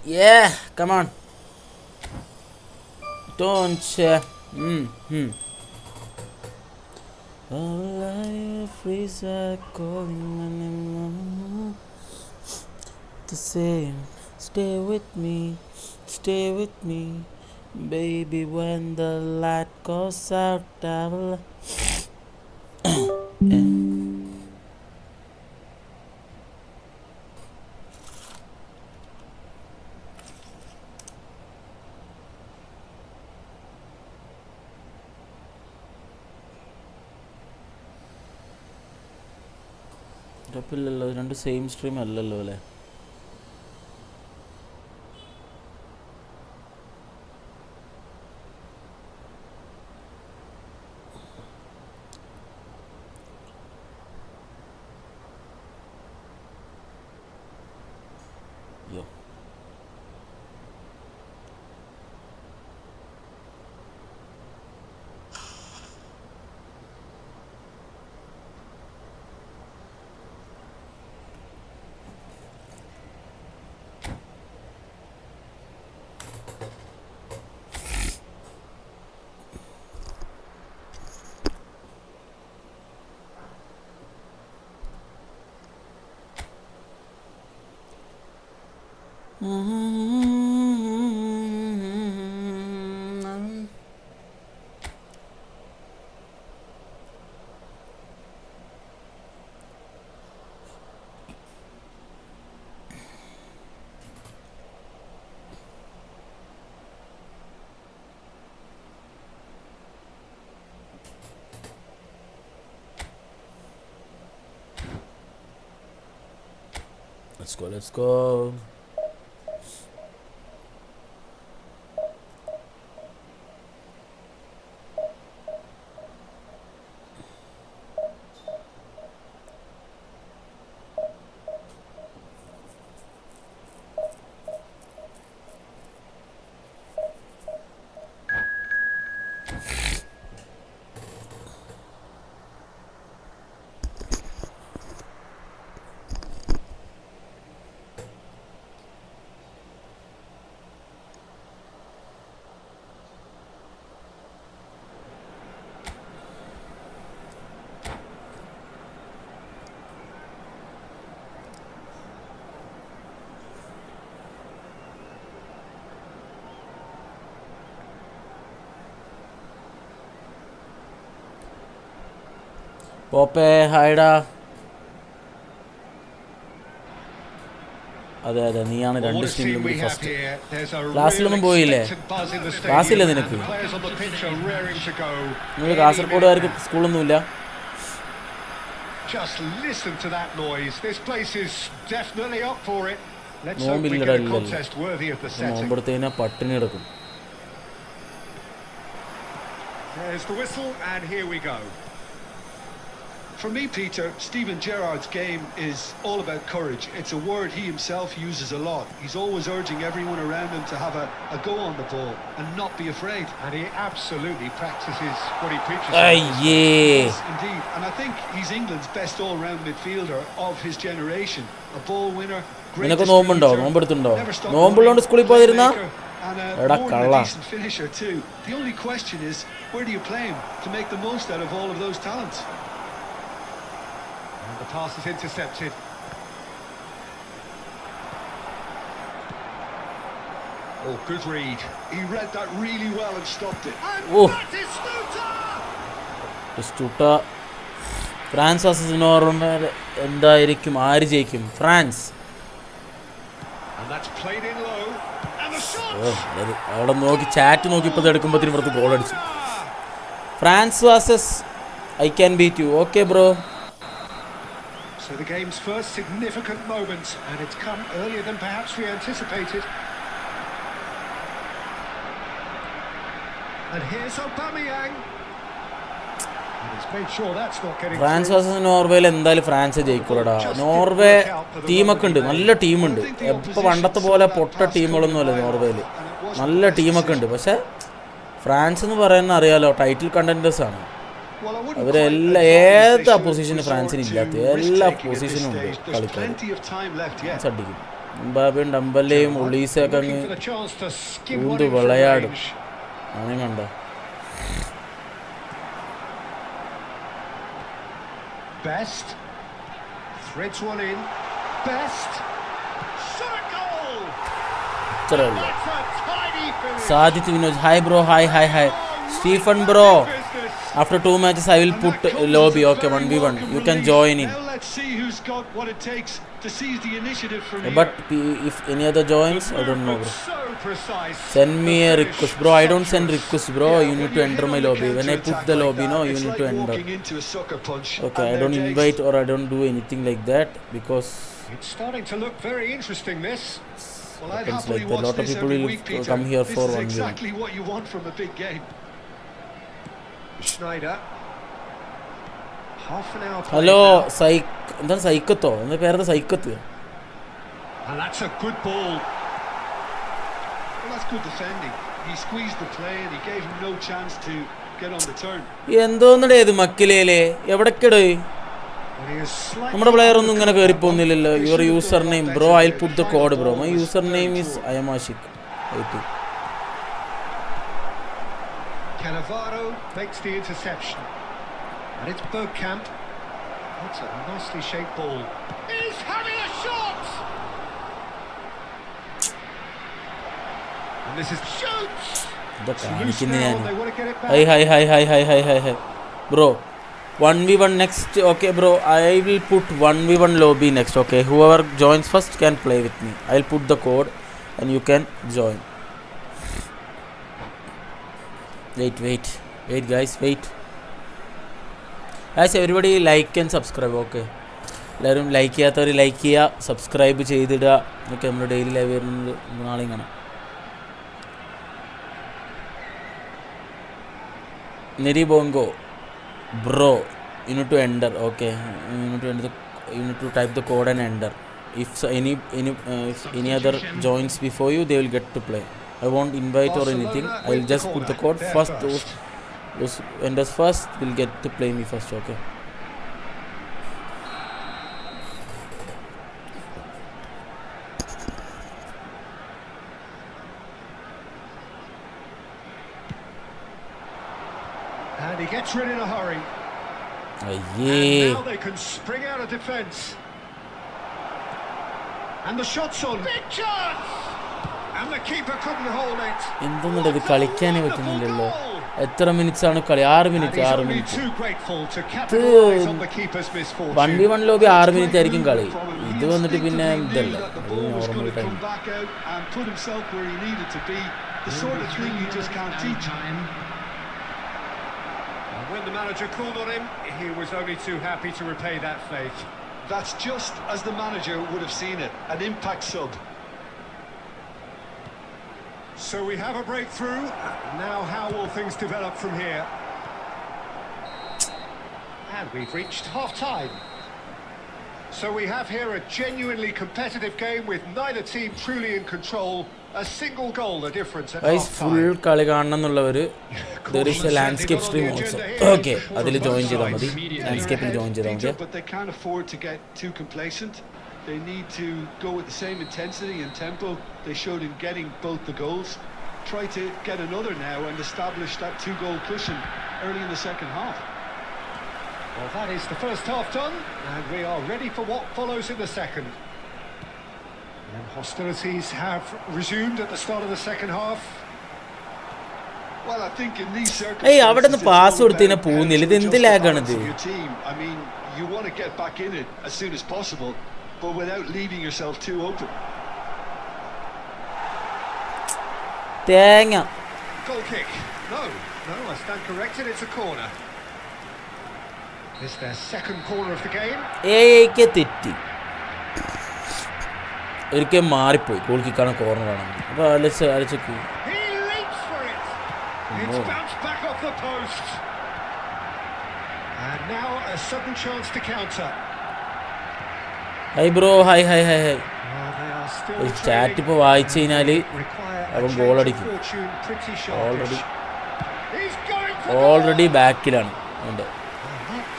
Yeah, come on. Don't. All I freeze are calling my name. The same. Stay with me, baby. When the light goes out, I will. കുഴപ്പമില്ലല്ലോ, രണ്ട് same stream അല്ലല്ലോ അല്ലേ? യോ let's go. പോപ്പേ ഹായ്ഡാ. അതെ അതെ, നീയാണ് രണ്ട് ടീമിലും ഫസ്റ്റ്. ക്ലാസ്സിലൊന്നും പോയില്ലേ? ക്ലാസ്സില്ല നിനക്ക്? നിങ്ങൾ കാസർഗോഡുകാർക്ക് സ്കൂളൊന്നുമില്ല? നോമ്പില്ലടാ, ഇല്ലല്ലോ. നോമ്പെടുത്തതിനാ പട്ടിണി കിടക്കും. For me, Peter, Steven Gerrard's game is all about courage. It's a word he himself uses a lot. He's always urging everyone around him to have a go on the ball and not be afraid. And he absolutely practices what he preaches. Yes, indeed. And I think he's England's best all-round midfielder of his generation. A ball winner, great distributor, never stopped running, and a more than a decent finisher too. The only question is, where do you play him to make the most out of all of those talents? And the pass is intercepted. Oh, good read. He read that really well and stopped it. And Stuta. France versus Norway. എന്തായിരിക്കും, ആര് ജയിക്കും? France. And that's played in low. And the shot. അവിടെ നോക്കി chat നോക്കി ഇപ്പോൾ എടുക്കുമ്പോഴത്തേനും ഇവിടുത്തെ goal അടിച്ചു. France versus I can beat you. Okay bro. So the game's first significant moment, and it's come earlier than perhaps we anticipated. And here's Aubameyang. And he's made sure that's not getting. France versus നോർവേയിൽ എന്തായാലും France ജയിക്കൂടാ. Norway ടീമൊക്കെ ഉണ്ട്, നല്ല ടീമുണ്ട്. എപ്പോൾ പണ്ടത്തെ പോലെ പൊട്ട ടീമുകളൊന്നുമല്ല നോർവേയിൽ, നല്ല ടീമൊക്കെ ഉണ്ട്. പക്ഷേ ഫ്രാൻസ് എന്ന് പറയുന്നത് അറിയാലോ, ടൈറ്റിൽ കണ്ടൻറ്റേഴ്സ് ആണ്. അവരെല്ലാം ഏത് പൊസിഷനും ഫ്രാൻസിന് ഇല്ലാത്ത എല്ലാ പൊസിഷനും ഉണ്ട് കളിക്കാൻ. അടിക്കും എംബാപ്പയും ഡംബലെയും ഒളീസയൊക്കെ അങ്ങ് ഊന്ത് വിളയാടും. അങ്ങനെ കണ്ട Best threads one in. Best shot a goal. ഇത്രയല്ല. Sadith Vinod hi bro. Hi Stephen bro. After 2 matches, I will put lobby. Okay, 1v1. You can join in. Now let's see who's got what it takes to seize the initiative from here. But if any other joins, I don't know, bro. Send me a request, bro. I don't send request, bro. You need to enter my lobby. When I put the lobby, no, you need to enter. Okay, I don't invite or I don't do anything like that because it's starting to look very interesting. This. Well, I'd happily like a lot of people will come here for 1v1. This is exactly what you want from a big game. Schneider. Half an hour. Hello, എന്താണ് സൈക്കത്തോ? എന്താ പേരെന്താ Saikat? And that's a good ball. Well, that's good defending. He squeezed the play and he gave him no chance to get on the turn. എന്തോന്നടേ ഇത് മക്കിലേലേ? എവിടേക്കടേ? നമ്മുടെ player ഒന്നും ഇങ്ങനെ കയറിപ്പോന്നില്ലല്ലോ. Your user name bro. I will put the code bro. My user name is അയമാഷിക്. Cannavaro makes the interception. And it's Bergkamp. That's a nicely shaped ball. He's having a shot! And this is shoots! Hi. Bro, 1v1 next. Okay, bro. I will put 1v1 lobby next. Okay, whoever joins first can play with me. I'll put the code and you can join. Wait, guys, wait. Guys, everybody like and subscribe. Okay, എല്ലാവരും like ചെയ്യാത്തവർ like ചെയ്യുക, subscribe ചെയ്തിടുക. ഒക്കെ നമ്മൾ daily live വരുന്നത് നാളെയും കാണാം. നെരി ബോങ്കോ bro, you need to enter. Okay, you need to type the code and enter. If any other joins before you, they will get to play. I won't invite or anything. I'll just put the code first. Those enters first will get to play me first. Okay. And he gets rid in a hurry. Yeah. And now they can spring out of defence. And the shot's on. Big chance. And the keeper couldn't hold it. എന്തൊന്നും ഇത് കളിക്കാനേ പറ്റുന്നില്ലല്ലോ. എത്ര minutes ആണ് കളി? 6 minute. 1v1 lobby 6 minute ആയിരിക്കും കളി. ഇത് വന്നിട്ട് പിന്നെ ഇതല്ല, normal time. When the manager called on him, he was only too happy to repay that faith. That's just as the manager would have seen it, an impact sub. So we have a breakthrough. Now how will things develop from here? And we've reached half-time. So we have here a genuinely competitive game with neither team truly in control. A single goal, the difference at half-time. Full കളി കാണണമെന്നുള്ളവർ there is a landscape stream also. Okay, അതിൽ join ചെയ്താൽ മതി. ലാൻഡ്സ്കേപ്പിൽ join ചെയ്താൽ മതി. But they can't afford to get too complacent. They need to go with the same intensity and tempo they showed in getting both the goals. Try to get another now and establish that 2-goal cushion early in the second half. Well, that is the first half done, and we are ready for what follows in the second. And hostilities have resumed at the start of the second half. Well, I think in these circumstances, അവിടെ നിന്ന് pass കൊടുത്തതിനെ പോകുന്നില്ല. ഇത് എന്ത് ലാഗാണിത്? I mean, you want to get back in it as soon as possible, but without leaving yourself too open. തേങ്ങ. Goal kick. No, I stand corrected. It's a corner. It's their second corner of the game. ഏയ്ക്ക് തെറ്റി. ഒരിക്കൽ മാറിപ്പോയി. Goal കിക്കാണ് കോർണറാണ്. അപ്പോൾ അലച്ച്. He leaps for it. It's bounced back off the post. And now a sudden chance to counter. Hi bro. Hi. Chat ഇപ്പോൾ വായിച്ചു കഴിഞ്ഞാൽ അവൻ ഗോളടിക്കും. Already ബാക്കിലാണ് അവൻ്റെ.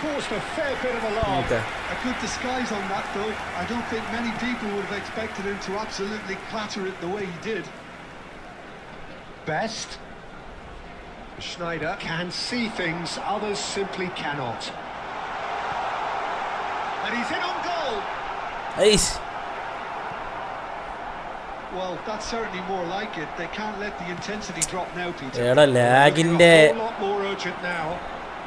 caused a fair bit of alarm. Okay. A good disguise on that, though. I don't think many people would have expected him to absolutely clatter it the way he did. Best. Schneider can see things others simply cannot. And he's in on goal. Ace. Well, that's certainly more like it. They can't let the intensity drop now, Peter. എടാ ലാഗിന്റെ A whole lot more urgent now.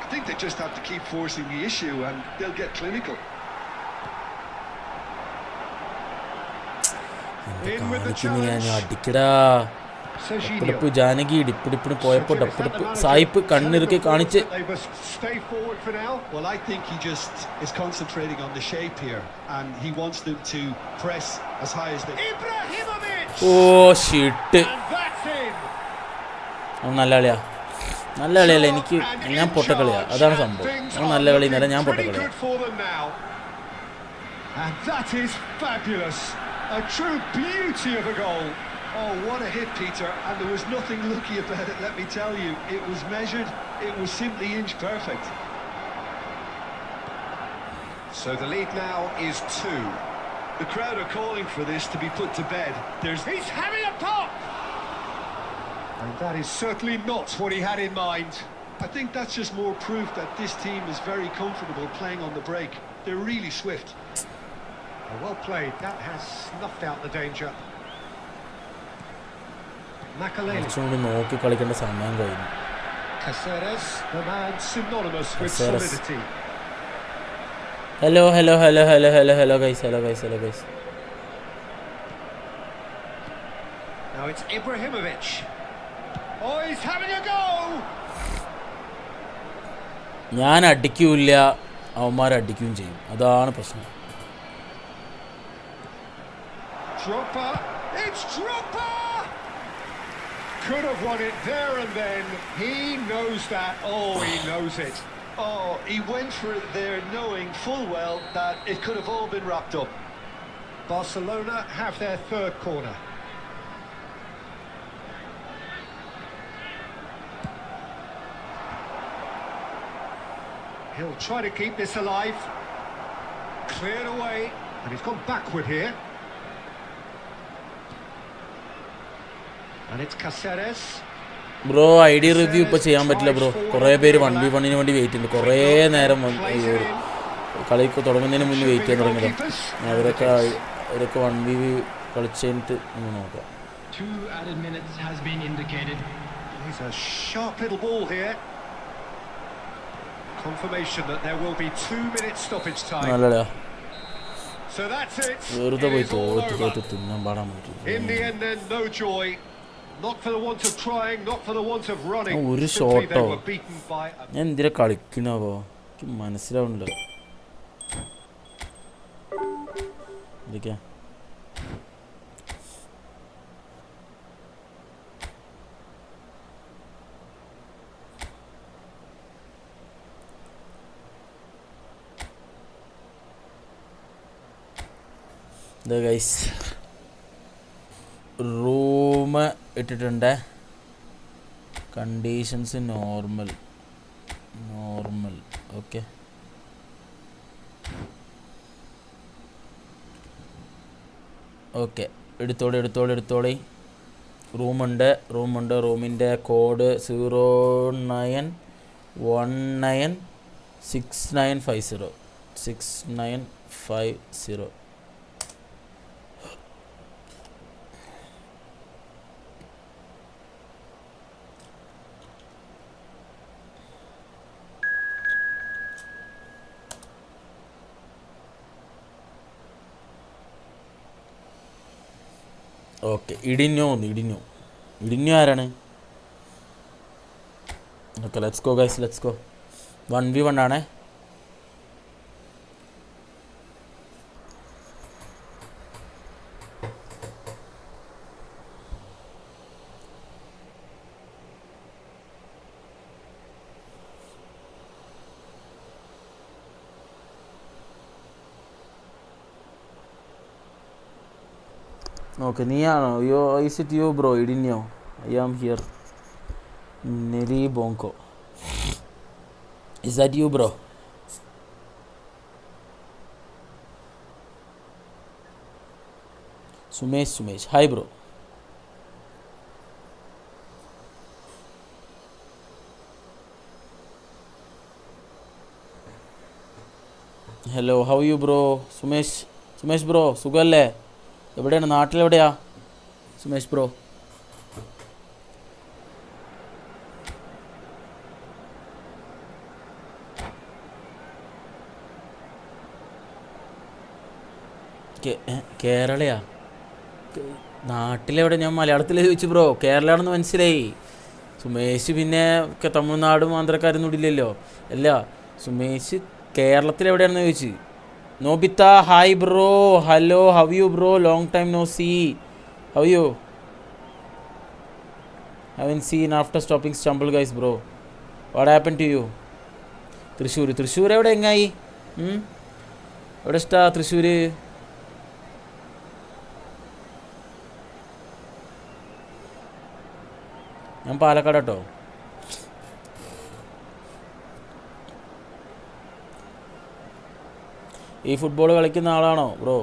I think they just have to keep forcing the issue and they'll get clinical. In with the challenge. അടിക്കടാ ഡപ്പടിപ്പ് ജാനകി ഡിപ്പിടിപ്പിന് പോയപ്പോ ഡപ്പടിപ്പ് സായിപ്പ് കണ്ണിറുക്കി കാണിച്ച്. They must stay forward for now. Well, I think he just is concentrating on the shape here and he wants them to press as high as they can. Oh shit. അവൻ നല്ല കളിയാ, നല്ല കളിയല്ല. എനിക്ക് ഞാൻ പൊട്ടക്കളിയാ, അതാണ് സംഭവം. അവൻ നല്ല കളി നേരം ഞാൻ പൊട്ടക്കളിയാ. And that is fabulous. A true beauty of a goal. Oh, what a hit, Peter, and there was nothing lucky about it, let me tell you. It was measured, it was simply inch perfect. So the lead now is 2. The crowd are calling for this to be put to bed. He's having a pop! And that is certainly not what he had in mind. I think that's just more proof that this team is very comfortable playing on the break. They're really swift. Well played, that has snuffed out the danger. കുറച്ചുകൂടി നോക്കി കളിക്കേണ്ട സമയം കഴിഞ്ഞു. Caceres, the man synonymous with solidity. Hello guys. Now it's Ibrahimovic. Oh, he's having a go. ഞാൻ അടിക്കൂല്ല, അവന്മാർ അടിക്കുകയും ചെയ്യും, അതാണ് പ്രശ്നം. Drogba, it's Drogba! Could have won it there and then. He knows that. Oh, he knows it. Oh, he went for it there knowing full well that it could have all been wrapped up. Barcelona have their third corner. He'll try to keep this alive. Cleared away. And he's gone backward here. And it's Caceres. Bro I D review ഇപ്പോൾ ചെയ്യാൻ പറ്റില്ല bro. കുറേ പേര് 1v1 വേണ്ടി wait ചെയ്യുന്നു. കുറേ നേരം കളിക്ക് തുടങ്ങുന്നതിന് മുന്നേ വെയിറ്റ് ചെയ്യാൻ തുടങ്ങിയതാണ്. അവരൊക്കെ 1v കളിച്ച് കഴിഞ്ഞിട്ട് ഒന്ന് നോക്കാം. 2 added minutes has been indicated. He's a sharp little ball here. Confirmation that there will be 2 minutes stoppage time. നല്ലതാ. So that's it. വെറുതെ പോയി തോറ്റ് തിന്നാൻ പാടാൻ പറ്റും. In the end then, no joy. Not for the want of trying, not for the want of running. ഒരു ഷോട്ടോ ഞാൻ എന്തിനാ കളിക്കണവോ എനിക്ക് മനസ്സിലാവുന്നില്ല. ഇരിക്കാം. ഗൈസ് റൂം ഇട്ടിട്ടുണ്ട്. Conditions normal. ഓക്കെ. എടുത്തോളി. റൂമുണ്ട്. റൂമിൻ്റെ കോഡ് 09196950. ഓക്കെ. ഇടിഞ്ഞോ ആരാണ്? Okay, let's go guys, let's go. 1v1 ആണേ. ഓക്കെ, നീയാണോ? Is it you bro? ഇടിഞ്ഞോ? I am here. നെരി ബോങ്കോ, is that you bro? Sumesh hi bro. Hello, how you bro? Sumesh bro സുഖമല്ലേ? എവിടെയാണ്, നാട്ടിലെവിടെയാ സുമേഷ് ബ്രോ? കേരളയാ? നാട്ടിലെവിടെ? ഞാൻ മലയാളത്തിൽ ചോദിച്ചു ബ്രോ. കേരളമാണെന്ന് മനസ്സിലായി. സുമേഷ് പിന്നെ തമിഴ്നാടും ആന്ധ്രക്കാരൊന്നും ഇടില്ലല്ലോ. അല്ല, സുമേഷ് കേരളത്തിലെവിടെയാണെന്ന് ചോദിച്ചു. നോബിത്ത hi bro. Hello, how you bro? Long time no see. How you? haven't seen after stopping stumble guys bro. What happened to you? Thrissur എവിടെ എങ്ങായി? എവിടെ ഇഷ്ടാ തൃശ്ശൂർ? ഞാൻ പാലക്കാട് കേട്ടോ. ഈ ഫുട്ബോൾ കളിക്കുന്ന ആളാണോ ബ്രോ?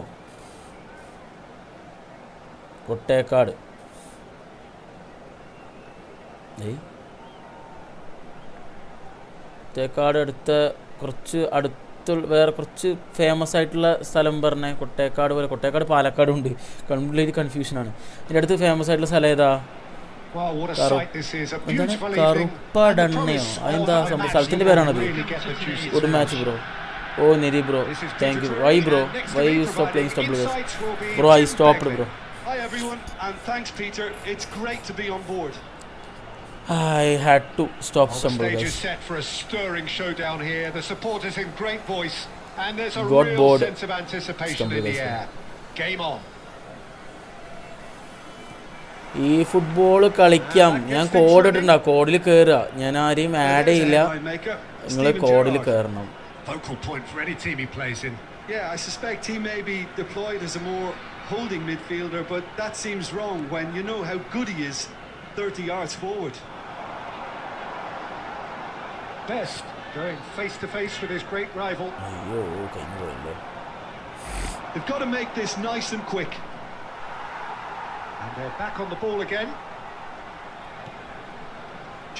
കൊട്ടേക്കാട്. കൊട്ടേക്കാട് വേറെ കുറച്ച് ഫേമസ് ആയിട്ടുള്ള സ്ഥലം പറഞ്ഞേ. കൊട്ടേക്കാട് പോലെ, കൊട്ടേക്കാട് പാലക്കാടും ഉണ്ട്. കംപ്ലീറ്റ് കൺഫ്യൂഷനാണ്. ഇതിൻ്റെ അടുത്ത് ഫേമസ് ആയിട്ടുള്ള സ്ഥലം ഏതാ? എന്താണ് കറുപ്പടണ്ണയോ? അതെന്താ സംഭവം? സ്ഥലത്തിൻ്റെ പേരാണത്. Good match bro. ഓ നെരി bro, thank you. Why bro? Why you stop playing stumble guys? Bro I stopped bro. Hi everyone and thanks Peter. It's great to be on board. I had to stop stumble guys. The stage is set for a stirring showdown here. The supporters in great voice and there's a real sense of anticipation in the air. Game on. ഈ football കളിക്കാം. ഞാൻ code ഇട്ടിട്ടുണ്ടാ. കോഡിൽ കയറുക. ഞാൻ ആരെയും add ചെയ്യില്ല. നിങ്ങൾ കോഡിൽ കയറണം. Focal point for any team he plays in. Yeah, I suspect he may be deployed as a more holding midfielder, but that seems wrong when you know how good he is 30 yards forward. Best going face to face with his great rival. They've got to make this nice and quick. And they're back on the ball again.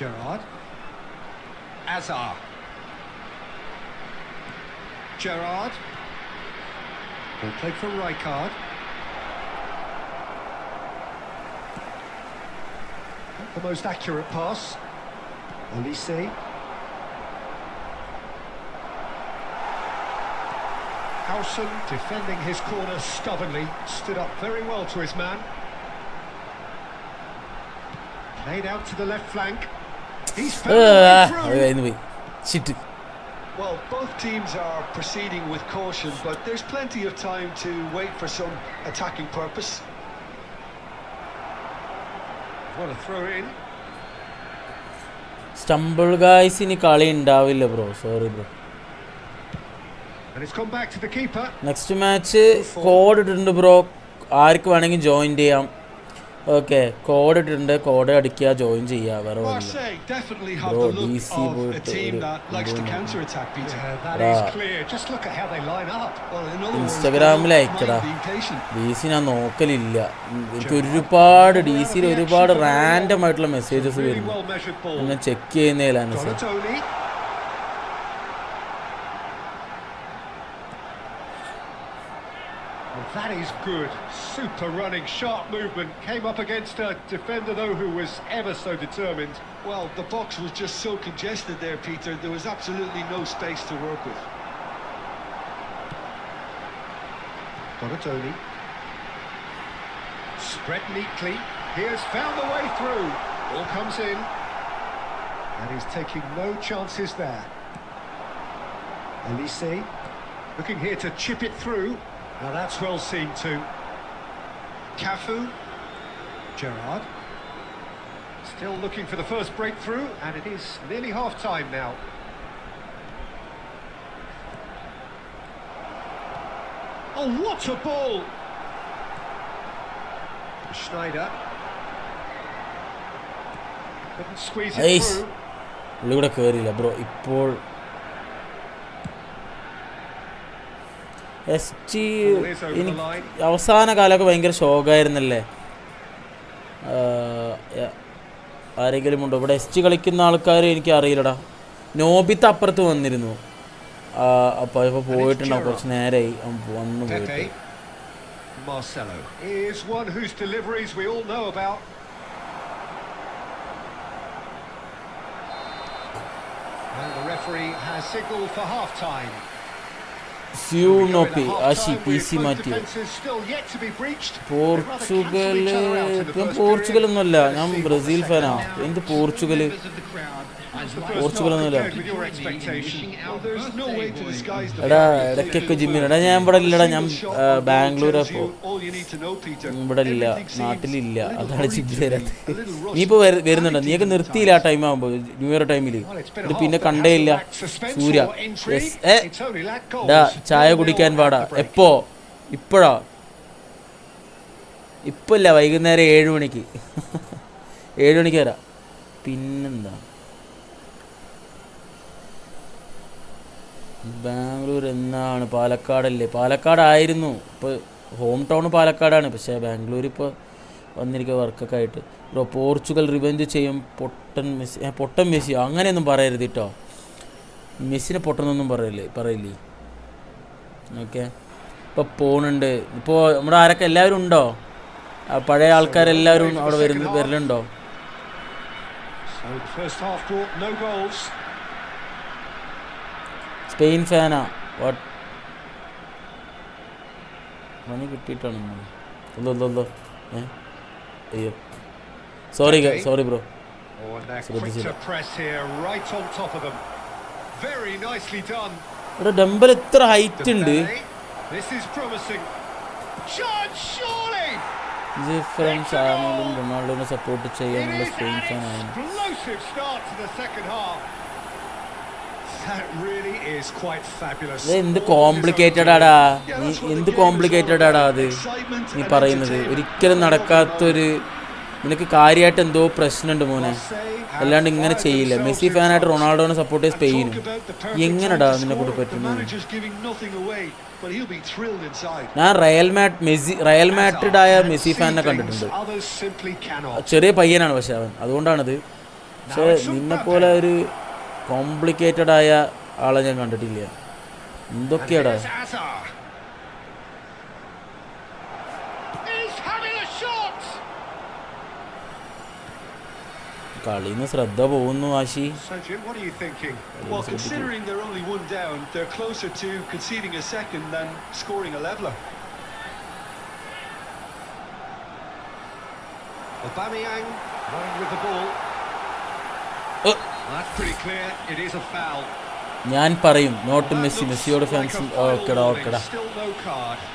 Gerrard. Azar. Gerrard. Ball played for Rijkaard. Not the most accurate pass. Olise. Howson defending his corner stubbornly, stood up very well to his man. Played out to the left flank. He's found a way through. Shit. Well, both teams are proceeding with caution, but there's plenty of time to wait for some attacking purpose. What a throw in. Stumble guys ini കളി ഉണ്ടാവില്ല bro. Sorry bro. And it's come back to the keeper. Next match code ഇട്ടിട്ടുണ്ട് bro. ആർക്ക് വേണമെങ്കിൽ join ചെയ്യാം. Okay, code ഇട്ടിട്ടുണ്ട്. Code അടിക്കുക, join ചെയ്യുക. വേറെ bro DC പോയിട്ട് ഇൻസ്റ്റഗ്രാമിൽ അയക്കടാ. DC ഞാൻ നോക്കലില്ല. എനിക്ക് ഒരുപാട് DC-യിൽ ഒരുപാട് റാൻഡം ആയിട്ടുള്ള മെസ്സേജസ് വരുന്നു. ഞാൻ ചെക്ക് ചെയ്യുന്നതിലാണ് sir. That is good. Super running, sharp movement. Came up against a defender, though, who was ever so determined. Well, the box was just so congested there, Peter. There was absolutely no space to work with. Donatoni. Spread neatly. He has found the way through. Ball comes in. And he's taking no chances there. Olise. Looking here to chip it through. Now that's well seen too. Cafu. Gerrard. Still looking for the first breakthrough, and it is nearly half-time now. Oh, what a ball! Schneider. Couldn't squeeze it through. ഇവിടെ കേറിയില്ല bro. ഇപ്പോൾ SG എനിക്ക് അവസാന കാലമൊക്കെ ഭയങ്കര ഷോക്കായിരുന്നല്ലേ. ആരെങ്കിലും ഉണ്ടോ ഇവിടെ SG കളിക്കുന്ന ആൾക്കാർ? എനിക്ക് അറിയില്ലടാ. നോബിത്ത് അപ്പുറത്ത് വന്നിരുന്നു. അപ്പോൾ ഇപ്പോൾ പോയിട്ടുണ്ടാവും, കുറച്ച് നേരമായി വന്നു പോയിട്ട്. Marcelo is one whose deliveries we all know about. And the referee has signaled for half time. നോപ്പി ആശി PC മാറ്റി. പോർച്ചുഗലൊന്നുമല്ല, ഞാൻ ബ്രസീൽ ഫാനാ. എന്ത് പോർച്ചുഗലൊന്നുമല്ല. എടാ ഇടയ്ക്കൊക്കെ ജിമ്മിൽ ഞാൻ ഇവിടെ ഇല്ലടാ, ഞാൻ ബാംഗ്ലൂരാ. ഇവിടെ ഇല്ല, നാട്ടിലില്ല, അതാണ് ജിമ്മിൽ വരാത്തത്. നീ ഇപ്പോൾ വരുന്നുണ്ടോ? നീയൊക്കെ നിർത്തിയില്ല ആ ടൈം ആകുമ്പോൾ, ന്യൂ ഇയർ ടൈമിൽ. ഇത് പിന്നെ കണ്ടേ ഇല്ല. സൂര്യ ചായ കുടിക്കാൻ പാടാ. ഇപ്പോഴാ? ഇപ്പല്ല, വൈകുന്നേരം 7 മണിക്ക്. 7 മണിക്ക് വരാം. പിന്നെന്താ, ബാംഗ്ലൂർ എന്നാണ്? പാലക്കാടല്ലേ? പാലക്കാടായിരുന്നു. ഇപ്പോൾ ഹോം ടൗൺ പാലക്കാടാണ്, പക്ഷേ ബാംഗ്ലൂർ ഇപ്പോൾ വന്നിരിക്കുക വർക്കൊക്കെ ആയിട്ട്. ബ്രോ പോർച്ചുഗൽ റിവെഞ്ച് ചെയ്യും. പൊട്ടൻ മെസ്സി അങ്ങനെയൊന്നും പറയരുത് കേട്ടോ. മെസ്സിനെ പൊട്ടനൊന്നും പറയില്ലേ. ഓക്കെ, ഇപ്പോൾ പോകുന്നുണ്ട്. ഇപ്പോൾ നമ്മുടെ ആരൊക്കെ എല്ലാവരും ഉണ്ടോ? പഴയ ആൾക്കാരെല്ലാവരും അവിടെ വരലുണ്ടോ? സ്പെയിൻ ഫാനാ? വാട്ട് മണി കിട്ടിയിട്ടാണ്? അല്ലോ അയ്യോ, സോറി ബ്രോ, ശ്രദ്ധിച്ചില്ല. ഇവിടെ ഡംബൽ എത്ര ഹൈറ്റ് ഉണ്ട്. ഫ്രണ്ട്സ് ആണെങ്കിലും റൊണാൾഡോനെ സപ്പോർട്ട് ചെയ്യാനുള്ള സ്പെയിൻ ഫാനാണ്. എന്ത് കോംപ്ലിക്കേറ്റഡ് ആടാ അത് നീ പറയുന്നത്. ഒരിക്കലും നടക്കാത്തൊരു, നിനക്ക് കാര്യമായിട്ട് എന്തോ പ്രശ്നമുണ്ട് മോനെ, അല്ലാണ്ട് ഇങ്ങനെ ചെയ്യില്ല. മെസ്സി ഫാനായിട്ട് റൊണാൾഡോനെ സപ്പോർട്ട് ചെയ്ത് സ്പെയിനും എങ്ങനെടാ നിന്നെ കൂടെ പറ്റുന്നത്? ഞാൻ റയൽ മാഡ്രിഡ് ആയ മെസ്സി ഫാനിനെ കണ്ടിട്ടുണ്ട്. ചെറിയ പയ്യനാണ് പക്ഷെ അവൻ, അതുകൊണ്ടാണത്. പക്ഷെ നിന്നെപ്പോലെ ഒരു കോംപ്ലിക്കേറ്റഡ് ആയ ആളെ ഞാൻ കണ്ടിട്ടില്ല. എന്തൊക്കെയാടാ കളിന്ന് ശ്രദ്ധ പോകുന്നു. ആശി ഞാൻ പറയും നോട്ട് മെസ്സിയോട് ഫാൻസ്. ഓക്കെടാ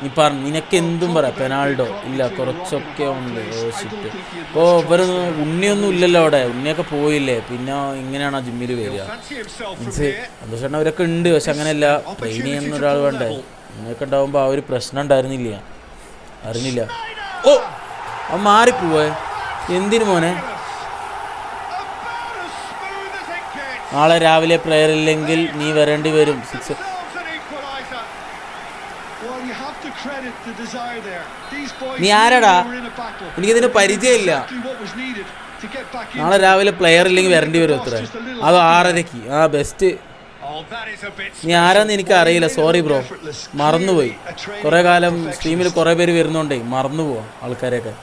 നീ പറഞ്ഞു, നിനക്ക് എന്തും പറയാം. പെനാൾഡോ ഇല്ല, കുറച്ചൊക്കെ ഉണ്ട്. ഷിറ്റ്, ഇപ്പോൾ ഇവരൊന്നും ഉണ്ണിയൊന്നും ഇല്ലല്ലോ അവിടെ. ഉണ്ണിയൊക്കെ പോയില്ലേ, പിന്നെ ഇങ്ങനെയാണ് ആ ജിമ്മിൽ വരിക. മീൻസ് സന്തോഷം അവരൊക്കെ ഉണ്ട്, പക്ഷെ അങ്ങനെയല്ല. ട്രെയിൻ ചെയ്യുന്ന ഒരാൾ വേണ്ടേ? ഉണ്ണിയൊക്കെ ഉണ്ടാകുമ്പോൾ ആ ഒരു പ്രശ്നം അറിഞ്ഞില്ല. ഓ അവൻ മാറിപ്പോവേ. എന്തിനു മോനെ? നാളെ രാവിലെ പ്ലെയർ ഇല്ലെങ്കിൽ നീ വരേണ്ടി വരും. 6 നീ ആരാടാ? എനിക്കിതിന് പരിചയമില്ല. നാളെ രാവിലെ പ്ലെയർ ഇല്ലെങ്കിൽ വരേണ്ടി വരും. എത്ര? അത് 6:30. ബെസ്റ്റ്. നീ ആരാന്ന് എനിക്ക് അറിയില്ല, സോറി ബ്രോ, മറന്നുപോയി. കുറേ കാലം സ്ട്രീമിൽ കുറേ പേര് വരുന്നുണ്ടേ, മറന്നുപോവാ ആൾക്കാരെയൊക്കെ.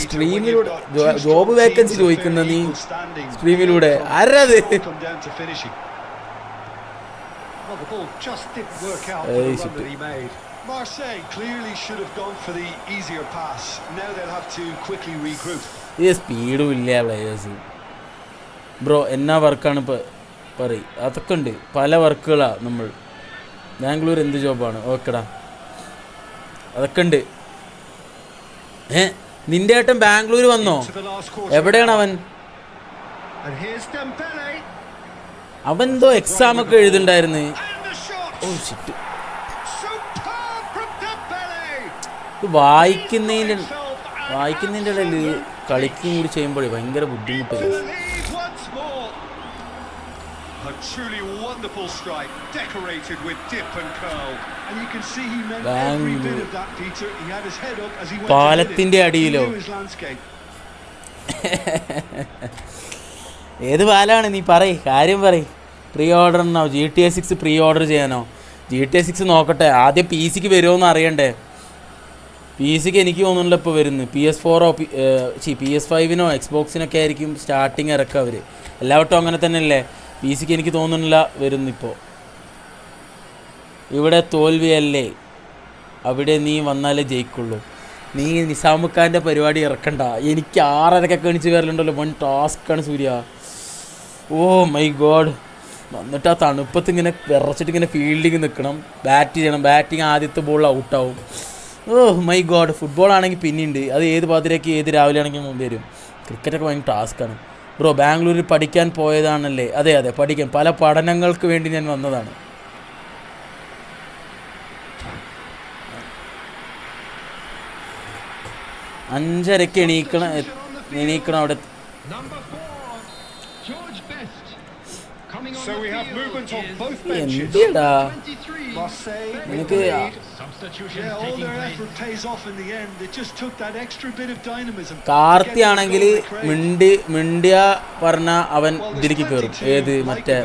സ്ട്രീമിലൂടെ ജോബ് വേക്കൻസി ചോദിക്കുന്ന നീ സ്ട്രീമിലൂടെ ആരാത്? സ്പീഡും ഇല്ല പ്ലേയേഴ്സ്. ബ്രോ എന്നാ വർക്കാണ് പറയും? അതൊക്കെ ഉണ്ട്, പല വർക്കുകളാണ്. നമ്മൾ ബാംഗ്ലൂർ എന്ത് ജോബാണ്? ഓക്കെടാ, അതൊക്കെ ഉണ്ട്. നിന്റെ ഏട്ടൻ ബാംഗ്ലൂർ വന്നോ? എവിടെയാണ് അവൻ? അവൻ എക്സാം ഒക്കെ എഴുതുണ്ടായിരുന്നു. ഓ ഷിറ്റ്, വായിക്കുന്നതിൻ്റെ ഇടയിൽ കളിക്കും കൂടി ചെയ്യുമ്പോഴേ ഭയങ്കര ബുദ്ധിമുട്ടില്ല. A truly wonderful strike, decorated with dip and curl. And you can see he meant every bit of that, Peter. He had his head up as he went to hit it. He knew his landscape. ഏത് പാലാണ് നീ പറയ്, കാര്യം പറയ്. Pre ഓർഡറിനോ GTA 6 pre order ചെയ്യാനോ? GTA 6 നോക്കട്ടെ, ആദ്യം PC-ക്ക് വരുമോയെന്ന് അറിയണ്ടേ. PC-ക്ക് എനിക്ക് തോന്നുന്നില്ല ഇപ്പോൾ വരുന്നു. PS4 PS5-നോ Xbox-നൊക്കെ ആയിരിക്കും സ്റ്റാർട്ടിങ് ഇറക്കുക അവർ. എല്ലാവട്ടും അങ്ങനെ തന്നെയല്ലേ. PC-ക്ക് എനിക്ക് തോന്നുന്നില്ല വരുന്നിപ്പോൾ. ഇവിടെ തോൽവിയല്ലേ, അവിടെ നീ വന്നാലേ ജയിക്കുള്ളൂ. നീ നിസാമുക്കാൻ്റെ പരിപാടി ഇറക്കണ്ട. എനിക്ക് 6:30 എണിച്ച് വരലുണ്ടല്ലോ, വൺ ടാസ്ക്കാണ് സൂര്യ. Oh my God. വന്നിട്ട് ആ തണുപ്പത്ത് ഇങ്ങനെ വിറച്ചിട്ട് ഇങ്ങനെ ഫീൽഡിങ് നിൽക്കണം, ബാറ്റ് ചെയ്യണം. ബാറ്റിങ് ആദ്യത്തെ ബോളിൽ ഔട്ടാവും. Oh my God. ഫുട്ബോൾ ആണെങ്കിൽ പിന്നെയുണ്ട്, അത് ഏത് പാതിരേക്ക് ഏത് രാവിലെ ആണെങ്കിൽ മുമ്പ് വരും. ക്രിക്കറ്റൊക്കെ ഭയങ്കര ടാസ്ക്കാണ് ബ്രോ. ബാംഗ്ലൂരിൽ പഠിക്കാൻ പോയതാണല്ലേ? അതെ അതെ, പഠിക്കാൻ, പല പഠനങ്ങൾക്ക് വേണ്ടി ഞാൻ വന്നതാണ്. അഞ്ചരയ്ക്ക് എണീക്കണം അവിടെ. എന്തിടാ എനിക്ക് കാർത്തി ആണെങ്കിൽ മിണ്ടിയ പറഞ്ഞ അവൻ ഇതിലേക്ക് കയറും. ഏത് മറ്റേ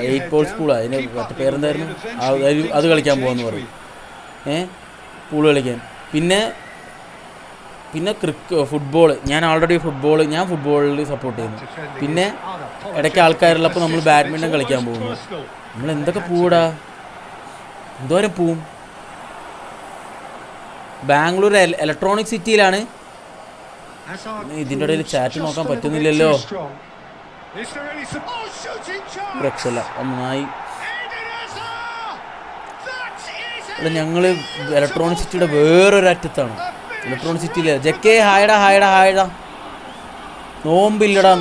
8 ബോൾ സ്കൂളാ, അതിന് മറ്റേ പേരെന്തായിരുന്നു, അത് കളിക്കാൻ പോകാമെന്ന് പറയും. പൂള് കളിക്കാൻ. പിന്നെ ഫുട്ബോൾ, ഞാൻ ഫുട്ബോളിൽ സപ്പോർട്ട് ചെയ്യുന്നു. പിന്നെ ഇടയ്ക്ക് ആൾക്കാരുള്ളപ്പോൾ നമ്മൾ ബാഡ്മിൻ്റൺ കളിക്കാൻ പോകുന്നു. നമ്മൾ എന്തൊക്കെ പോടാ, എന്തോരം പോവും. ബാംഗ്ലൂർ ഇലക്ട്രോണിക് സിറ്റിയിലാണ്. ഇതിൻ്റെ ഇടയിൽ ചാറ്റ് നോക്കാൻ പറ്റുന്നില്ലല്ലോ. രക്ഷയില്ല, നന്നായി. ഞങ്ങൾ ഇലക്ട്രോണിക് സിറ്റിയുടെ വേറൊരറ്റത്താണ്. ഇലക്ട്രോണിക് സിറ്റിയിലെ ജക്കെ ഹായടാ. നോമ്പില്ലടാ.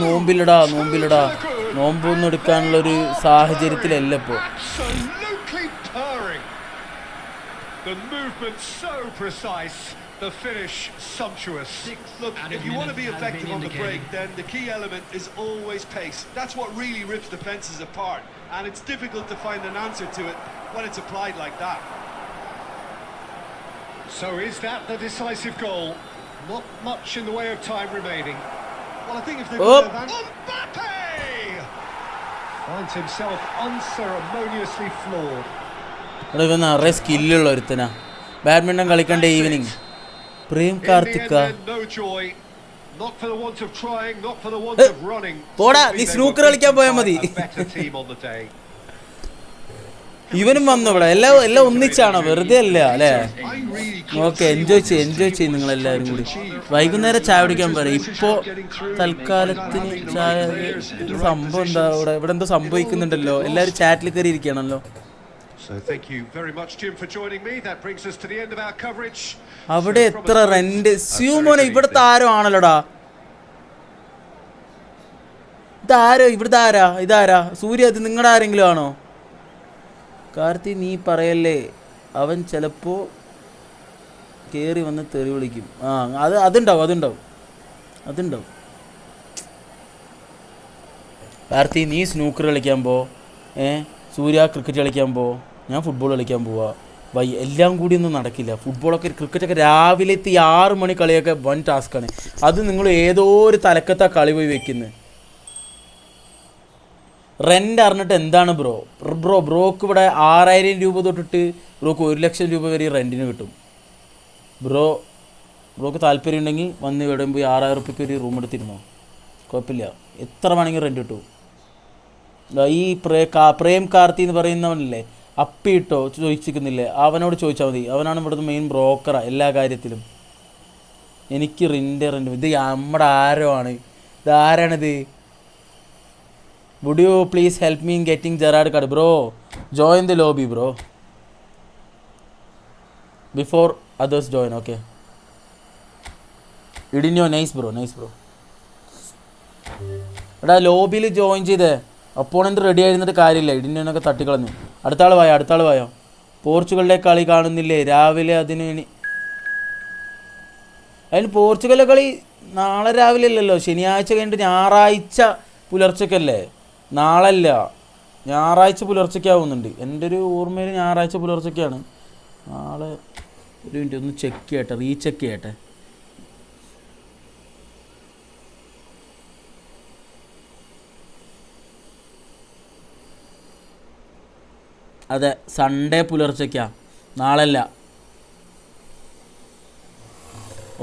നോമ്പൊന്നും എടുക്കാനുള്ളൊരു സാഹചര്യത്തിലല്ല ഇപ്പോൾ. The movement so precise, the finish sumptuous. Look, if you want to be effective on the break, then the key element is always pace. That's what really rips defenses apart, and it's difficult to find an answer to it when it's applied like that. So is that the decisive goal? Not much in the way of time remaining. Well, I think if they're going to Mbappe finds himself unceremoniously floored. ഇവിടെ നിറയെ സ്കില്ലുള്ള ഒരുത്തനാ. Badminton കളിക്കണ്ടേ evening. Prem Karthika പോടാ, നീ snooker കളിക്കാൻ പോയാൽ മതി. ഇവനും വന്നു ഇവിടെ. എല്ലാം ഒന്നിച്ചാണോ? വെറുതെ അല്ല അല്ലേ? ഓക്കെ, എൻജോയ് ചെയ്യും നിങ്ങളെല്ലാവരും കൂടി. വൈകുന്നേരം ചായ കുടിക്കാൻ പറയാം. ഇപ്പോൾ തൽക്കാലത്തിന് ചായ സംഭവം എന്താ ഇവിടെ എന്തോ സംഭവിക്കുന്നുണ്ടല്ലോ. എല്ലാവരും ചാറ്റിൽ കയറി ഇരിക്കുകയാണല്ലോ. അവിടെ എത്ര റെന്റ് സ്യൂമോനെ? ഇവിടുത്തെ ആരോ ആണല്ലോടാ. ഇതാരാ സൂര്യ? ഇത് നിങ്ങളുടെ ആരെങ്കിലും ആണോ? കാർത്തി നീ പറയല്ലേ, അവൻ ചിലപ്പോൾ കയറി വന്ന് തെറി വിളിക്കും. അതുണ്ടാവും. കാർത്തി നീ സ്നൂക്കർ കളിക്കാൻ പോ, സൂര്യ ക്രിക്കറ്റ് കളിക്കാൻ പോ, ഞാൻ ഫുട്ബോൾ കളിക്കാൻ പോവാ. എല്ലാം കൂടി ഒന്നും നടക്കില്ല. ഫുട്ബോളൊക്കെ ക്രിക്കറ്റൊക്കെ രാവിലത്തെ 6 മണി കളിയൊക്കെ വൺ ടാസ്ക്കാണ്. അത് നിങ്ങൾ ഏതോ ഒരു തലക്കത്താ കളി പോയി വെക്കുന്നത്. റെൻ്റ് അറിഞ്ഞിട്ട് എന്താണ് ബ്രോക്ക് ഇവിടെ 6000 രൂപ തൊട്ടിട്ട് ബ്രോക്ക് 1 ലക്ഷം രൂപ വരെ റെൻറ്റിന് കിട്ടും. ബ്രോക്ക് താല്പര്യം ഉണ്ടെങ്കിൽ വന്ന് ഇവിടെ പോയി 6000 റുപ്യക്ക് ഒരു റൂം എടുത്തിരുന്നോ, കുഴപ്പമില്ല. എത്ര വേണമെങ്കിൽ റെൻറ്റ് കിട്ടും. ഈ പ്രേം കാർത്തി എന്ന് പറയുന്നവനല്ലേ, അപ്പിട്ടോ ചോദിച്ചിരിക്കുന്നില്ലേ, അവനോട് ചോദിച്ചാൽ മതി. അവനാണ് ഇവിടുത്തെ മെയിൻ ബ്രോക്കറാ എല്ലാ കാര്യത്തിലും. എനിക്ക് റെൻറ്റ് ഇത് നമ്മുടെ ആരോ ആണ്. ഇതാരാണിത്? Would you please help me in getting Gerrard card? Bro join the lobby bro before others join. Okay ഇടിഞ്ഞോ? Nice bro. എടാ ലോബിയിൽ ജോയിൻ ചെയ്തേ. അപ്പോണൻ്റ് റെഡി ആയിരുന്നിട്ട് കാര്യമില്ല. ഇടിഞ്ഞോനൊക്കെ തട്ടിക്കളഞ്ഞു. അടുത്ത ആൾ വായോ. പോർച്ചുഗലിൻ്റെ കളി കാണുന്നില്ലേ രാവിലെ? അതിന് പോർച്ചുഗലിലെ കളി നാളെ രാവിലെ അല്ലല്ലോ, ശനിയാഴ്ച കഴിഞ്ഞിട്ട് ഞായറാഴ്ച പുലർച്ചക്കല്ലേ. നാളല്ല, ഞായറാഴ്ച പുലർച്ചയ്ക്കാവുന്നുണ്ട്. എൻ്റെ ഒരു ഓർമ്മയിൽ ഞായറാഴ്ച പുലർച്ചയ്ക്കാണ്. നാളെ ഒരു മിനിറ്റ് ഒന്ന് ചെക്ക് ചെയ്യട്ടെ, റീചെക്ക് ചെയ്യട്ടെ. അതെ, സൺഡേ പുലർച്ചയ്ക്കാ, നാളല്ല.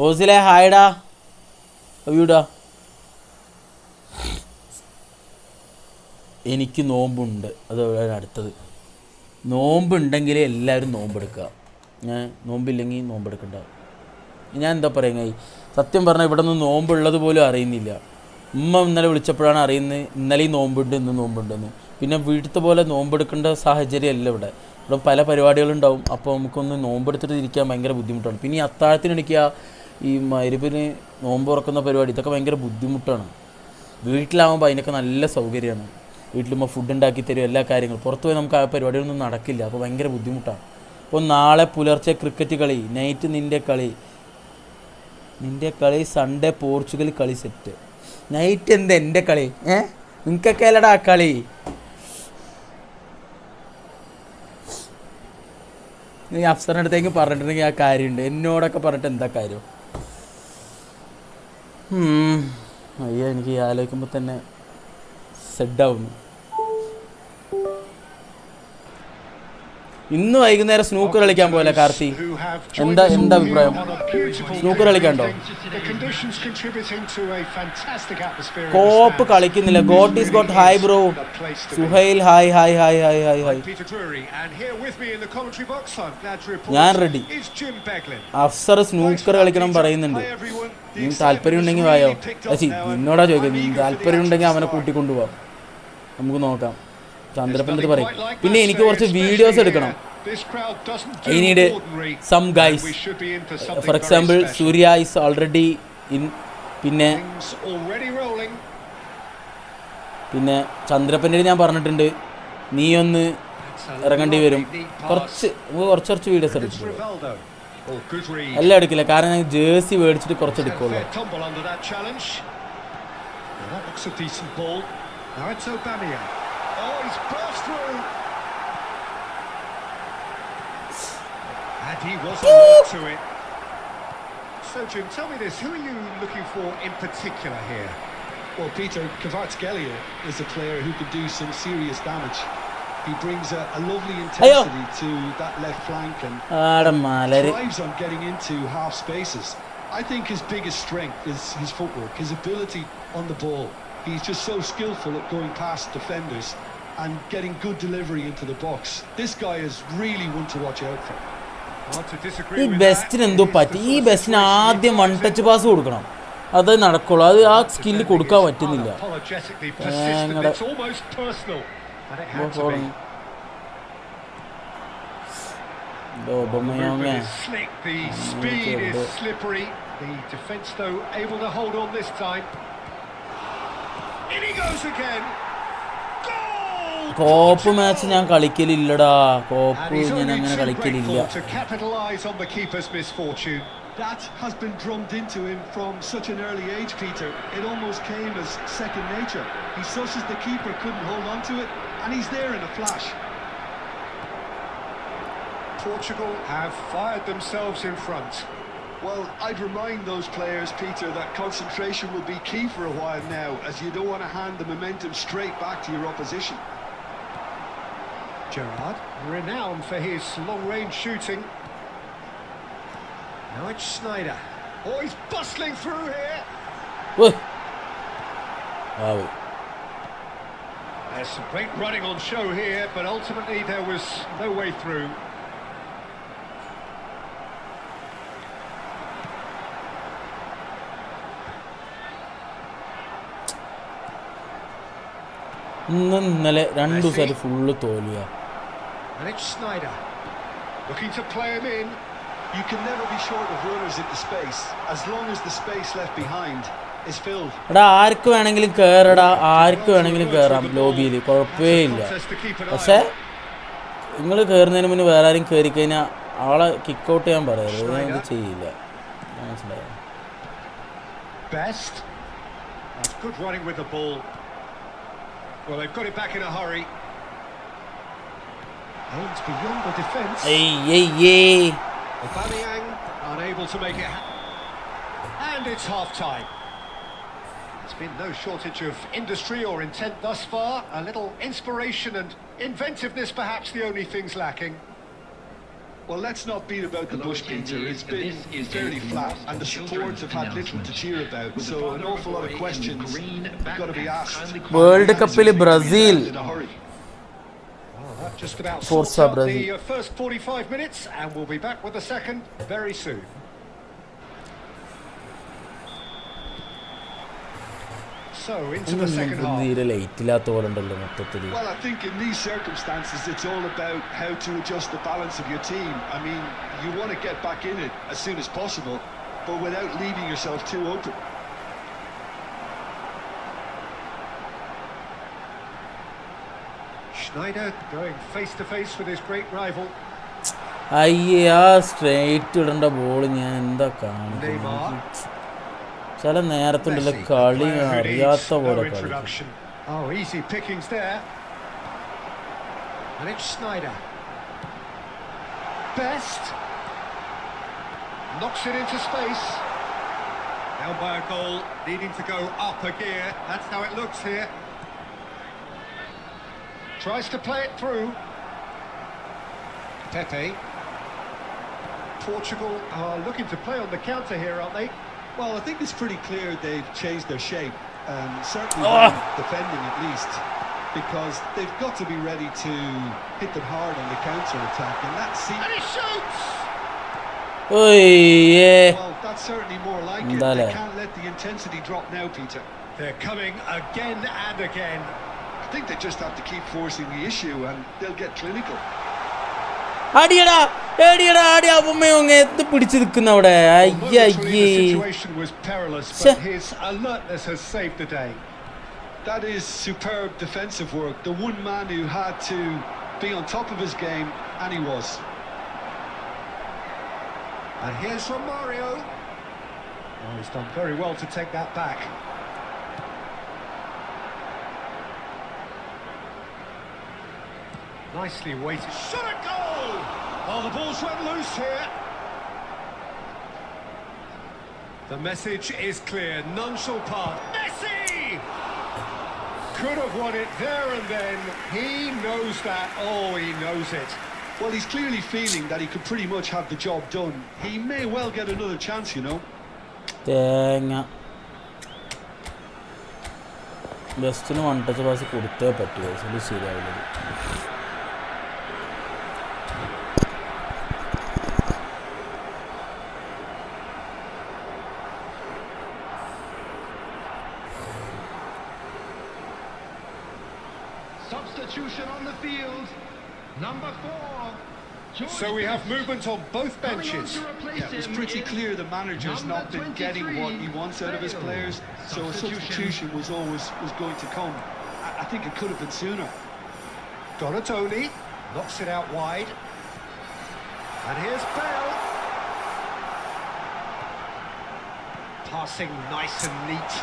ഓസിലെ ഹായ്ഡാ, വീടാ. എനിക്ക് നോമ്പുണ്ട്, അത് അടുത്തത്. നോമ്പുണ്ടെങ്കിൽ എല്ലാവരും നോമ്പെടുക്കുക. ഞാൻ നോമ്പില്ലെങ്കിൽ നോമ്പെടുക്കണ്ട. ഞാൻ എന്താ പറയുക, സത്യം പറഞ്ഞാൽ ഇവിടെ നിന്ന് നോമ്പുള്ളത് പോലും അറിയുന്നില്ല. ഉമ്മ ഇന്നലെ വിളിച്ചപ്പോഴാണ് അറിയുന്നത് ഇന്നലെയും നോമ്പുണ്ട്, ഇന്ന് നോമ്പുണ്ടെന്ന്. പിന്നെ വീട്ടിലത്തെ പോലെ നോമ്പെടുക്കേണ്ട സാഹചര്യമല്ല ഇവിടെ. ഇവിടെ പല പരിപാടികളുണ്ടാവും. അപ്പോൾ നമുക്കൊന്ന് നോമ്പെടുത്തിട്ട് ഇരിക്കാൻ ഭയങ്കര ബുദ്ധിമുട്ടാണ്. പിന്നെ ഈ അത്താഴത്തിന് എണീക്കുക, ഈ മരുവിന് നോമ്പ് തുറക്കുന്ന പരിപാടി, ഇതൊക്കെ ഭയങ്കര ബുദ്ധിമുട്ടാണ്. വീട്ടിലാവുമ്പോൾ അതിനൊക്കെ നല്ല സൗകര്യമാണ്. വീട്ടിലുമ്പോൾ ഫുഡ് ഉണ്ടാക്കി തരും, എല്ലാ കാര്യങ്ങളും. പുറത്ത് പോയി നമുക്ക് ആ പരിപാടികളൊന്നും നടക്കില്ല. അപ്പോൾ ഭയങ്കര ബുദ്ധിമുട്ടാണ്. അപ്പോൾ നാളെ പുലർച്ചെ ക്രിക്കറ്റ് കളി, നൈറ്റ് നിൻ്റെ കളി, സൺഡേ പോർച്ചുഗൽ കളി സെറ്റ്. നൈറ്റ് എന്താ എൻ്റെ കളി? നിങ്ങൾക്കൊക്കെ അല്ലടാ ആ കളി. നീ അഫ്സറിൻ്റെ അടുത്തേക്ക് പറഞ്ഞിട്ടുണ്ടെങ്കിൽ ആ കാര്യമുണ്ട്, എന്നോടൊക്കെ പറഞ്ഞിട്ട് എന്താ കാര്യം? അയ്യോ, എനിക്ക് ആലോചിക്കുമ്പോൾ തന്നെ സെഡാവുന്നു. ഇന്ന് വൈകുന്നേരം സ്നൂക്കർ കളിക്കാൻ പോലെ കാർത്തി, എന്താ അഭിപ്രായം? സ്നൂക്കർ കളിക്കാണ്ടോ? കോപ്പ് കളിക്കുന്നില്ല. Got is got hi bro. Suhail hi hi hi hi hi hi. ഞാൻ റെഡി. അഫ്സർ സ്നൂക്കർ കളിക്കണം പറയുന്നുണ്ട്. നീ താല്പര്യം ഉണ്ടെങ്കിൽ വായോ. നിന്നോടാ ചോദിക്കുന്നത്. താല്പര്യം ഉണ്ടെങ്കിൽ അവനെ കൂട്ടിക്കൊണ്ടുപോവാം, നമുക്ക് നോക്കാം. ചന്ദ്രപ്പൻ്റെ അടുത്ത് പറയും. പിന്നെ എനിക്ക് കുറച്ച് വീഡിയോസ് എടുക്കണം. I need some guys. For example Surya is already in. പിന്നെ ചന്ദ്രപ്പൻ്റെ ഞാൻ പറഞ്ഞിട്ടുണ്ട്, നീ ഒന്ന് ഇറങ്ങേണ്ടി വരും. കുറച്ച് വീഡിയോസ് എടുക്കും. എല്ലാം എടുക്കില്ല, കാരണം ഞാൻ ജേഴ്സി മേടിച്ചിട്ട് കുറച്ച് എടുക്കുള്ളൂ. Oh, he's burst through. And he wasn't led to it. So, Jim, tell me this. Who are you looking for in particular here? Well, Peter, Kvaratskhelia is a player who could do some serious damage. He brings a lovely intensity to that left flank and thrives on getting into half spaces. I think his biggest strength is his footwork, his ability on the ball. He's just so skillful at going past defenders and getting good delivery into the box. This guy is really one to watch out for. ഈ ബെസ്റ്റിന് എന്തോ പറ്റി. ഈ ബെസ്റ്റിന് ആദ്യം one touch pass കൊടുക്കണം, അത് നടക്കുള്ളൂ. അത് ആ സ്കില്ല് കൊടുക്കാൻ പറ്റുന്നില്ല. കോപ്പ് മാച്ച് ഞാൻ കളിക്കലില്ലടാ. കോപ്പ് ഞാൻ അങ്ങനെ കളിക്കലില്ല. That has been drummed into him from such an early age, Peter. It almost came as second nature. He susses the keeper couldn't hold on to it, and he's there in a flash. Portugal have fired themselves in front. Well, I'd remind those players, Peter, that concentration will be key for a while now, as you don't want to hand the momentum straight back to your opposition. Gerrard, renowned for his long-range shooting. Now it's Sneijder. Oh, he's bustling through here. There's some great running on show here, but ultimately there was no way through. ഇന്നലെ 2 ദിവസമായിട്ട് full തോൽവിയാ. And it's Sneijder looking to play him in. You can never be short of runners into space as long as the space left behind is filled. എടാ, ആർക്ക് വേണമെങ്കിലും കയറടാ, ആർക്ക് വേണമെങ്കിലും കയറാം ലോബിയിൽ, കുഴപ്പമേ ഇല്ല. പക്ഷേ നിങ്ങൾ കയറുന്നതിന് മുന്നേ വേറെ ആരും കയറി കഴിഞ്ഞാൽ ആളെ കിക്ക് ഔട്ട് ചെയ്യാൻ പറയരുത്. ഞാൻ ഇത് ചെയ്യില്ല. മനസ്സിലായോ? Best. Good running with the ball. Well, they've got it back in a hurry. Aims beyond the defence. Hey. Aubameyang unable to make it. And it's half-time. There's been no shortage of industry or intent thus far. A little inspiration and inventiveness, perhaps the only things lacking. Well, let's not beat about the bush, Peter. It's been fairly flat, and the supports have had little to cheer about. So an awful lot of questions have got to be asked. World Cupil Brazil. Well, that just about Forza sorts out Brazil. the first 45 minutes, and we'll be back with the second very soon. So, into the second half. തീരെ ലൈറ്റില്ലാത്ത പോലെ ഉണ്ടല്ലോ മൊത്തത്തിൽ. Well, I think in these circumstances, it's all about how to adjust the balance of your team. I mean, you want to get back in it as soon as possible, but without leaving yourself too open. Schneider going face to face with his great rival. അയ്യേ ആ straight ഇടേണ്ട ball ഞാൻ എന്താ കാണുന്നത്? ചില നേരത്തുണ്ടല്ലോ കളി അറിയാത്ത പോലെ കളി. Oh, easy pickings there. And it's Schneider. Best. Knocks it into space. Down by a goal, needing to go up a gear. That's how it looks here. Tries to play it through. Pepe. Portugal are looking to play on the counter here, aren't they? Well, I think it's pretty clear they've changed their shape, certainly defending at least, because they've got to be ready to hit them hard on the counter-attack, and that seems... And he shoots! Well, that's certainly more like it. They can't let the intensity drop now, Peter. They're coming again and again. I think they just have to keep forcing the issue, and they'll get clinical. അടിയടാ അമ്മ എത്ത് പിടിച്ചു നിൽക്കുന്ന അവിടെ. That is superb defensive work. The one man who had to be on top of his game, and he was. And here's from Mario. Oh, he's done very well to take that back. Nicely weighted. Shot a goal! Oh, the ball's went loose here. The message is clear. None shall part. Messi! Could have won it there and then. He knows that. Oh, he knows it. Well, he's clearly feeling that he could pretty much have the job done. He may well get another chance, you know. തേങ്ങ ബെസ്റ്റിന് one touch pass കൊടുത്തേ പറ്റുമോ? ശരിയാവില്ല. Substitution on the field. Number 4. So we have movement on both benches. Yeah, it was pretty clear the manager's not been getting what he wants out of his players, so a substitution was going to come. I think it could have been sooner. Donatoni knocks it out wide. And here's Bale. Passing nice and neat.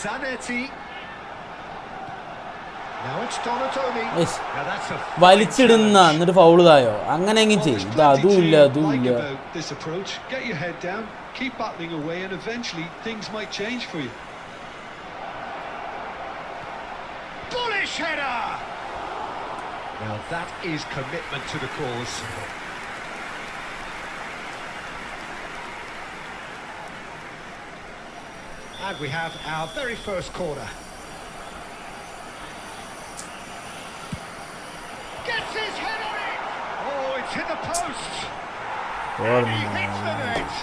Zanetti. Now it's Donatoni. Now that's a വലിച്ചിടുന്ന എന്നിട്ട് ഫൗളായോ? അങ്ങനെയെങ്കിലും ചെയ്യും. ഇത് അതുമില്ല. This approach, get your head down, keep battling away, and eventually things might change for you. Bullish header. Now that is commitment to the cause. And we have our very first corner. Gets his head on it! Oh, it's hit the post! And he hits the net!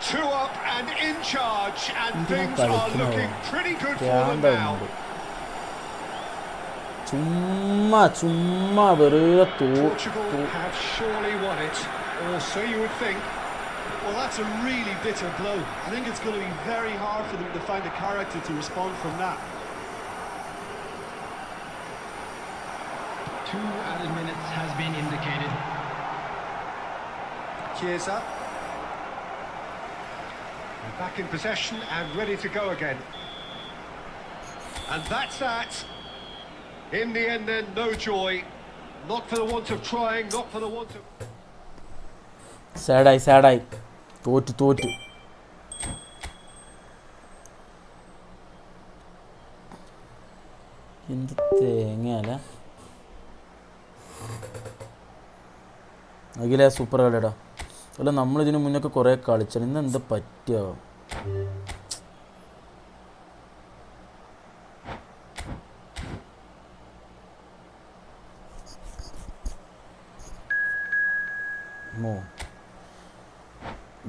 2 up and in charge, and things are looking pretty good for them now. ചുമ്മാ വെറുതെ Portugal have surely won it, or so you would think. Well, that's a really bitter blow. I think it's going to be very hard for them to find a character to respond from that. 2 added minutes has been indicated. Chiesa. Back in possession and ready to go again. And that's that. In the end then, no joy. Not for the want of trying, not for the want of... സാഡായി തോറ്റു എന്ത് തേങ്ങയല്ല അഖിലേ super കളിയടാ. അല്ല നമ്മളിതിന് മുന്നൊക്കെ കുറേ കളിച്ചാണ്. ഇന്ന് എന്താ പറ്റുക?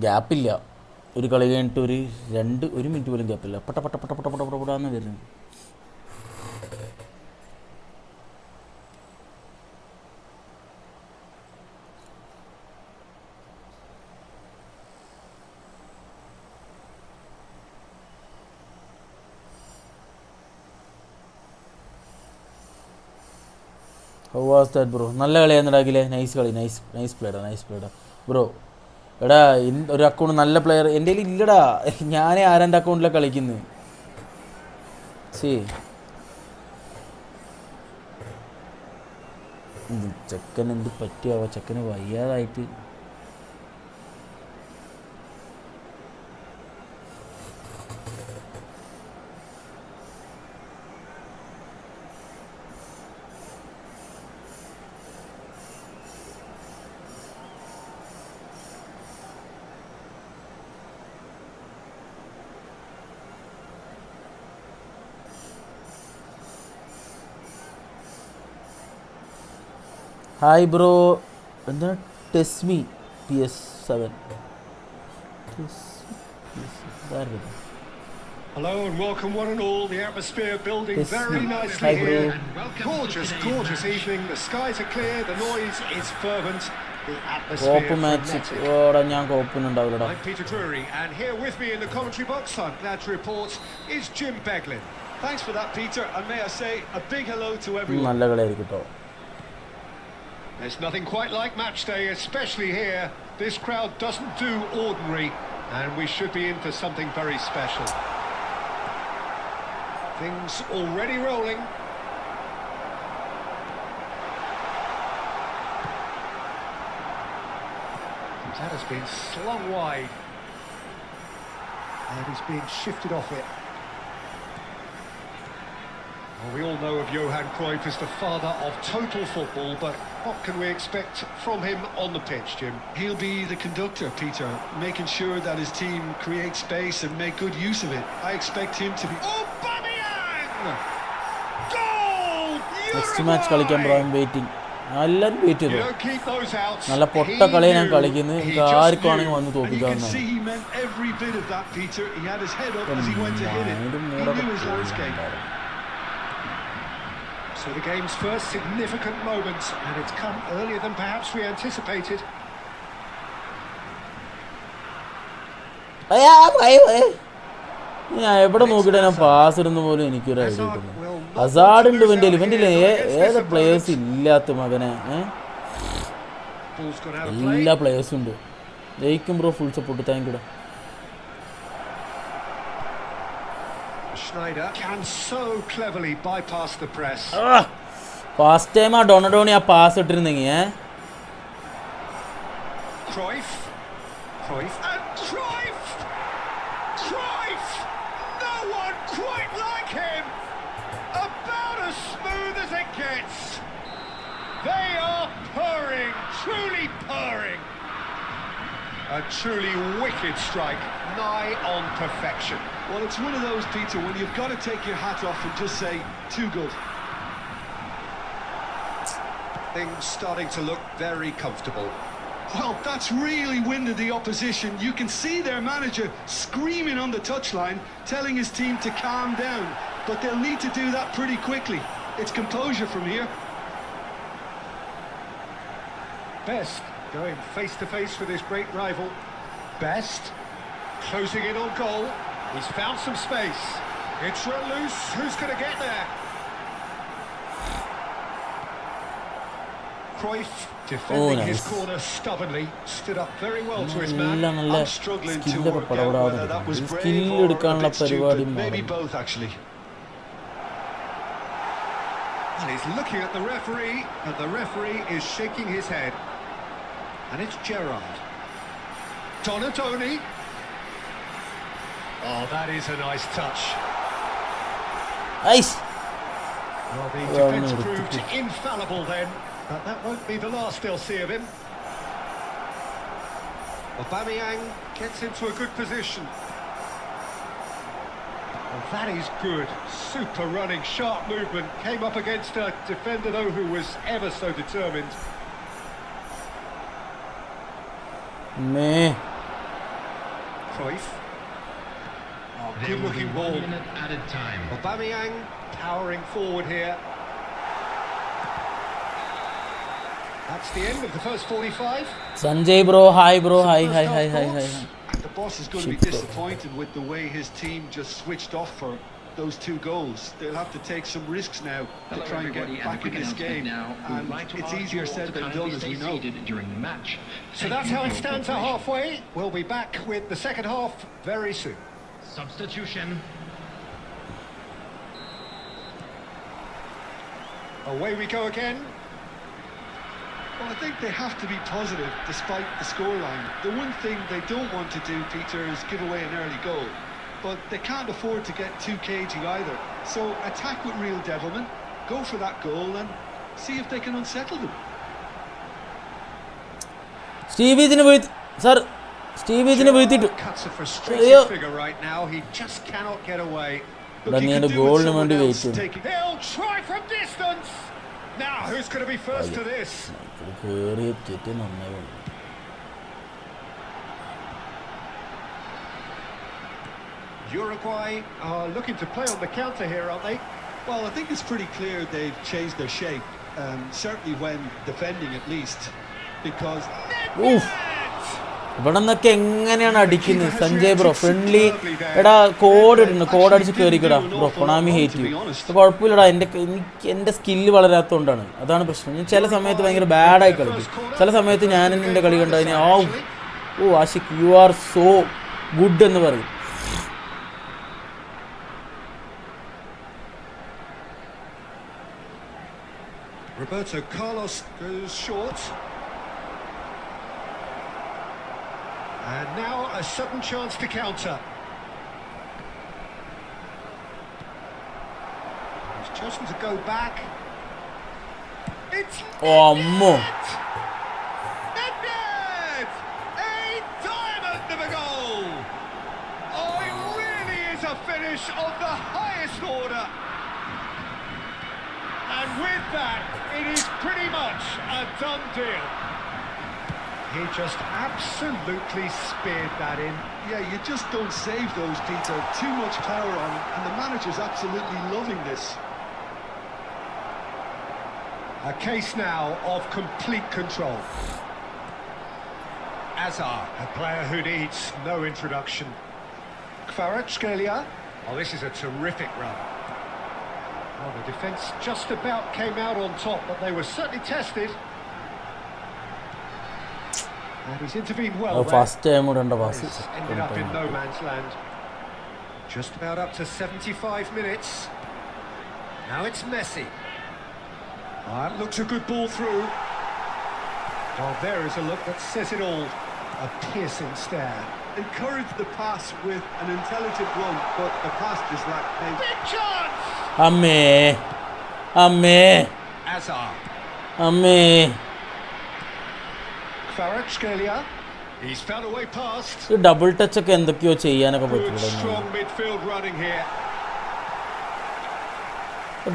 ഗ്യാപ്പില്ല. ഒരു കളി കഴിഞ്ഞിട്ട് ഒരു മിനിറ്റ് പോലും ഗ്യാപ്പില്ല. പട്ടാന്ന് വരുന്നു. How was that bro? നല്ല കളിയായിരുന്നു അഖിലേ. നൈസ് കളി. നൈസ് പ്ലേഡാ ബ്രോ. എടാ ഒരു അക്കൗണ്ട് നല്ല പ്ലെയർ എൻ്റെ കയ്യിൽ ഇല്ലടാ. ഞാൻ ആരെൻ്റെ അക്കൗണ്ടിലാണ് കളിക്കുന്നത്. ചെക്കൻ എന്ത് പറ്റിയാവോ? ചെക്കന് വയ്യാതായിട്ട് ഹായ് ബ്രോ. എന്താ ടെസ്മി PS7? Hello and welcome one and all. The atmosphere building very nicely here. Gorgeous evening. The skies are clear. The noise is fervent. The atmosphere frenetic. ഞാൻ കോപ്പുന്നുണ്ടാവില്ലടാ. I'm Peter Drury and here with me in the commentary box, I'm glad to report, is Jim Beglin. Thanks for that, Peter, and may I say a big hello to everyone. നല്ല കളിയായിരിക്കും കേട്ടോ. There's nothing quite like match day, especially here. This crowd doesn't do ordinary, and we should be in for something very special. Things already rolling. That has been slung wide. And he's being shifted off it. Well, we all know of Johan Cruyff as the father of total football, but what can we expect from him on the pitch, Jim? He'll be the conductor, Peter, making sure that his team creates space and make good use of it. I expect him to be... Aubameyang! Goal! Next match കളിക്കാൻ bro. I M waiting. എല്ലാവരും wait ചെയ്തു. You don't keep those out. നല്ല പൊട്ട കളിയെ ഞാൻ കളിക്കുന്നത്. എനിക്ക് ആർക്കും ആണെങ്കിൽ വന്ന് And you can തോപ്പിക്കാവുന്നതാണ്. see he meant every bit of that, Peter. He had his head up as he went to hit it. He knew his landscape. So the game's first significant moment, and it's come earlier than perhaps we anticipated. ഞാൻ എവിടെ നോക്കിയിട്ട് ഞാൻ pass ഇടുന്ന പോലും എനിക്കൊരു idea കിട്ടുന്നു. Hazard ഉണ്ട് ഇവൻ്റെ ഏത് പ്ലേയേഴ്സ് ഇല്ലാത്ത മകനെ. എല്ലാ പ്ലേയേഴ്സും ഉണ്ട്. ജയിക്കും bro. Full support. Thank you. Schneider can so cleverly bypass the press. First time ആ ഡൊണഡോണി ആ pass ഇട്ടിരുന്നെങ്കിൽ Cruyff and Cruyff! No one quite like him! About as smooth as it gets. They are purring, truly purring. A truly wicked strike, nigh on perfection. Well, it's one of those, Peter, when you've got to take your hat off and just say, too good. Things starting to look very comfortable. Well, that's really winded the opposition. You can see their manager screaming on the touchline, telling his team to calm down. But they'll need to do that pretty quickly. It's composure from here. Best going face-to-face with his great rival. Best closing in on goal. He's found some space. It's run loose. Who's going to get there? Cruyff defending his nice. corner stubbornly, stood up very well to his man. I'm struggling to work out whether that was brave or a bit stupid. Maybe both, actually. And he's looking at the referee, and the referee is shaking his head. And it's Gerrard. Donatoni. Oh, that is a nice touch. Nice. Well, the defence proved infallible then, but that won't be the last they'll see of him. Aubameyang gets into a good position. Well, that is good. Super running, sharp movement. Came up against a defender, though, who was ever so determined. Cruyff. Oh, good-looking ball. Added time. Aubameyang powering forward here. That's the end of the first 45. Sanjay bro, hi bro, hi. The boss is going to be disappointed with the way his team just switched off for those 2 goals. They'll have to take some risks now to try and get back in this game. And it's easier said than done, as we know. During the match. So that's how it stands at halfway. We'll be back with the second half very soon. Substitution. Away we go again. Well, I think they have to be positive despite the scoreline. The one thing they don't want to do, Peter, is give away an early goal. But they can't afford to get too cagey either. So attack with real devilment, go for that goal and see if they can unsettle them. Stevie Cuts a frustrated figure right now. He just cannot get away. goal. He'll try from distance. Now, who's going to be first to this? Uruguay are looking to play on the counter here, aren't they? Well, I think it's pretty clear they've changed their shape, certainly when defending at least, because... ഇവിടെ നിന്നൊക്കെ എങ്ങനെയാണ് അടിക്കുന്നത് Sanjay bro friendly എടാ code അടിച്ച് കയറിക്കടാ bro കൊണാമി hate you കുഴപ്പമില്ലടാ എൻ്റെ skill വളരാത്തതുകൊണ്ടാണ് അതാണ് പ്രശ്നം ഞാൻ ചില സമയത്ത് ഭയങ്കര ബാഡായി കളിക്കും ചില സമയത്ത് ഞാൻ എൻ്റെ കളി കണ്ടു കഴിഞ്ഞാൽ oh Ashiq you are so good എന്ന് പറയും Roberto Carlos goes short. And now a sudden chance to counter. He's chosen to go back. It's net! Net! A diamond of a goal! Oh, it really is a finish of the highest order. And with that, it is pretty much a done deal. He just absolutely speared that in. Yeah, you just don't save those, Peter. Too much power on it, and the manager's absolutely loving this. A case now of complete control. Azar, a player who needs no introduction. Kvaratskhelia. Oh, this is a terrific run. Oh, the defence just about came out on top, but they were certainly tested. And he's intervened well there. First time ended up in no man's land. Just about up to 75 minutes. Now it's Messi. That looks a good ball through. Oh, there is a look that says it all. A piercing stare. Encourage the pass with an intelligent run, but the pass just lacked pace. Big chance! Amme. Azar. Kvaratskhelia. He's found a way past. Double touch ഒക്കെ എന്തൊക്കെയോ ചെയ്യാനൊക്കെ Good പറ്റും strong midfield running here.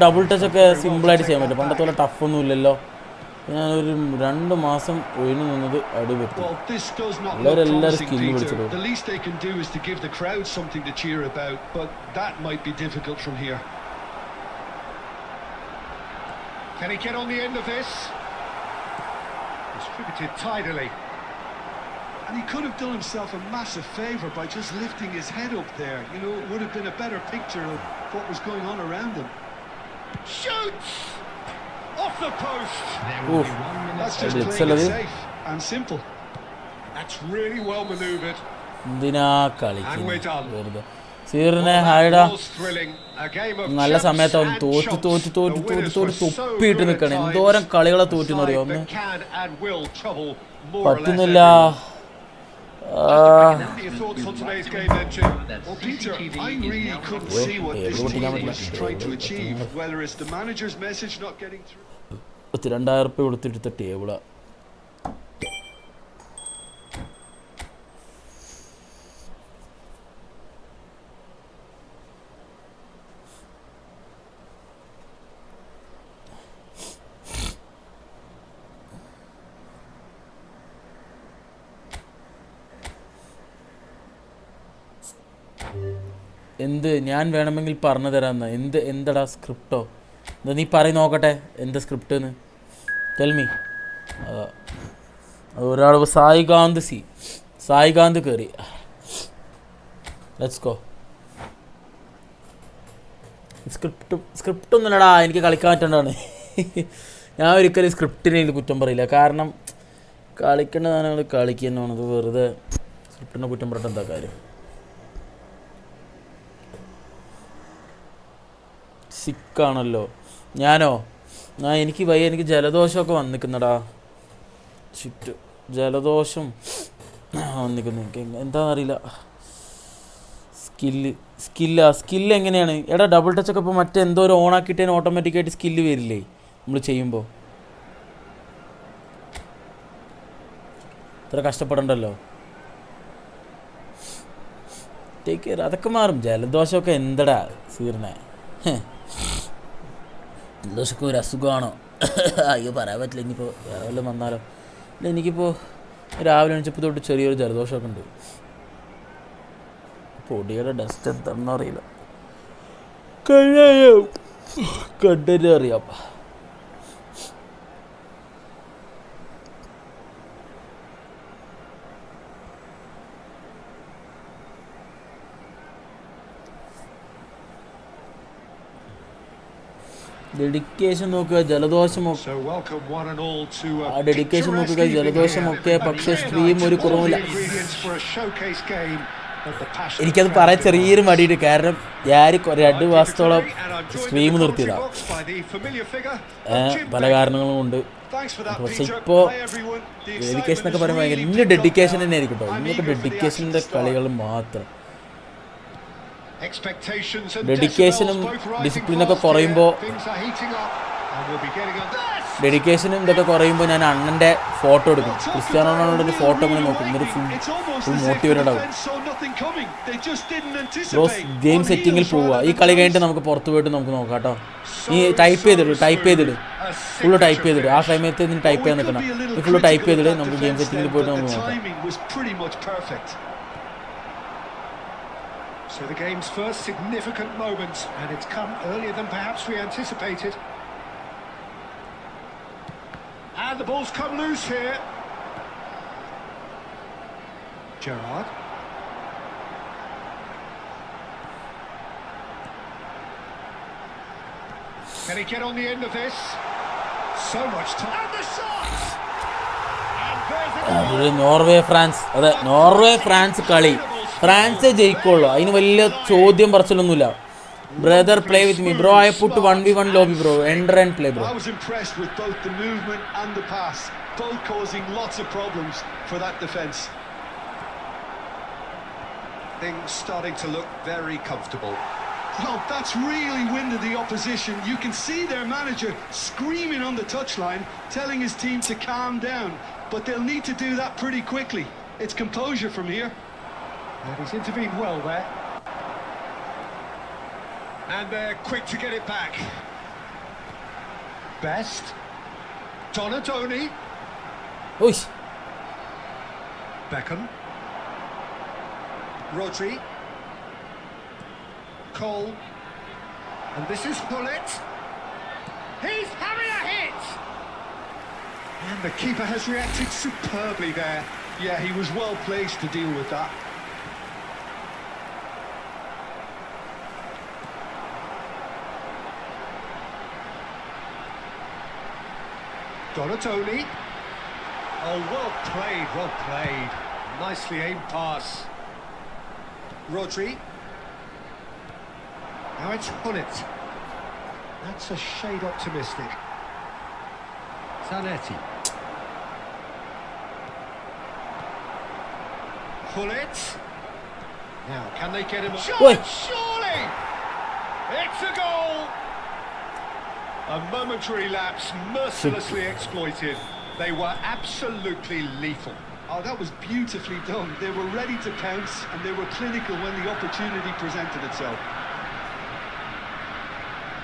Double touch ഒക്കെ സിമ്പിളായിട്ട് ചെയ്യാൻ പറ്റും പണ്ടത്തോളം ടഫൊന്നും ഇല്ലല്ലോ ഞാനൊരു 2 മാസം ഒഴിഞ്ഞു നിന്നത് അടിപൊളി എല്ലാവരും സ്കില്ല് പിടിച്ചിട്ട് The least they can do is to give the crowd something to cheer about, but that might be difficult from here. Can he get on the end of this? Distributed tidily. And he could have done himself a massive favour by just lifting his head up there. You know, it would have been a better picture of what was going on around him. Shoots! Off the post. There will be 1 minute. That's just It's playing it a safe and simple. That's really well manoeuvred. എന്തിനാ And we're കളിക്കുന്നത് done. വെറുതെ Well, സീറിനെ that ഹായടാ was thrilling. A game of നല്ല champs സമയത്താവും and തോറ്റ് chumps. തോറ്റ് The തോറ്റ് winners തോറ്റ് തോറ്റ് were so തൊപ്പിയിട്ട് good at നിൽക്കണം. times. എന്തോരം കളികളെ A തോറ്റെന്ന് അറിയോ side ഒന്ന് that can and will trouble more or less പറ്റുന്നില്ല. everyone. What are your thoughts on today's game then, Jim? Well, Peter, I really couldn't see what this team was trying to achieve, whether it's the manager's message not getting through. 2,000 കൊടുത്തിട്ട് ടേബിളാ. എന്ത് ഞാൻ വേണമെങ്കിൽ പറഞ്ഞു തരാമെന്ന്. എന്തടാ സ്ക്രിപ്റ്റോ? എന്താ നീ പറയും നോക്കട്ടെ, എന്താ സ്ക്രിപ്റ്റ് എന്ന് ടെൽമി. ഒരാൾ സായികാന്ത് കയറി. Let's go. സ്ക്രിപ്റ്റ് ഒന്നുമില്ലടാ, എനിക്ക് കളിക്കാൻ പറ്റേണ്ടതാണ്. ഞാൻ ഒരിക്കലും സ്ക്രിപ്റ്റിനെ കുറ്റം പറയില്ല. കാരണം കളിക്കേണ്ടതാണ്, ഞങ്ങൾ കളിക്കുന്നതാണ്. ഇത് വെറുതെ സ്ക്രിപ്റ്റിനെ കുറ്റം പറഞ്ഞിട്ട് എന്താ കാര്യം? സിക്കാണല്ലോ ഞാനോ? എനിക്ക് വയ്യ, എനിക്ക് ജലദോഷമൊക്കെ വന്നിക്കുന്നടാ. ചുറ്റും ജലദോഷം വന്നിക്കുന്നു. എന്താണെന്നറിയില്ല. സ്കില്ല് എങ്ങനെയാണ് എടാ? ഡബിൾ ടച്ചൊക്കെ ഇപ്പോൾ മറ്റെന്തോ ഒരു ഓണാക്കിയിട്ടേന് ഓട്ടോമാറ്റിക്കായിട്ട് സ്കില്ല് വരില്ലേ നമ്മൾ ചെയ്യുമ്പോൾ? ഇത്ര കഷ്ടപ്പെടണ്ടല്ലോ. ടേക്ക് കെയർ, അതൊക്കെ മാറും. ജലദോഷമൊക്കെ എന്തടാ സീറിനെ? ജലദോഷമൊക്കെ ഒരു അസുഖമാണോ? അയ്യോ പറയാൻ പറ്റില്ല. ഇനിയിപ്പോൾ വേറെ വല്ലതും വന്നാലോ? ഇല്ല, എനിക്കിപ്പോൾ രാവിലെ എണിച്ചപ്പോൾ തൊട്ട് ചെറിയൊരു ജലദോഷമൊക്കെ ഉണ്ട്. പൊടിയുടെ ഡസ്റ്റ് എന്താണെന്ന് അറിയില്ല. കണ്ടിട്ട് അറിയാം. ഡെഡിക്കേഷൻ നോക്കുക, ജലദോഷമൊക്കെ. ആ ഡെഡിക്കേഷൻ നോക്കുക, ജലദോഷമൊക്കെ. പക്ഷേ സ്ട്രീം ഒരു കുറവില്ല. എനിക്കത് പറയാൻ ചെറിയൊരു മടിയുണ്ട്. കാരണം ഞാൻ 2 മാസത്തോളം സ്ട്രീം നിർത്തിയതാണ്, പല കാരണങ്ങളും കൊണ്ട്. പക്ഷെ ഇപ്പോൾ ഡെഡിക്കേഷൻ എന്നൊക്കെ പറയുമ്പോൾ ഭയങ്കര ഇന്ന ഡെഡിക്കേഷൻ തന്നെ ആയിരിക്കും കേട്ടോ. ഇന്നൊക്കെ ഡെഡിക്കേഷൻ്റെ കളികൾ മാത്രം. ഡെഡിക്കേഷനും ഡിസിപ്ലിനൊക്കെ കുറയുമ്പോൾ ഇതൊക്കെ കുറയുമ്പോൾ ഞാൻ അണ്ണൻ്റെ ഫോട്ടോ എടുക്കും. ക്രിസ്ത്യാനോ റൊണാൾഡോയുടെ ഫോട്ടോ ഇങ്ങനെ നോക്കും. ഇന്നൊരു ഫുൾ മോട്ടിവേറ്റഡ് ആവും. റോസ് ഗെയിം സെറ്റിങ്ങിൽ പോവുക. ഈ കളി കഴിഞ്ഞിട്ട് നമുക്ക് പുറത്ത് പോയിട്ട് നമുക്ക് നോക്കാം കേട്ടോ. നീ ടൈപ്പ് ചെയ്തിട് ഫുള്ള് ടൈപ്പ് ചെയ്തിട്. ആ സമയത്ത് നീ ടൈപ്പ് ചെയ്യാൻ നിൽക്കണം. ഈ ഫുള്ള് ടൈപ്പ് ചെയ്തിട്ട് നമുക്ക് ഗെയിം സെറ്റിങ്ങിൽ പോയിട്ട് നമുക്ക് നോക്കാം. So the game's first significant moment, and it's come earlier than perhaps we anticipated. And the ball's come loose here. Gerrard. Can he get on the end of this? So much time. And the shot! And there's Norway France. അതെ, Norway France കളി ഫ്രാൻസേ ജയിക്കുള്ളൂ. അതിന് വലിയ ചോദ്യം പറച്ചിലൊന്നുമില്ല. Brother, play with me, bro. I put 1v1 lobby, bro. Enter and play, bro. I was impressed with both the movement and the pass, both causing lots of problems for that defence. things starting to look very comfortable. Well, that's really winded the opposition. You can see their manager screaming on the touchline, telling his team to calm down. But they'll need to do that pretty quickly. It's composure from here. And he's intervened well there. And they're quick to get it back. Best. Donadoni. Oi. Beckham. Rodri. Cole. And this is Bullet. He's having a hit! And the keeper has reacted superbly there. Yeah, he was well placed to deal with that. Donatoni. Oh, well played, well played. Nicely aimed pass. Rodri. Now it's Hullet. That's a shade optimistic. Zanetti. Hullet. Now, can they get him? Wait. Surely! It's a goal! A momentary lapse mercilessly exploited. They were absolutely lethal. Oh, that was beautifully done. They were ready to pounce and they were clinical when the opportunity presented itself.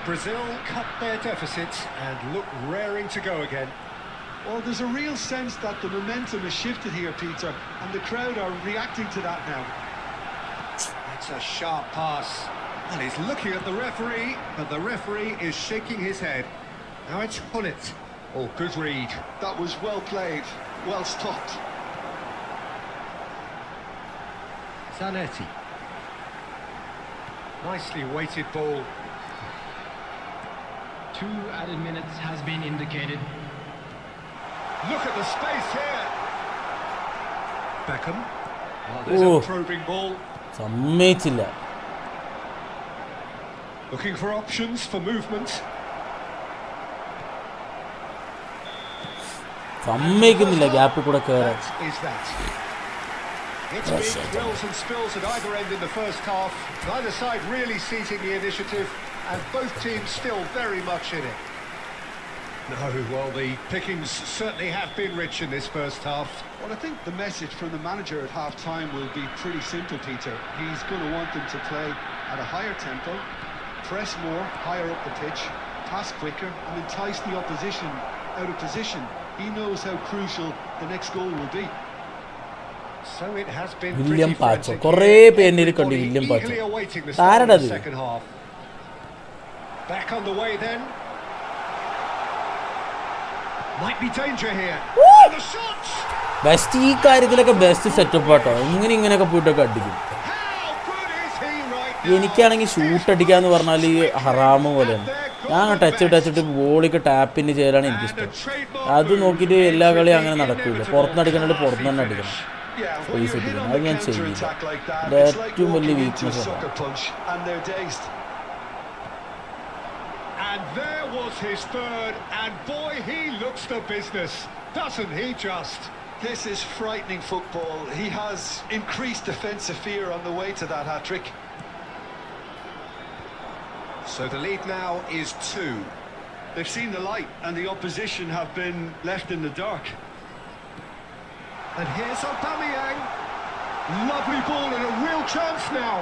Brazil cut their deficit and look raring to go again. Well, there's a real sense that the momentum has shifted here, Peter, and the crowd are reacting to that now. That's a sharp pass. And he's looking at the referee, but the referee is shaking his head. Now it's Hullet. Oh, good read. That was well played, well stopped. Zanetti. Nicely weighted ball. 2 added minutes has been indicated. Look at the space here. Beckham. Oh, there's a probing ball. സമ്മതിച്ചില്ല. Looking for options for movement. സമ്മതിക്കുന്നില്ല ഗ്യാപ്പിൽ കൂടെ കയറാൻ. That is that. It's been thrills and spills at either end in the first half. Neither side really seizing the initiative, and both teams still very much in it. No, well, the pickings certainly have been rich in this first half. Well, I think the message from the manager at half-time will be pretty simple, Peter. He's going to want them to play at a higher tempo, press more, higher up the pitch, pass quicker, and entice the opposition out of position. He knows how crucial the next goal will be. So it has been William pretty Pacho. frantic കുറേ here. പേരിൽ കണ്ടു Everybody William Pacho. eagerly awaiting the start of ആരടത്? the second half. Back on the way then. Might be danger here. And the shots! Best ഈ കാര്യത്തിലൊക്കെ best setup ആട്ടോ. ഇങ്ങനെയൊക്കെ പോയിട്ടൊക്കെ അടിക്കും. How good is he right now? എനിക്കാണെങ്കിൽ shoot അടിക്കാന്ന് പറഞ്ഞാൽ ഈ ഹറാമ് പോലെയാണ്. ഞാൻ ടച്ചിട്ട് ബോളിക്ക് ടാപ്പിന് ചെയ്യാനാണ് എനിക്കിഷ്ടം. അത് നോക്കിയിട്ട് എല്ലാ കളിയും അങ്ങനെ നടക്കില്ല. പുറത്തുനിന്ന് അടിക്കണമെങ്കിൽ പുറത്തുനിന്ന് തന്നെ അടിക്കണം. സ്പേസ് അടിക്കണം. അത് ഞാൻ ചെയ്യില്ല. എൻ്റെ ഏറ്റവും വലിയ വീക്ക്നെസ് ആണ്. And there was his third, and boy, he looks the business, doesn't he just? This is frightening football. He has increased defensive fear on the way to that hat-trick. So the lead now is 2. They've seen the light and the opposition have been left in the dark. And here's Aubameyang. Lovely ball and a real chance now.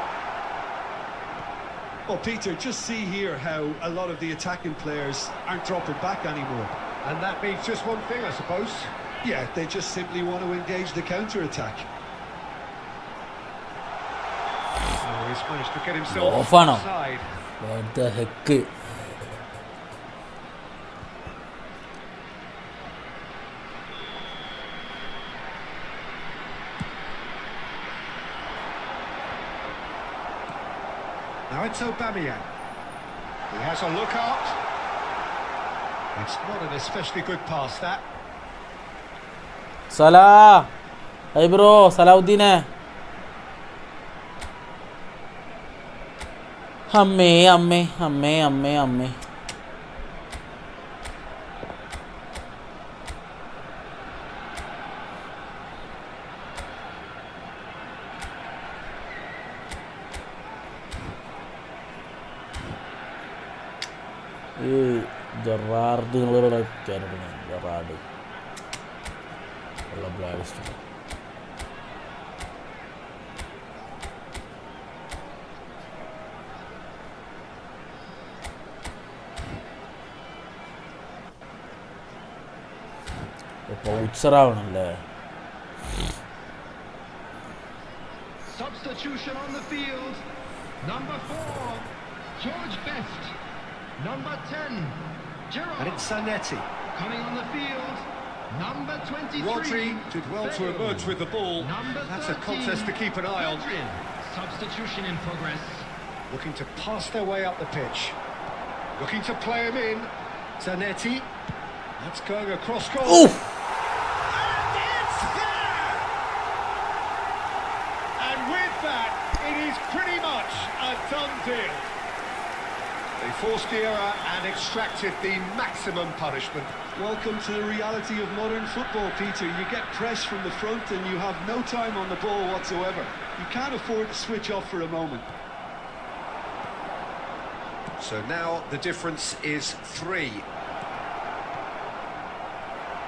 Well, Peter, just see here how a lot of the attacking players aren't dropping back anymore. And that means just one thing, I suppose. Yeah, they just simply want to engage the counter-attack. Oh, he's managed to get himself Offano. offside. What the heck? Now it's Aubameyang. He has a look out. It's not an especially good pass, that. Salah. Hey bro, Salahuddin. അമ്മേ. ഈ Gerard നിങ്ങളോട് കേട്ടിട്ടുണ്ട്. Gerard ഉള്ള ബ്ലാഡിസ്റ്റ് പൗച്ചറാവണല്ലേ. Substitution on the field. Number 4, George Best. Number 10, Gerrard. And it's Zanetti. Coming on the field, number 23. Rodri did well to Bale. emerge with the ball. Number That's a 13, contest to keep an eye on. Adrian. Substitution in progress. Looking to pass their way up the pitch. Looking to play him in. Zanetti. That's going across goal. Oof. And it's there! And with that, it is pretty much a done deal. They forced the error and extracted the maximum punishment. Welcome to the reality of modern football, Peter. You get press from the front and you have no time on the ball whatsoever. You can't afford to switch off for a moment. So now the difference is 3.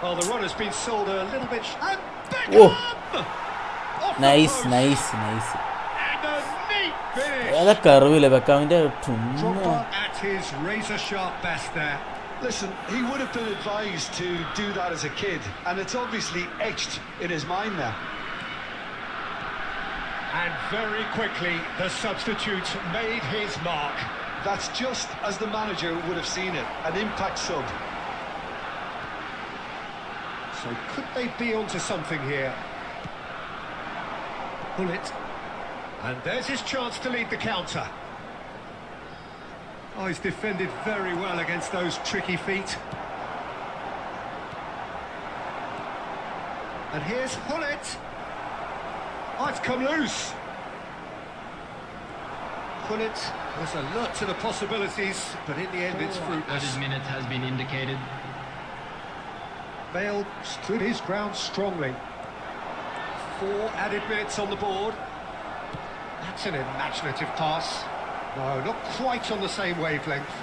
Well, the run has been sold a little bit. And Oh. Beckham! Off the Nice, post. nice, nice. And a neat finish. ഏതാ കർവില്ലേ വെക്കാമിൻ്റെ Drogba at his razor-sharp best there. Listen, he would have been advised to do that as a kid, and it's obviously etched in his mind now. And very quickly, the substitute made his mark. That's just as the manager would have seen it, an impact sub. So could they be onto something here? Pull it. And there's his chance to lead the counter. Oh, he's defended very well against those tricky feet. And here's Hullet. Oh, it's come loose. Hullet was alert to the possibilities, but in the end it's fruitless. Added minute has been indicated. Bale stood his ground strongly. 4 added minutes on the board. That's an imaginative pass. No, not quite on the same wavelength.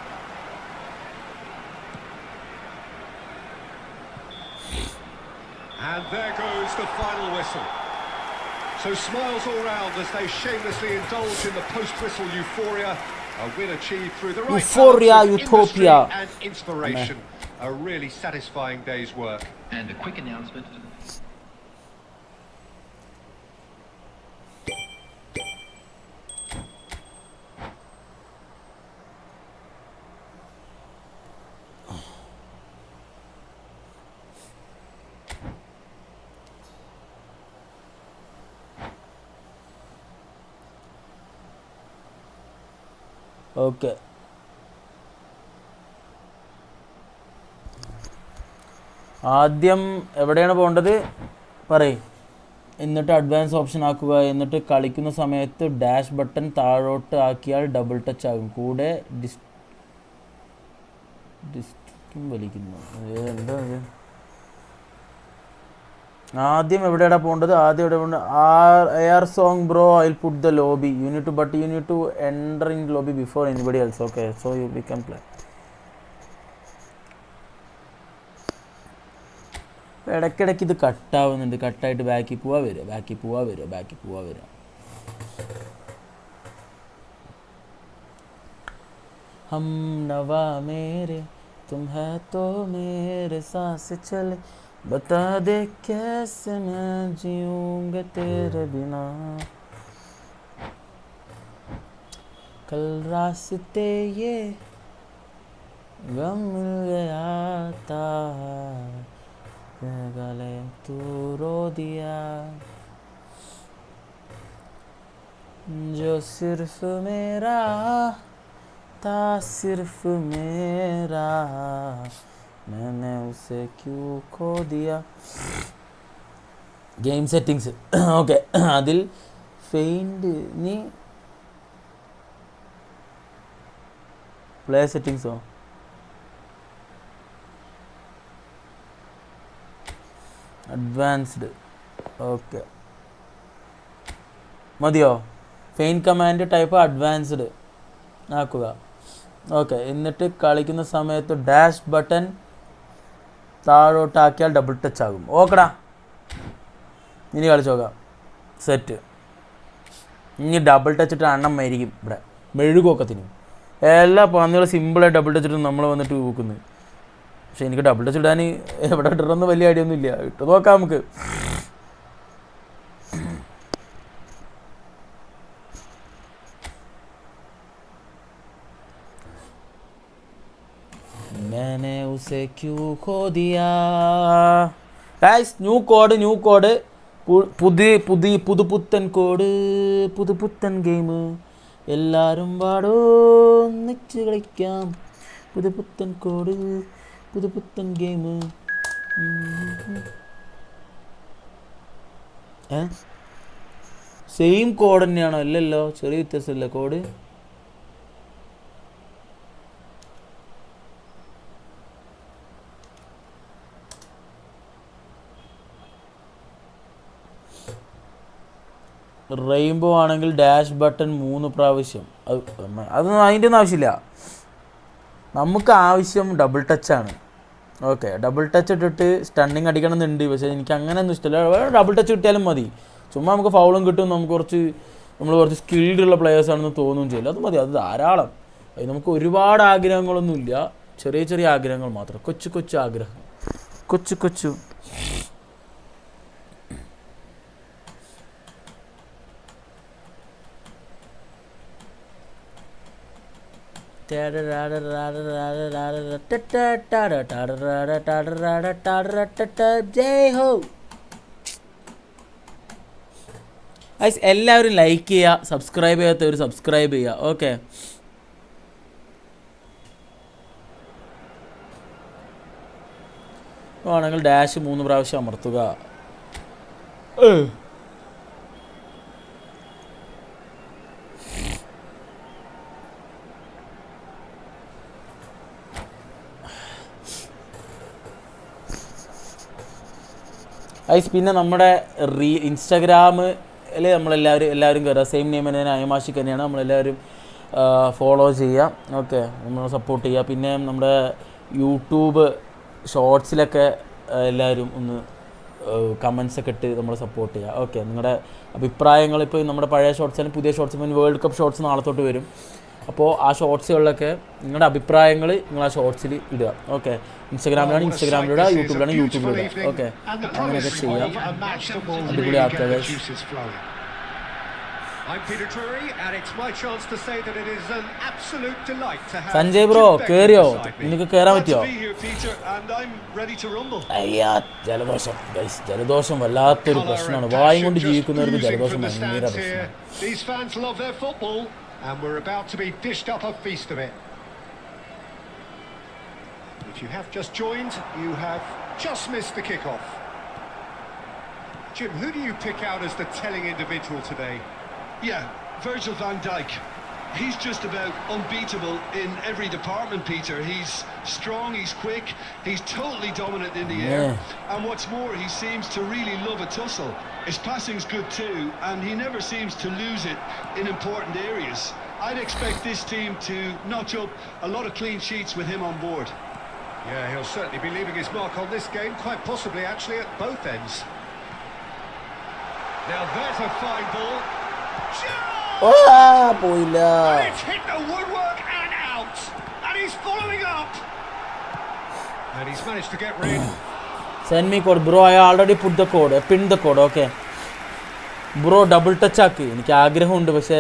And there goes the final whistle. So smiles all round as they shamelessly indulge in the post-whistle euphoria. A win achieved through the right Euphoria, balance of industry utopia. and inspiration. A really satisfying day's work. And a quick announcement. Okay ആദ്യം എവിടെയാണ് പോകേണ്ടത് പറയ് എന്നിട്ട് advance option ആക്കുക എന്നിട്ട് കളിക്കുന്ന സമയത്ത് dash button താഴോട്ട് ആക്കിയാൽ ഡബിൾ ടച്ച് ആകും കൂടെ ഡിസ്റ്റും വലിക്കുന്നു എന്താ ആദ്യം എവിടെയാണ് പോകേണ്ടത് ആദ്യം എവിടെ പോകേണ്ടത് air song bro I will put the lobby you need to enter in lobby before anybody else okay so you we can play ഇടയ്ക്കിടയ്ക്ക് ഇത് കട്ടാവുന്നുണ്ട് കട്ടായിട്ട് ബാക്കിൽ പോവാ വരിക ഹം നവാ മേരെ തും ഹൈ തോ മേരെ സാസ് ചലെ बता दे कैसे मैं जीऊँगा तेरे बिना कल रास्ते ये गम मिल गया था गले तू रो दिया जो सिर्फ मेरा था सिर्फ मेरा मैंने उसे क्यों खो दिया ഗെയിം സെറ്റിങ്സ് ഓക്കെ അതിൽ ഫെയിൻഡ് നീ പ്ലേ സെറ്റിങ്സോ അഡ്വാൻസ്ഡ് ഓക്കെ മതിയോ ഫെയിൻ കമാൻഡ് ടൈപ്പ് അഡ്വാൻസ്ഡ് ആക്കുക ഓക്കെ എന്നിട്ട് കളിക്കുന്ന സമയത്ത് ഡാഷ് ബട്ടൺ താഴോട്ടാക്കിയാൽ ഡബിൾ ടച്ച് ആകും ഓക്കെടാ ഇനി കളിച്ച് നോക്കാം സെറ്റ് ഇനി ഡബിൾ ടച്ച് ഇട്ട് അണ്ണം മരിക്കും ഇവിടെ മെഴുകൊക്കത്തിനും എല്ലാ പന്നികളും സിമ്പിളായിട്ട് ഡബിൾ ടച്ച് ഇട്ട് നമ്മൾ വന്നിട്ട് ഊക്കുന്നത് പക്ഷെ എനിക്ക് ഡബിൾ ടച്ച് ഇടാൻ എവിടെ ഇട്ടിട്ടൊന്നും വലിയ ഐഡിയ ഒന്നും ഇല്ല ഇട്ട് നോക്കാം നമുക്ക് मैंने उसे क्यों खो दिया ഗൈസ് ന്യൂ കോഡ് പുതുപുത്തൻ കോഡ് പുതുപുത്തൻ ഗെയിം എല്ലാവരും വാടോ ഒന്നിച്ച് കളിക്കാം പുതുപുത്തൻ കോഡ് പുതുപുത്തൻ ഗെയിം. സെയിം കോഡ് തന്നെയാണോ? അല്ലല്ലോ, ചെറിയ വ്യത്യാസമല്ലേ കോഡ്. റെയിൻബോ ആണെങ്കിൽ ഡാഷ് ബട്ടൺ 3 പ്രാവശ്യം. അതൊന്നും അതിൻ്റെ ഒന്നും ആവശ്യമില്ല. നമുക്ക് ആവശ്യം ഡബിൾ ടച്ചാണ്. ഓക്കെ, ഡബിൾ ടച്ച് ഇട്ടിട്ട് സ്റ്റണ്ണിങ് അടിക്കണം എന്നുണ്ട്, പക്ഷേ എനിക്ക് അങ്ങനെയൊന്നും ഇഷ്ടമില്ല. ഡബിൾ ടച്ച് കിട്ടിയാലും മതി. ചുമ്മാ നമുക്ക് ഫൗളും കിട്ടും, നമ്മൾ കുറച്ച് സ്കിൽഡ് ഉള്ള പ്ലെയേഴ്സാണെന്ന് തോന്നുകയും ചെയ്യില്ല. അത് മതി, അത് ധാരാളം. അത് നമുക്ക് ഒരുപാട് ആഗ്രഹങ്ങളൊന്നുമില്ല, ചെറിയ ചെറിയ ആഗ്രഹങ്ങൾ മാത്രം. കൊച്ചു ആഗ്രഹം, കൊച്ചു. എല്ലാവരും ലൈക്ക് ചെയ്യുക, സബ്സ്ക്രൈബ് ചെയ്യാത്തവർ സബ്സ്ക്രൈബ് ചെയ്യുക. ഓക്കെ, ആണെങ്കിൽ ഡാഷ് 3 പ്രാവശ്യം അമർത്തുക. പിന്നെ നമ്മുടെ ഇൻസ്റ്റാഗ്രാമിൽ എല്ലാവരും കയറുക. സെയിം നെയിം തന്നെ, അയമാഷിക്ക് തന്നെയാണ്. നമ്മളെല്ലാവരും ഫോളോ ചെയ്യുക. ഓക്കെ, നമ്മളെ സപ്പോർട്ട് ചെയ്യുക. പിന്നെ നമ്മുടെ യൂട്യൂബ് ഷോർട്സിലൊക്കെ എല്ലാവരും ഒന്ന് കമൻസൊക്കെ ഇട്ട് നമ്മളെ സപ്പോർട്ട് ചെയ്യുക. ഓക്കെ, നിങ്ങളുടെ അഭിപ്രായങ്ങൾ, ഇപ്പോൾ നമ്മുടെ പഴയ ഷോർട്സിലും പുതിയ ഷോർട്സും, വേൾഡ് കപ്പ് ഷോർട്സ് നാളെ തൊട്ട് വരും. അപ്പോൾ ആ ഷോർട്സുകളിലൊക്കെ നിങ്ങളുടെ അഭിപ്രായങ്ങൾ നിങ്ങൾ ആ ഷോർട്സിൽ ഇടുക. ഓക്കെ, ഇൻസ്റ്റാഗ്രാമിലിടുക, യൂട്യൂബിലിടുക. ഓക്കെ, അങ്ങനെയൊക്കെ ചെയ്യാം. അടിപൊളി ആക്കുക. സഞ്ജയ് ബ്രോ കയറിയോ? നിനക്ക് കയറാൻ പറ്റിയോ? അയ്യാ, ജലദോഷം വല്ലാത്തൊരു പ്രശ്നമാണ്. വായും കൊണ്ട് ജീവിക്കുന്നവർക്ക് ജലദോഷം ഭയങ്കര പ്രശ്നമാണ്. And we're about to be dished up a feast of it. If you have just joined, you have just missed the kick-off. Jim, who do you pick out as the telling individual today? Yeah, Virgil van Dijk. He's just about unbeatable in every department, Peter. He's strong, he's quick, he's totally dominant in the air. And what's more, he seems to really love a tussle. His passing's good too, and he never seems to lose it in important areas. I'd expect this team to notch up a lot of clean sheets with him on board. Yeah, he'll certainly be leaving his mark on this game, quite possibly actually at both ends. Now there's a fine ball. പോയില്ല. And it's hit the woodwork and out. And he's following up. And he's managed to get rid. Send me code, bro. I already put the code. I pinned the code. Okay. Bro double touch ആക്കി. എനിക്ക് ആഗ്രഹമുണ്ട്, പക്ഷേ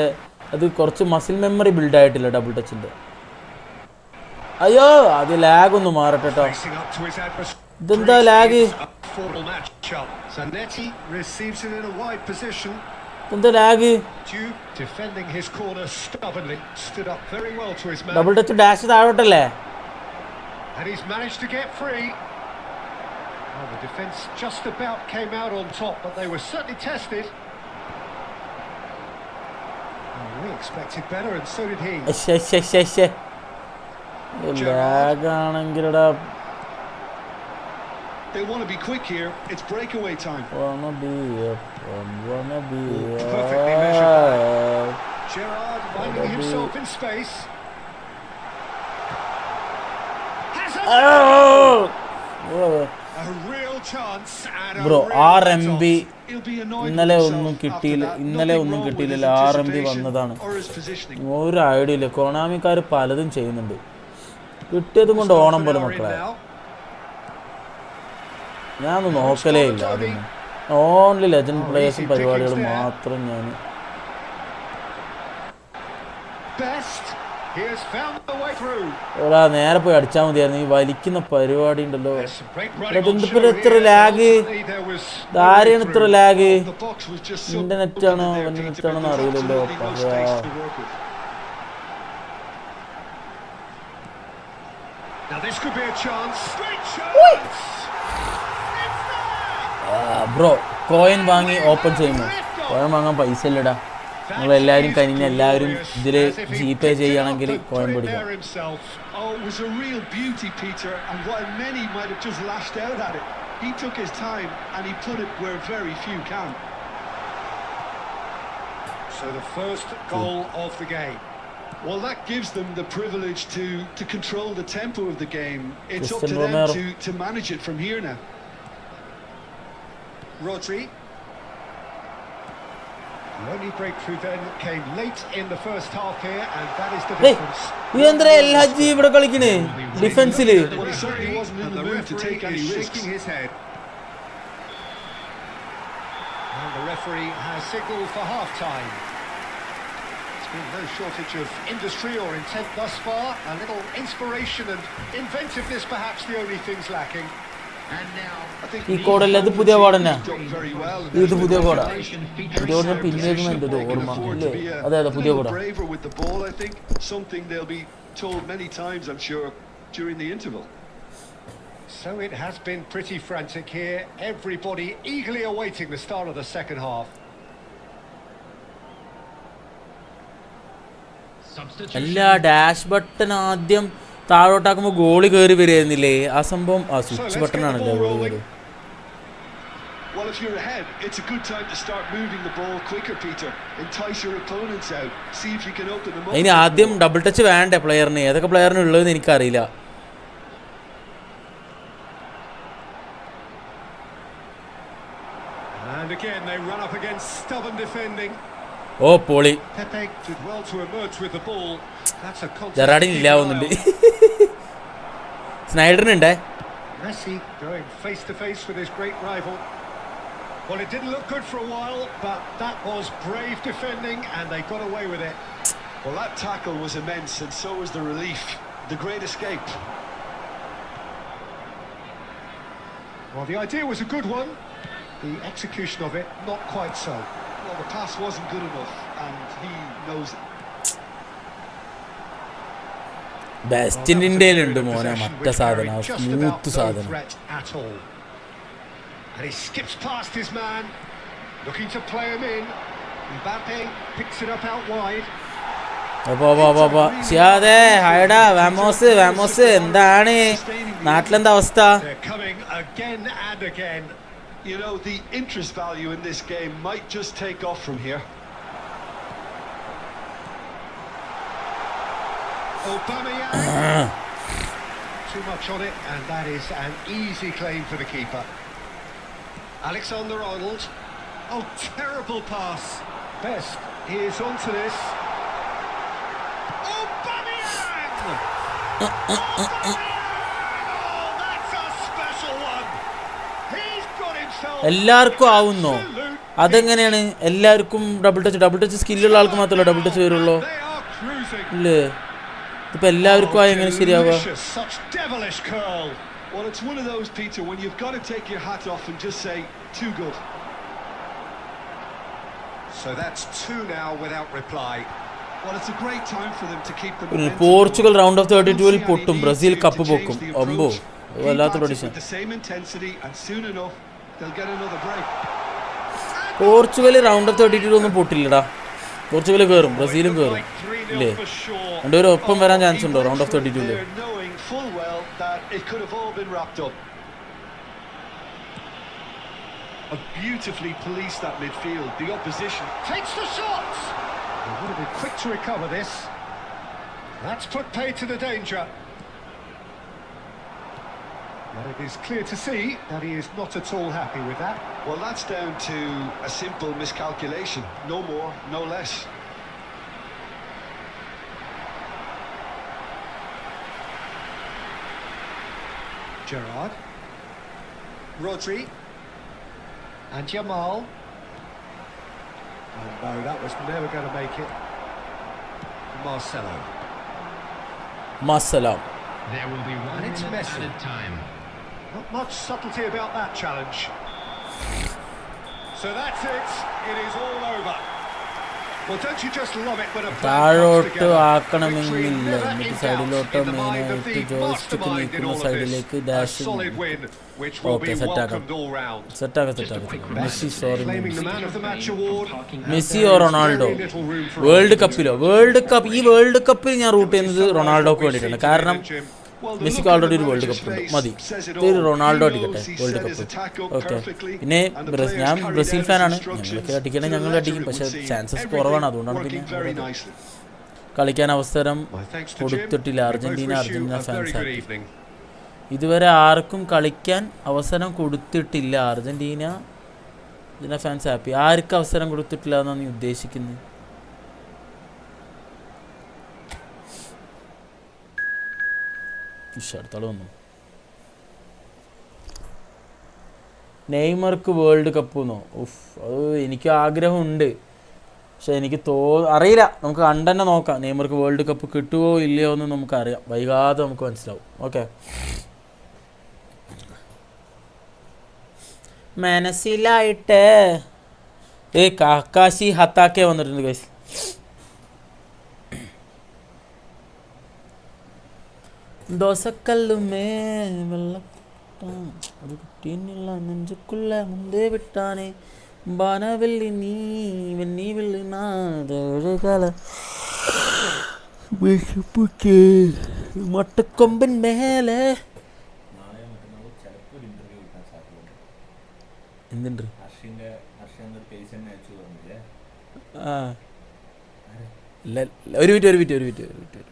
അത് കുറച്ച് muscle memory build ആയിട്ടില്ല double ടച്ചിൻ്റെ. അയ്യോ, അത് ലാഗ് ഒന്ന് മാറട്ടെ കേട്ടോ. ഇതെന്താ ലാഗ്? എന്താ ലാഗ്? ഡബിൾ ടച്ച് ഡാഷ് താഴോട്ടല്ലേ? Well, the defence just about came out on top, but they were certainly tested. We expected better, and so did he. They want to be quick here. It's breakaway time. Perfectly measured. Gerrard finding himself in space. Bro RMB ഇന്നലെ ഒന്നും കിട്ടിയില്ല. RMB വന്നതാണ്. ഒരു idea ഇല്ല. കൊണാമിക്കാർ പലതും ചെയ്യുന്നുണ്ട്. കിട്ടിയതും കൊണ്ട് ഓണം പോലെ മക്കളെ. ഞാനൊന്നും നോക്കലേ ഇല്ല. അതൊന്നും ഓൺലി ലെജൻഡ് പ്ലേയേഴ്സും പരിപാടികളും മാത്രം ഞാൻ. നേരെ പോയി അടിച്ചാൽ മതിയായിരുന്നു. ഈ വലിക്കുന്ന പരിപാടി ഉണ്ടല്ലോ. എത്ര ലാഗ്, ആരെയാണ് ഇത്ര ലാഗ്? എന്റെ നെറ്റാണോ എന്റെ നെറ്റാണോന്ന് അറിയില്ലല്ലോ. Now this could be a chance. Great chance. Bro coin വാങ്ങി ഓപ്പൺ ചെയ്യുമോ? കോയിൻ വാങ്ങാൻ പൈസ ഇല്ലടാ. നിങ്ങളെല്ലാവരും കഴിഞ്ഞ എല്ലാവരും ഇതിൽ ജിപേ ചെയ്യുകയാണെങ്കിൽ കോയിൻ പിടിക്കാം. Oh, it was a real beauty, Peter, and while many might have just lashed out at it, he took his time and he put it where very few can. So the first goal of the game. Well, that gives them the privilege to control the tempo of the game. It's up to Cristiano them Ronaldo. to manage it from here now. Rodri. The only breakthrough then came late in the first half here, and that is the difference. ഇതെന്താ എല്ലാ ഇവിടെ കളിക്കണേ ഡിഫൻസില്? Well, he certainly wasn't in the mood to take any risks. Shaking his head. And the referee has signalled for half-time. There's been no shortage of industry or intent thus far. A little inspiration and inventiveness perhaps the only things lacking. And now ഈ കോഡല്ല, ഇത് പുതിയ code തന്നെ. Very well. ഇത് പുതിയ കോഡാ. പുതിയ code ഞാൻ പിന്നേക്കും എൻ്റെ ഓർമ്മ ഇല്ലേ? അതെ അതെ പുതിയ കോഡാ. Braver with the ball, I think. Something they'll be told many times, I'm sure, during the interval. So it has been pretty frantic here. Everybody eagerly awaiting the start of the second half. എല്ലാ dash button ആദ്യം താഴോട്ടാക്കുമ്പോൾ goalie കയറി വരുന്നില്ലേ? ആ സംഭവം ആ switch button ആണല്ലേ goalie കയറി. Well, if you're ahead, it's a good time to start moving the ball quicker, Peter. Entice your opponents out. See if you can open them up. അതിന് ആദ്യം ഡബിൾ ടച്ച് വേണ്ടേ പ്ലെയറിന്? ഏതൊക്കെ പ്ലെയറിന് ഉള്ളതെന്ന് എനിക്കറിയില്ല. And again they run up against stubborn defending. ഓ പൊളി. Pepe did well to emerge with the ball. That's a ജെറാഡിന് ഇല്ലാവുന്നുണ്ട്. സ്നൈഡറിനുണ്ടേ. Messi going face to face with his great rival. Well, it didn't look good for a while, but that was brave defending and they got away with it. Well, that tackle was immense, and so was the relief. The great escape. Well, the idea was a good one. The execution of it, not quite so. Well, the pass wasn't good enough, and he knows it. ബെസ്റ്റിൻ്റെ ഇന്ത്യയിലുണ്ട് മോനെ മറ്റേ സാധനം, smooth സാധനം. And he skips past his man, looking to play him in. Mbappe picks it up out wide. ഹൈഡാ വാമോസ് വാമോസ് എന്താണ് നാട്ടിലെന്താ അവസ്ഥ? They're coming again and again. You know, the interest value in this game might just take off from here. Aubameyang. Too much on it, and that is an easy claim for the keeper. Alexander-Arnold. Oh, terrible pass. Best is onto this. Aubameyang! Aubameyang! Oh, that's a special one. He's got himself. എല്ലാവർക്കും ആവുന്നോ? അതെങ്ങനെയാണ്? എല്ലാവർക്കും double touch സ്കില്ലുള്ള ആൾക്ക് മാത്രമല്ല double touch വരുള്ളൂ ഇല്ലേ? ഇപ്പൊ എല്ലാവർക്കും ആയി എങ്ങനെ ശരിയാവുക? Well, it's one of those, Peter, when you've got to take your hat off and just say, too good. So that's two now without reply. Well, it's a great time for them to keep the Portugal round of 32-ൽ പൊട്ടും, Brazil cup പൊക്കും. അമ്പോ വല്ലാത്ത prediction. Portugal round of 32 ഒന്നും പൊട്ടില്ലടാ. Portugal കയറും, ബ്രസീലും കയറും ഇല്ലേ? രണ്ടുപേരും ഒപ്പം വരാൻ ചാൻസ് ഉണ്ടോ റൗണ്ട് ഓഫ് 32-ല്? Beautifully policed that midfield. The opposition takes the shot. He would have been quick to recover this. That's put pay to the danger. But it is clear to see that he is not at all happy with that. Well, that's down to a simple miscalculation. No more, no less. Gerrard. Rodri. And Jamal. Oh no, that was never going to make it. Marcelo. There will be one minute added time. Not much subtlety about that challenge. So that's it. It is all over. Well, don't you just love it when a plan comes താഴോട്ട് together? ആക്കണമെന്നില്ല. Never എന്നിട്ട് in സൈഡിലോട്ടോ doubt in the mind of മെയിനായിട്ട് the joystick mastermind in നീക്കുന്ന all of സൈഡിലേക്ക് this. A dash solid win, which will okay be സെറ്റാക്കാം welcomed all round. സെറ്റാക്കാം Messi sorry Claiming the man of the match award. മെസ്സിയോ Ronaldo Very little room for world കപ്പിലോ ഈ world കപ്പിൽ ഞാൻ root ചെയ്യുന്നത് റൊണാൾഡോക്ക് വേണ്ടിയിട്ടാണ്. കാരണം മെസ്സിക്ക് ഓൾറെഡി ഒരു വേൾഡ് കപ്പ് ഉണ്ട്, മതി. ഇത് റൊണാൾഡോ അടിക്കട്ടെ വേൾഡ് കപ്പ്. ഓക്കെ, പിന്നെ ഞാൻ ബ്രസീൽ ഫാനാണ്. ഞങ്ങൾക്ക് അടിക്കണേ ഞങ്ങൾ അടിക്കും, പക്ഷേ ചാൻസസ് കുറവാണ്. അതുകൊണ്ടാണ് പിന്നെ കളിക്കാൻ അവസരം കൊടുത്തിട്ടില്ല അർജന്റീന ഫാൻസ്. ഇതുവരെ ആർക്കും കളിക്കാൻ അവസരം കൊടുത്തിട്ടില്ല അർജന്റീന ഫാൻസ് ഹാപ്പി. ആർക്കും അവസരം കൊടുത്തിട്ടില്ല എന്നാണ് നീ ഉദ്ദേശിക്കുന്നത്? അടുത്താള് വന്നു. നെയ്മർക്ക് വേൾഡ് കപ്പ് എന്നോ? ഉഫ്, അത് എനിക്ക് ആഗ്രഹമുണ്ട്, പക്ഷെ എനിക്ക് അറിയില്ല. നമുക്ക് കണ്ടന്നെ നോക്കാം. നെയ്മർക്ക് വേൾഡ് കപ്പ് കിട്ടുമോ ഇല്ലയോ എന്ന് നമുക്കറിയാം. വൈകാതെ നമുക്ക് മനസ്സിലാവും. ഓക്കെ, മനസ്സിലായിട്ട് കാക്കാശി ഹത്താക്കെ വന്നിട്ടുണ്ട് ഗൈസ്. ദോസക്കല്ലുമേ വെള്ളം ഒരു കുട്ടീനുള്ള നെഞ്ചുക്കുള്ള മുന്തേ വിട്ടാനേ ബാനവെള്ളി നീ വെണ്ണി വെള്ളി നാദഴകാല മട്ടക്കൊമ്പൻ മേലെ എന്തുണ്ട്? ഒരു minute.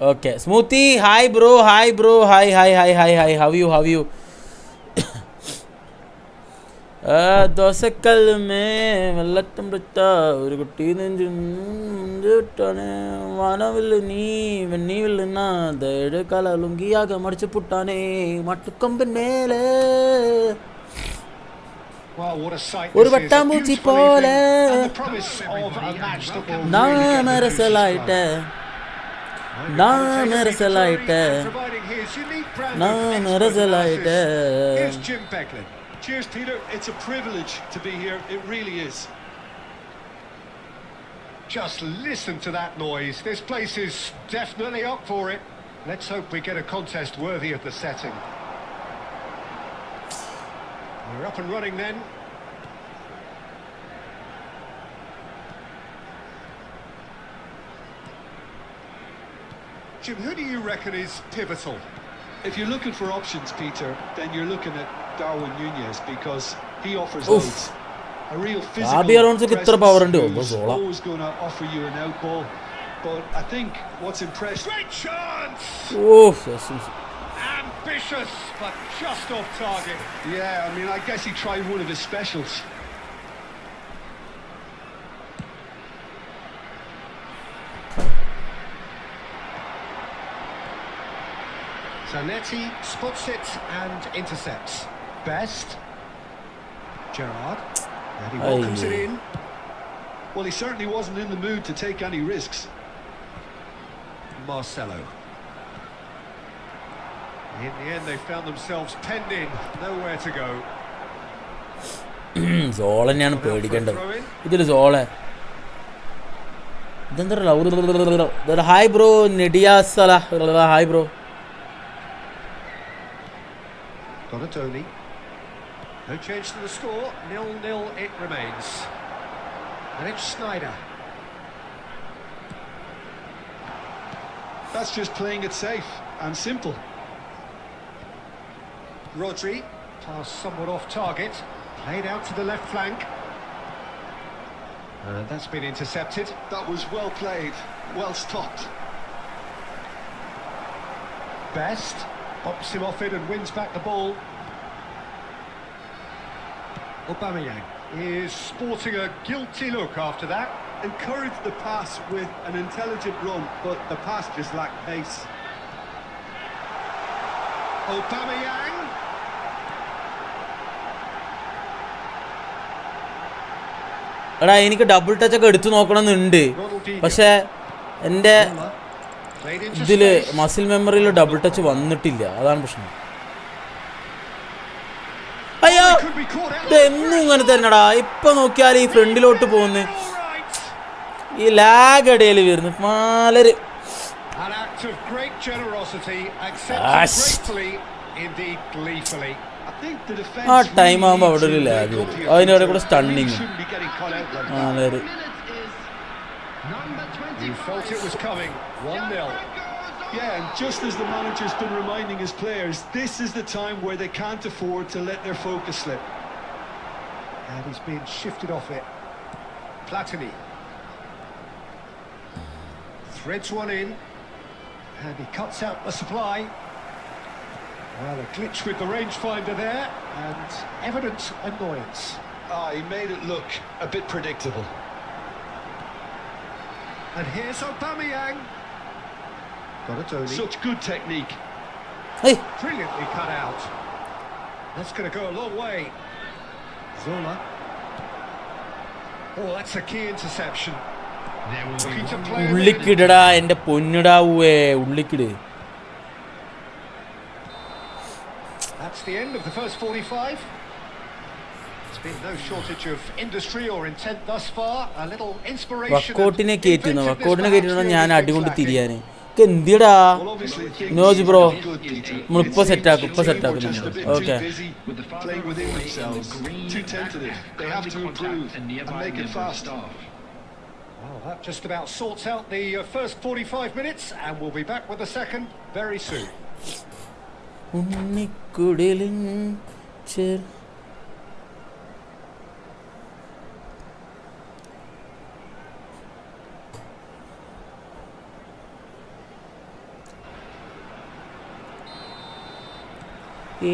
Okay, Smoothie, hi bro, hi, how you? ദോശക്കല്ല് may വെള്ളത്തം വൃത്ത ഒരു കുട്ടി നെഞ്ചിട്ടാണ് വാനവില്ല് നീ വെണ്ണി വില്ലുന്ന ദയുടെ കാല ലുങ്കിയാകെ മടിച്ചു പുട്ടാനേ മട്ടുക്കൊമ്പൻ മേലെ ഒരു വട്ടാമ്പൂച്ചി പോലെ നാമരസലായിട്ട് Cheers, Peter. It's a privilege to be here. It really is. Just listen to that noise. This place is definitely up for it. Let's hope we get a contest worthy of the setting. We're up and running then. Jim, who do you reckon is pivotal? If you're looking for options, Peter, then you're looking at Darwin Nunez because he offers loads. A real physical presence who's always going to offer you an out ball. But I think what's impressed... Great chance! Ambitious, but just off target. Yeah, I mean, I guess he tried one of his specials. Zanetti spots it and intercepts. Best. Gerrard. And he welcomes it in. Well, he certainly wasn't in the mood to take any risks. Marcelo. In the end, they found themselves penned in. Nowhere to go. സോളന്നെയാണ് പേടിക്കേണ്ടത്. ഇതൊരു സോളെ. ഇതെന്താ? Hi bro നെഡിയാസല. Hi bro. Got a Tony. No change to the score. 0-0 it remains. And it's Snyder. That's just playing it safe and simple. Rodri, pass somewhat off target. Played out to the left flank. And that's been intercepted. That was well played, well stopped. Best bops him off it and wins back the ball. Aubameyang is sporting a guilty look after that. Encouraged the pass with an intelligent run, but the pass just lacked pace. Aubameyang. എടാ എനിക്ക് double touch ഒക്കെ എടുത്തു നോക്കണമെന്നുണ്ട്, പക്ഷേ എൻ്റെ ഇതിൽ muscle മെമ്മറിയിൽ double touch വന്നിട്ടില്ല, അതാണ് പ്രശ്നം. അയ്യോ ഇതെന്നും ഇങ്ങനെ തന്നെടാ. ഇപ്പൊ നോക്കിയാൽ ഈ ഫ്രണ്ടിലോട്ട് പോകുന്നു, ഈ ലാഗ് ഇടയിൽ വരുന്നു മാലര്. ആ ടൈം ആകുമ്പോൾ അവിടെ ഒരു ലാഗ് വരും, അതിനിടെ കൂടെ stunning മാലര്. Yeah, and just as the manager's been reminding his players, this is the time where they can't afford to let their focus slip. And he's been shifted off it. Platini threads one in, and he cuts out the supply. Well, a glitch with the rangefinder there, and evident annoyance. He made it look a bit predictable. And here's Aubameyang. Got a Tony. Such good technique. Hey. Brilliantly cut out. That's going to go a long way. Zola. Oh, that's a key interception. Looking to play. ഉള്ളിക്കിടടാ എൻ്റെ പൊന്നിടാവേ, ഉള്ളിക്കിട്. That's the end of the first 45. There's been no shortage of industry or intent thus far. A little inspiration. വക്കോട്ടിനെ കയറ്റുന്ന ഞാൻ അടികൊണ്ട് തിരിയാന് എന്തിടാ. നോജ് bro നമ്മളിപ്പോ സെറ്റാക്കും, ഇപ്പൊ സെറ്റാക്കും. Okay Well, that just about sorts out the first 45 minutes, and we'll be back with the second very soon. ഉണ്ണിക്കുടലിൻ ചേർ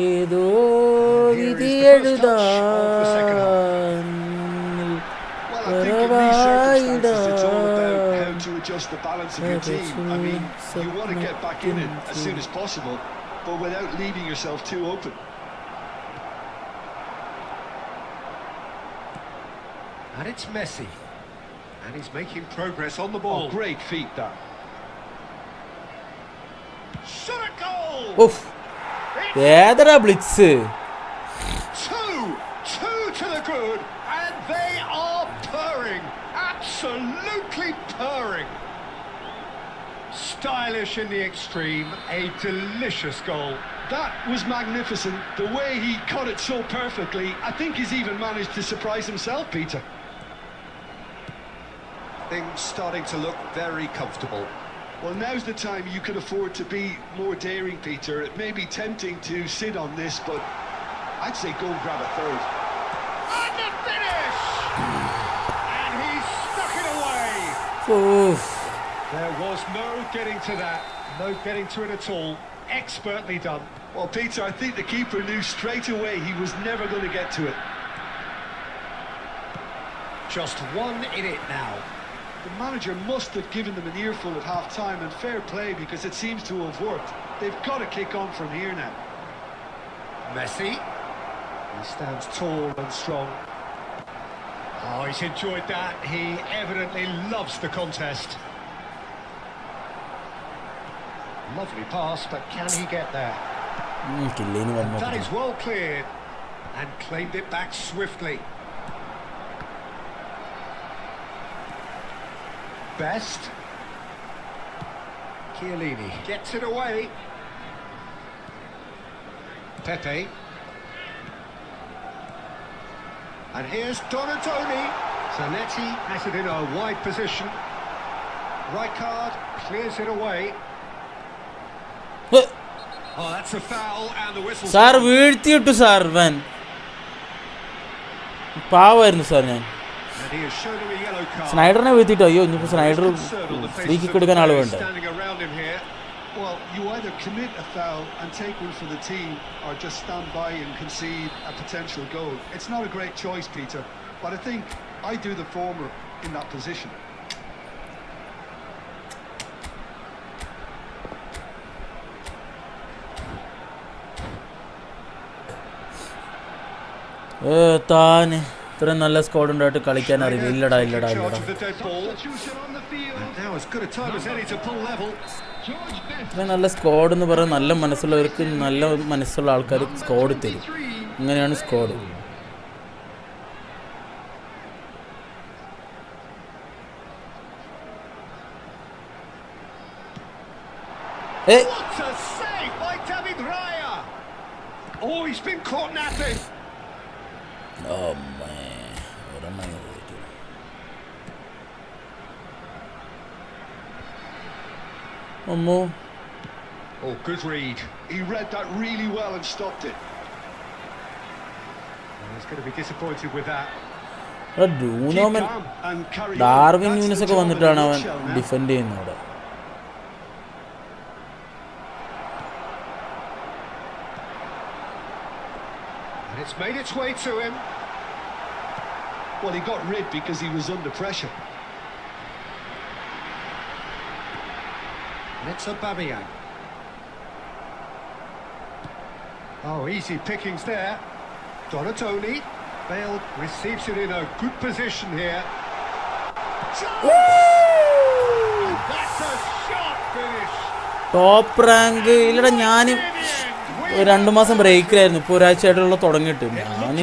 ഏതോ വിധി എഴുതാൻ Adjust the balance of your team. I mean, you want to get back in it as soon as possible, but without leaving yourself too open. And it's Messi, and he's making progress on the ball. Oh, great feat that. Shot a goal. Oof. ഏതാ blitz. Two to the good, and they are purring. Absolutely purring. Stylish in the extreme, a delicious goal. That was magnificent. The way he cut it so perfectly, I think he's even managed to surprise himself, Peter. Things starting to look very comfortable. Well, now's the time you can afford to be more daring, Peter. It may be tempting to sit on this, but I'd say go and grab a third. And the finish! And he's stuck it away. Oof. There was no getting to that, no getting to it at all. Expertly done. Well, Peter, I think the keeper knew straight away he was never going to get to it. Just one in it now. The manager must have given them an earful at half-time, and fair play because it seems to have worked. They've got to kick on from here now. Messi. He stands tall and strong. Oh, he's enjoyed that. He evidently loves the contest. Lovely pass, but can he get there? That is well cleared and claimed it back swiftly. Best. Chiellini gets it away. Pepe And here's Donatoni. Zanetti has it in a wide position. Right card clears it away. Oh, that's a foul and the whistle. Sir വീഴ്ത്തിയിട്ടു sir വൻ പാവായിരുന്നു sir ഞാൻ And he is shown a yellow card. സ്നൈഡറിനെ വീഴ്ത്തിട്ടോ അയ്യോ ഇനിയിപ്പോൾ Snyder free kick എടുക്കാൻ ആൾ വേണ്ട. Standing around him here. Well, you either commit a foul and take one for the team or just stand by and concede a potential goal. It's not a great choice, Peter, but I think I do the former in that position. താന് ഇത്രയും നല്ല squad ഉണ്ടായിട്ട് കളിക്കാൻ അറിയില്ല. ഇല്ലടാ ഇല്ലടാ ഇല്ലടാ Now as good a time as any to pull level. ഇത്രയും നല്ല സ്കോഡ് എന്ന് പറയുന്നത് നല്ല മനസ്സുള്ളവർക്ക് നല്ല മനസ്സുള്ള ആൾക്കാർ സ്കോഡ് തരും. ഇങ്ങനെയാണ് squad. What a save by David Raya! Oh, he's been caught napping. Oh man, what am I going to do? Ammo. Oh, good read. He read that really well and stopped it. And he's going to be disappointed with that. ഡൂനോമൻ Darwin Nunez ഒക്കെ വന്നിട്ടാണ് അവൻ defend ചെയ്യുന്നത് അവിടെ. And it's made its way to him. Well, he got rid because he was under pressure. And it's Aubameyang. Oh, easy pickings there. Donatoni. Bale receives it in a good position here. And that's a sharp finish. Top rank ഇല്ലടാ. ഞാൻ 2 മാസം ബ്രേക്കിലായിരുന്നു. ഇപ്പോൾ ഒരാഴ്ചയായിട്ടുള്ള തുടങ്ങിയിട്ട് ഞാൻ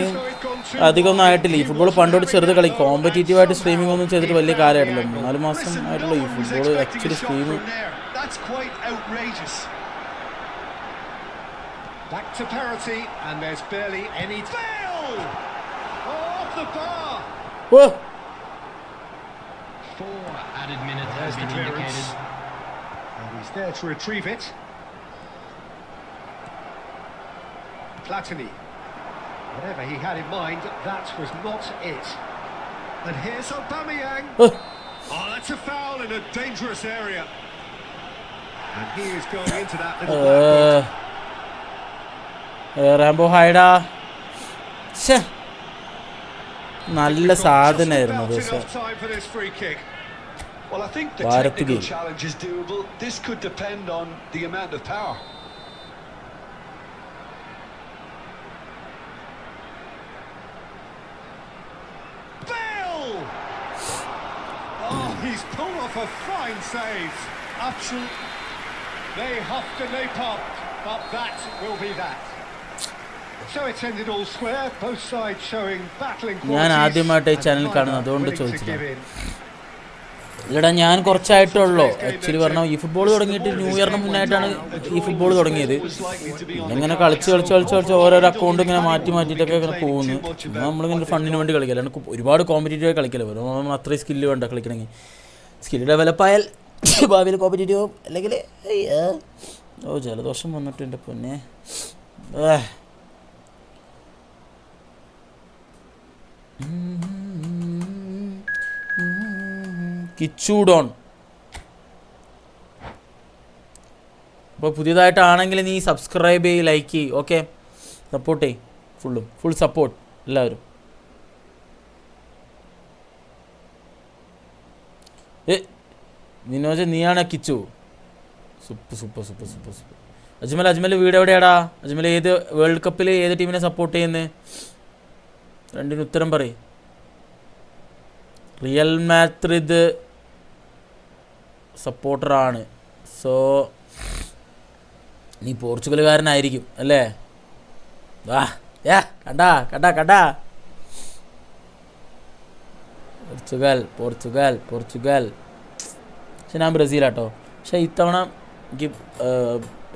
അധികമൊന്നും ആയിട്ടില്ല. ഈ football പണ്ടോട്ട് ചെറുത് കളി കോമ്പറ്റീറ്റീവായിട്ട് സ്ട്രീമിംഗ് ഒന്നും ചെയ്തിട്ട് വലിയ കാര്യമായിട്ടില്ല. 3-4 മാസം ആയിട്ടുള്ള ഈ football actually streaming. Back to parity, and there's barely any. Bale! Oh, off the bar! Whoa! 4 added minutes has There's the been clearance. indicated. And he's there to retrieve it. Platini. Whatever he had in mind, that was not it. And here's Aubameyang. Oh, that's a foul in a dangerous area. And he is going into that little black box. Rambo ഹൈഡാ. നല്ല സാധനമായിരുന്നു പക്ഷേ. Well, I think the technical challenge is doable. This could depend on the amount of power. Bale! Oh, he's pulled off a fine save. Absolute. They huffed and they puffed, but that will be that. So it's ended all square, both sides showing battling qualities. ഞാൻ ആദ്യമായിട്ട് ഈ channel കാണുന്നത് അതുകൊണ്ട് ചോദിച്ചില്ല. ഇല്ലടാ ഞാൻ കുറച്ചായിട്ടുള്ളൂ actually പറഞ്ഞാൽ ഈ ഫുട്ബോൾ തുടങ്ങിയിട്ട് ന്യൂ ഇയറിന് മുന്നായിട്ടാണ് ഈ ഫുട്ബോൾ തുടങ്ങിയത്. ഇങ്ങനെ കളിച്ച് ഓരോരോ അക്കൗണ്ട് ഇങ്ങനെ മാറ്റിയിട്ടൊക്കെ ഇങ്ങനെ പോകുന്നു. നമ്മളിങ്ങനെ ഫണ്ടിന് വേണ്ടി കളിക്കില്ല, ഒരുപാട് കോമ്പറ്റീറ്റീവ് കളിക്കില്ല. നമ്മൾ അത്രയും സ്കില്ല് വേണ്ട കളിക്കണമെങ്കിൽ. സ്കില്ല് ഡെവലപ്പായാൽ ഭാവിയിൽ കോമ്പറ്റീറ്റീവ് അല്ലെങ്കിൽ ഓ ജലദോഷം വന്നിട്ടുണ്ട് പൊന്നെ. കിച്ചൂഡോൺ. അപ്പോൾ പുതിയതായിട്ടാണെങ്കിൽ നീ സബ്സ്ക്രൈബ് ചെയ്യ്, ലൈക്ക് ചെയ്യ്, ഓക്കെ, സപ്പോർട്ട് ചെയ്യ്. ഫുൾ സപ്പോർട്ട് എല്ലാവരും. നിന്നോജ് നീയാണ് കിച്ചു. സൂപ്പർ. അജ്മൽ വീട് എവിടെയാടാ? അജ്മൽ ഏത് വേൾഡ് കപ്പിൽ ഏത് ടീമിനെ സപ്പോർട്ട് ചെയ്യുന്നത്? രണ്ടിന് ഉത്തരം പറയും. Real Madrid സപ്പോർട്ടറാണ്. സോ നീ പോർച്ചുഗലുകാരനായിരിക്കും അല്ലേ? വാ കണ്ടാ പോർച്ചുഗൽ. പക്ഷെ ഞാൻ ബ്രസീലാട്ടോ. പക്ഷെ ഇത്തവണ എനിക്ക്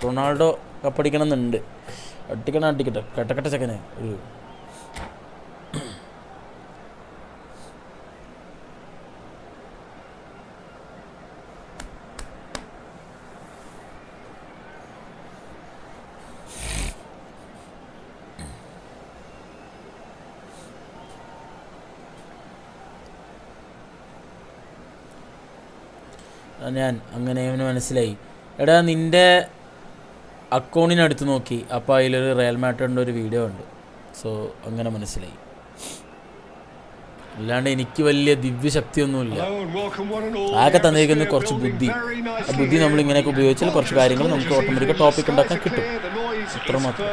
റൊണാൾഡോ കപ്പടിക്കണം എന്നുണ്ട്. അടിക്കട്ടെ കട്ടക്കട്ട ചെക്കനെ. ഒരു ഞാൻ അങ്ങനെ അവന് മനസ്സിലായി. എടാ നിൻ്റെ അക്കൗണ്ടിനടുത്ത് നോക്കി, അപ്പോൾ അതിലൊരു റയൽ മാഡ്രിഡിൻ്റെ ഒരു വീഡിയോ ഉണ്ട്. സോ അങ്ങനെ മനസ്സിലായി. അല്ലാണ്ട് എനിക്ക് വലിയ ദിവ്യശക്തിയൊന്നുമില്ല. ആകെ തന്നിരിക്കുന്ന കുറച്ച് ബുദ്ധി. ആ ബുദ്ധി നമ്മൾ ഇങ്ങനെയൊക്കെ ഉപയോഗിച്ചാൽ കുറച്ച് കാര്യങ്ങൾ നമുക്ക് ഓട്ടോമാറ്റിക് ടോപ്പിക് ഉണ്ടാക്കാൻ കിട്ടും. അത്ര മാത്രം.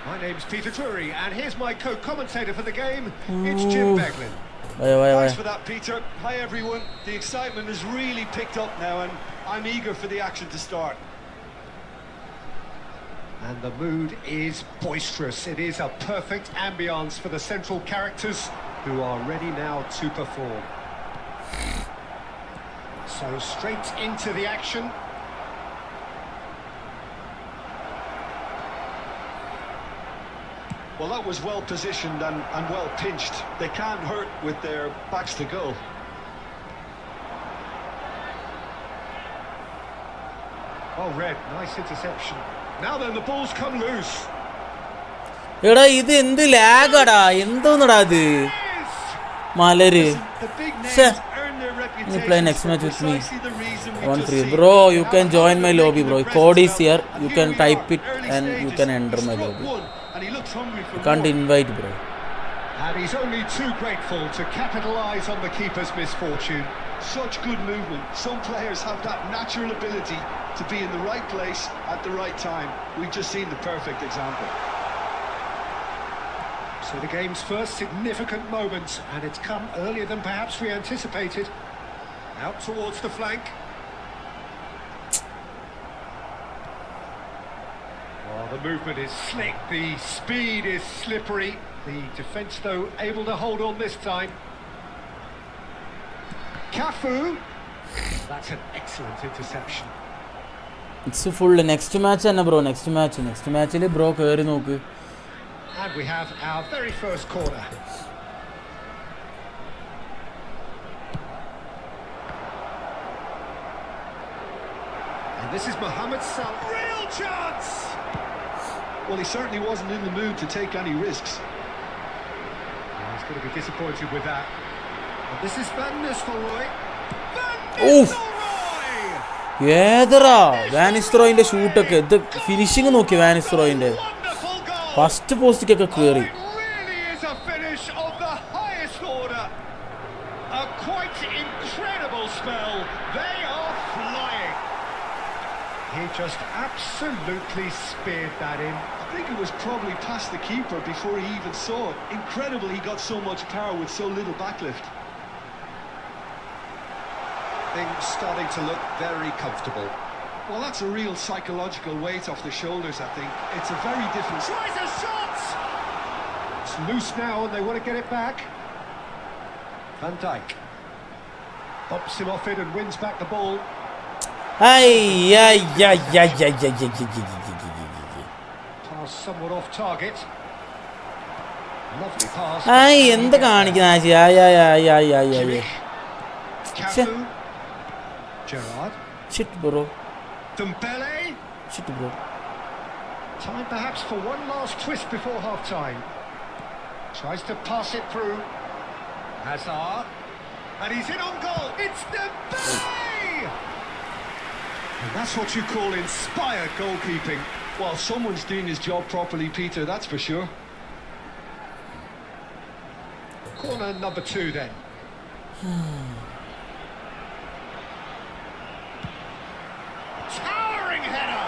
My name's Peter Drury, and here's my co-commentator for the game. It's Jim Beglin. Thanks for that, Peter. Hi, everyone. The excitement has really picked up now, and I'm eager for the action to start. And the mood is boisterous. It is a perfect ambience for the central characters who are ready now to perform. So straight into the action. Well, that was well positioned and well pinched. They can't hurt with their backs to goal. Well read, nice interception. Now then, the ball's come loose. എടാ ഇത് എന്ത് ലാഗടാ, എന്തോന്നടാ ഇത് മലര്. You play next match with me. One free. Bro, you can join my lobby, bro. Code is here. You can type it and you can enter my lobby. You can't invite, bro. And he's only too grateful to capitalise on the keeper's misfortune. Such good movement. Some players have that natural ability to be in the right place at the right time. We've just seen the perfect example. So the game's first significant moment, and it's come earlier than perhaps we anticipated. Out towards the flank. Oh, the movement is slick, the speed is slippery. The defence, though, able to hold on this time. Cafu. That's an excellent interception. It's full. Next match ആണ് bro. Next മാച്ചിൽ bro കയറി നോക്ക്. And we have our very first corner. And this is Mohamed Salah. Real chance! Well, he certainly wasn't in the mood to take any risks. He's going to be disappointed with that. And this is Van Nistelrooy. ഏതറാ വാനിസ്റോയിന്റെ ഷൂട്ടൊക്കെ, ഇത് finishing നോക്കി വാനിസ്റോയിന്റെ first പോസ്റ്റിക്കൊക്കെ കയറി. He just absolutely speared that in. I think it was probably past the keeper before he even saw it. Incredible he got so much power with so little backlift. Things starting to look very comfortable. Well, that's a real psychological weight off the shoulders, I think. It's a very different... Tries a shot! It's loose now and they want to get it back. Van Dijk pops him off it and wins back the ball. Pass somewhat off target. Lovely pass. എന്ത് കാണിക്കുന്ന Cafu. Gerrard. Shit, bro. Dembele. Shit, bro. Time perhaps for one last twist before half-time. Tries to pass it through. Hazard. And he's in on goal. It's Dembele! And that's what you call inspired goalkeeping. Well, someone's doing his job properly, Peter, that's for sure. Corner number 2 then. Towering header!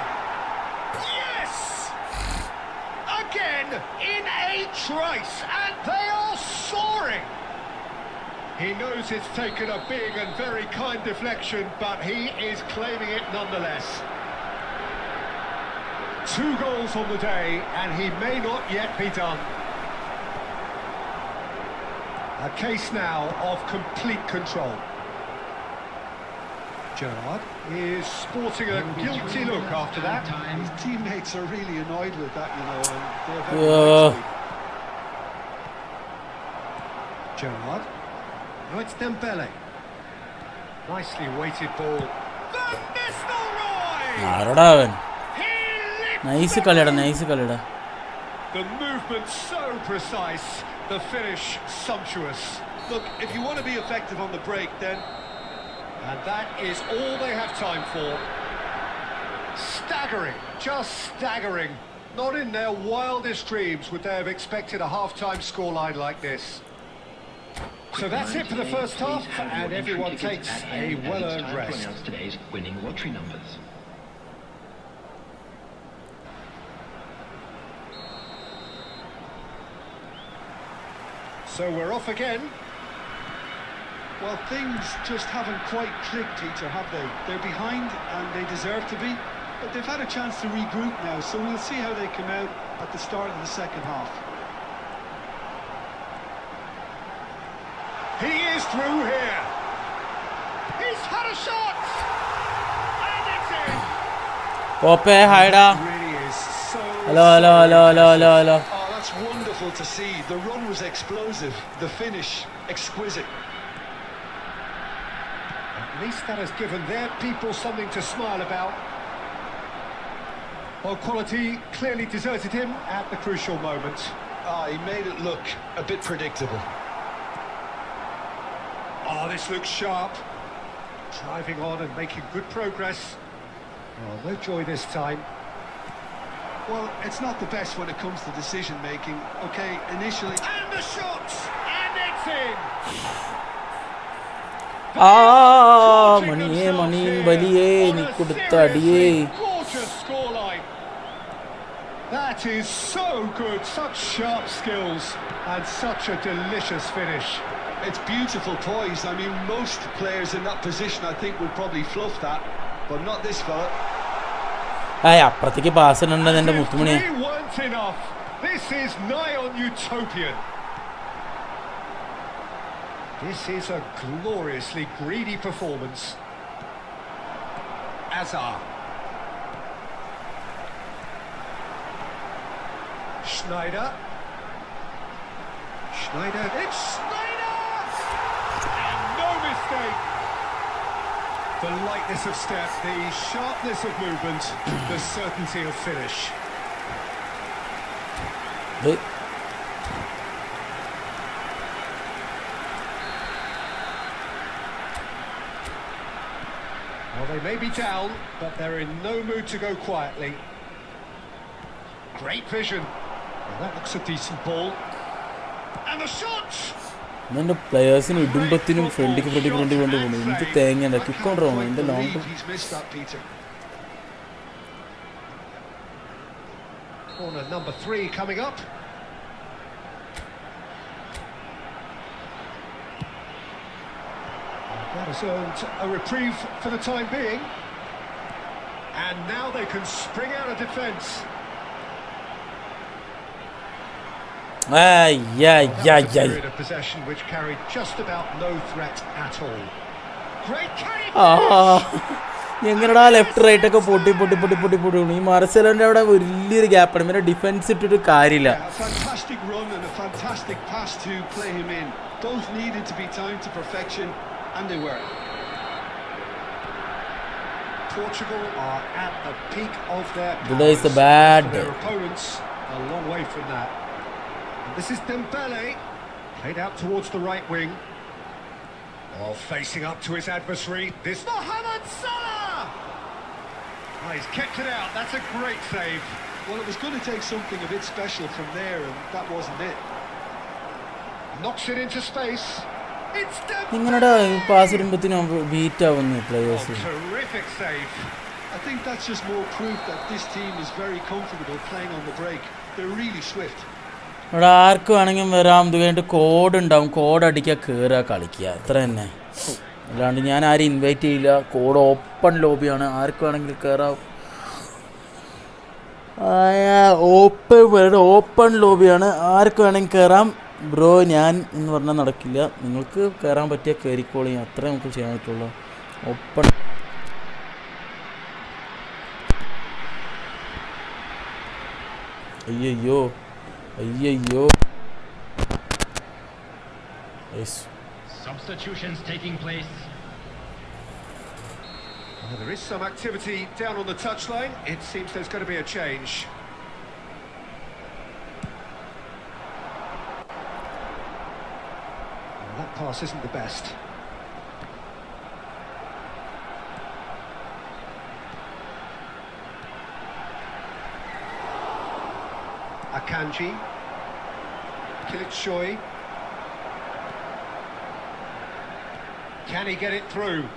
Yes! Again in a trice, and they are soaring! He knows it's taken a big and very kind deflection, but he is claiming it nonetheless. 2 goals on the day, and he may not yet be done. A case now of complete control. Gerrard is sporting a guilty look after that. His teammates are really annoyed with that, you know, and they're very Gerrard. Now it's Dembele. Nicely weighted ball. Van Nistelrooy! Nice കളിടാ. The movement so precise, the finish sumptuous. Look, if you want to be effective on the break, then... And that is all they have time for. Staggering, just staggering. Not in their wildest dreams would they have expected a half-time scoreline like this. So that's it for the first half, and everyone takes a well-earned rest. Today's winning lottery numbers. So we're off again. Well, things just haven't quite clicked, Peter, have they? They're behind, and they deserve to be. But they've had a chance to regroup now, so we'll see how they come out at the start of the second half. He is through here. He's had a shot. And it's in. Pope, hida. It really is so... Hello. Oh, that's wonderful to see. The run was explosive. The finish, exquisite. At least that has given their people something to smile about. Well, quality clearly deserted him at the crucial moment. He made it look a bit predictable. Oh, this looks sharp. Driving on and making good progress. Oh, no joy this time. Well, it's not the best when it comes to decision-making. Okay, initially... And the shot! And it's in! Mani, baliye, ni kudutta adiye. Gorgeous scoreline. That is so good, such sharp skills and such a delicious finish. It's beautiful poise. I mean, most players in that position, I think, would probably fluff that, but not this fella. അപ്പുറത്തേക്ക് pass ഉണ്ട് എന്റെ മുത്തുമണി. Three weren't enough. This is nigh on utopian. This is a gloriously greedy performance. Azar. Schneider. It's Schneider! And no mistake. The lightness of step, the sharpness of movement, the certainty of finish. Well, they may be down, but they're in no mood to go quietly. Great vision. Well, that looks a decent ball. And the shot! എൻ്റെ പ്ലെയേഴ്സിന് ഇടുമ്പത്തിനും ഫ്രണ്ടിക്ക് വേണ്ടി പോകുന്നു. എന്ത് തേങ്ങ kick on wrong എൻ്റെ long. Corner number 3 coming up. That has earned a reprieve for the time being. And now they can spring out of defence. Period of possession which carried just about no threat at all. Great എങ്ങനെടാ left right ഒക്കെ പൊട്ടി ഈ മാർസലോന്റെ അവിടെ വലിയൊരു ഗ്യാപ്പാണ്. പിന്നെ defence ഇട്ടിട്ട് കാര്യമില്ല. Fantastic run and a fantastic pass to play him in. Both needed to be timed to perfection, and they were. Portugal are at the peak of their powers. Today is the bad day. Their opponents a long way from that. And this is Dembele, played out towards the right wing. Oh, facing up to his adversary. This Mohamed Salah. Oh, he's kept it out. That's a great save. Well, it was going to take something a bit special from there, and that wasn't it. Knocks it into space. It's നിങ്ങളുടെ pass ഇടുമ്പത്തിനും beat ആവുന്നു players. Terrific save. I think that's just more proof that this team is very comfortable playing on the break. They're really swift. ഇവിടെ ആർക്ക് വേണമെങ്കിലും വരാം. ഇത് കഴിഞ്ഞിട്ട് code ഉണ്ടാവും. Code അടിക്കുക, കയറുക, കളിക്കുക, അത്ര തന്നെ. അല്ലാണ്ട് ഞാൻ ആരും ഇൻവൈറ്റ് ചെയ്യില്ല. കോഡ് ഓപ്പൺ ലോബിയാണ്, ആർക്ക് വേണമെങ്കിലും കയറാം. ഓപ്പൺ ലോബിയാണ്, ആർക്ക് വേണമെങ്കിൽ കയറാം. ബ്രോ ഞാൻ എന്ന് പറഞ്ഞാൽ നടക്കില്ല. നിങ്ങൾക്ക് കയറാൻ പറ്റിയ കയറിക്കോളി, അത്രേ നമുക്ക് ചെയ്യാൻ പറ്റുള്ളൂ. ഓപ്പൺ അയ്യോ Substitutions taking place. Well, there is some activity down on the touchline. It seems there's going to be a change. Well, that pass isn't the best. Akanji. Kilitshoy. Can he get it through?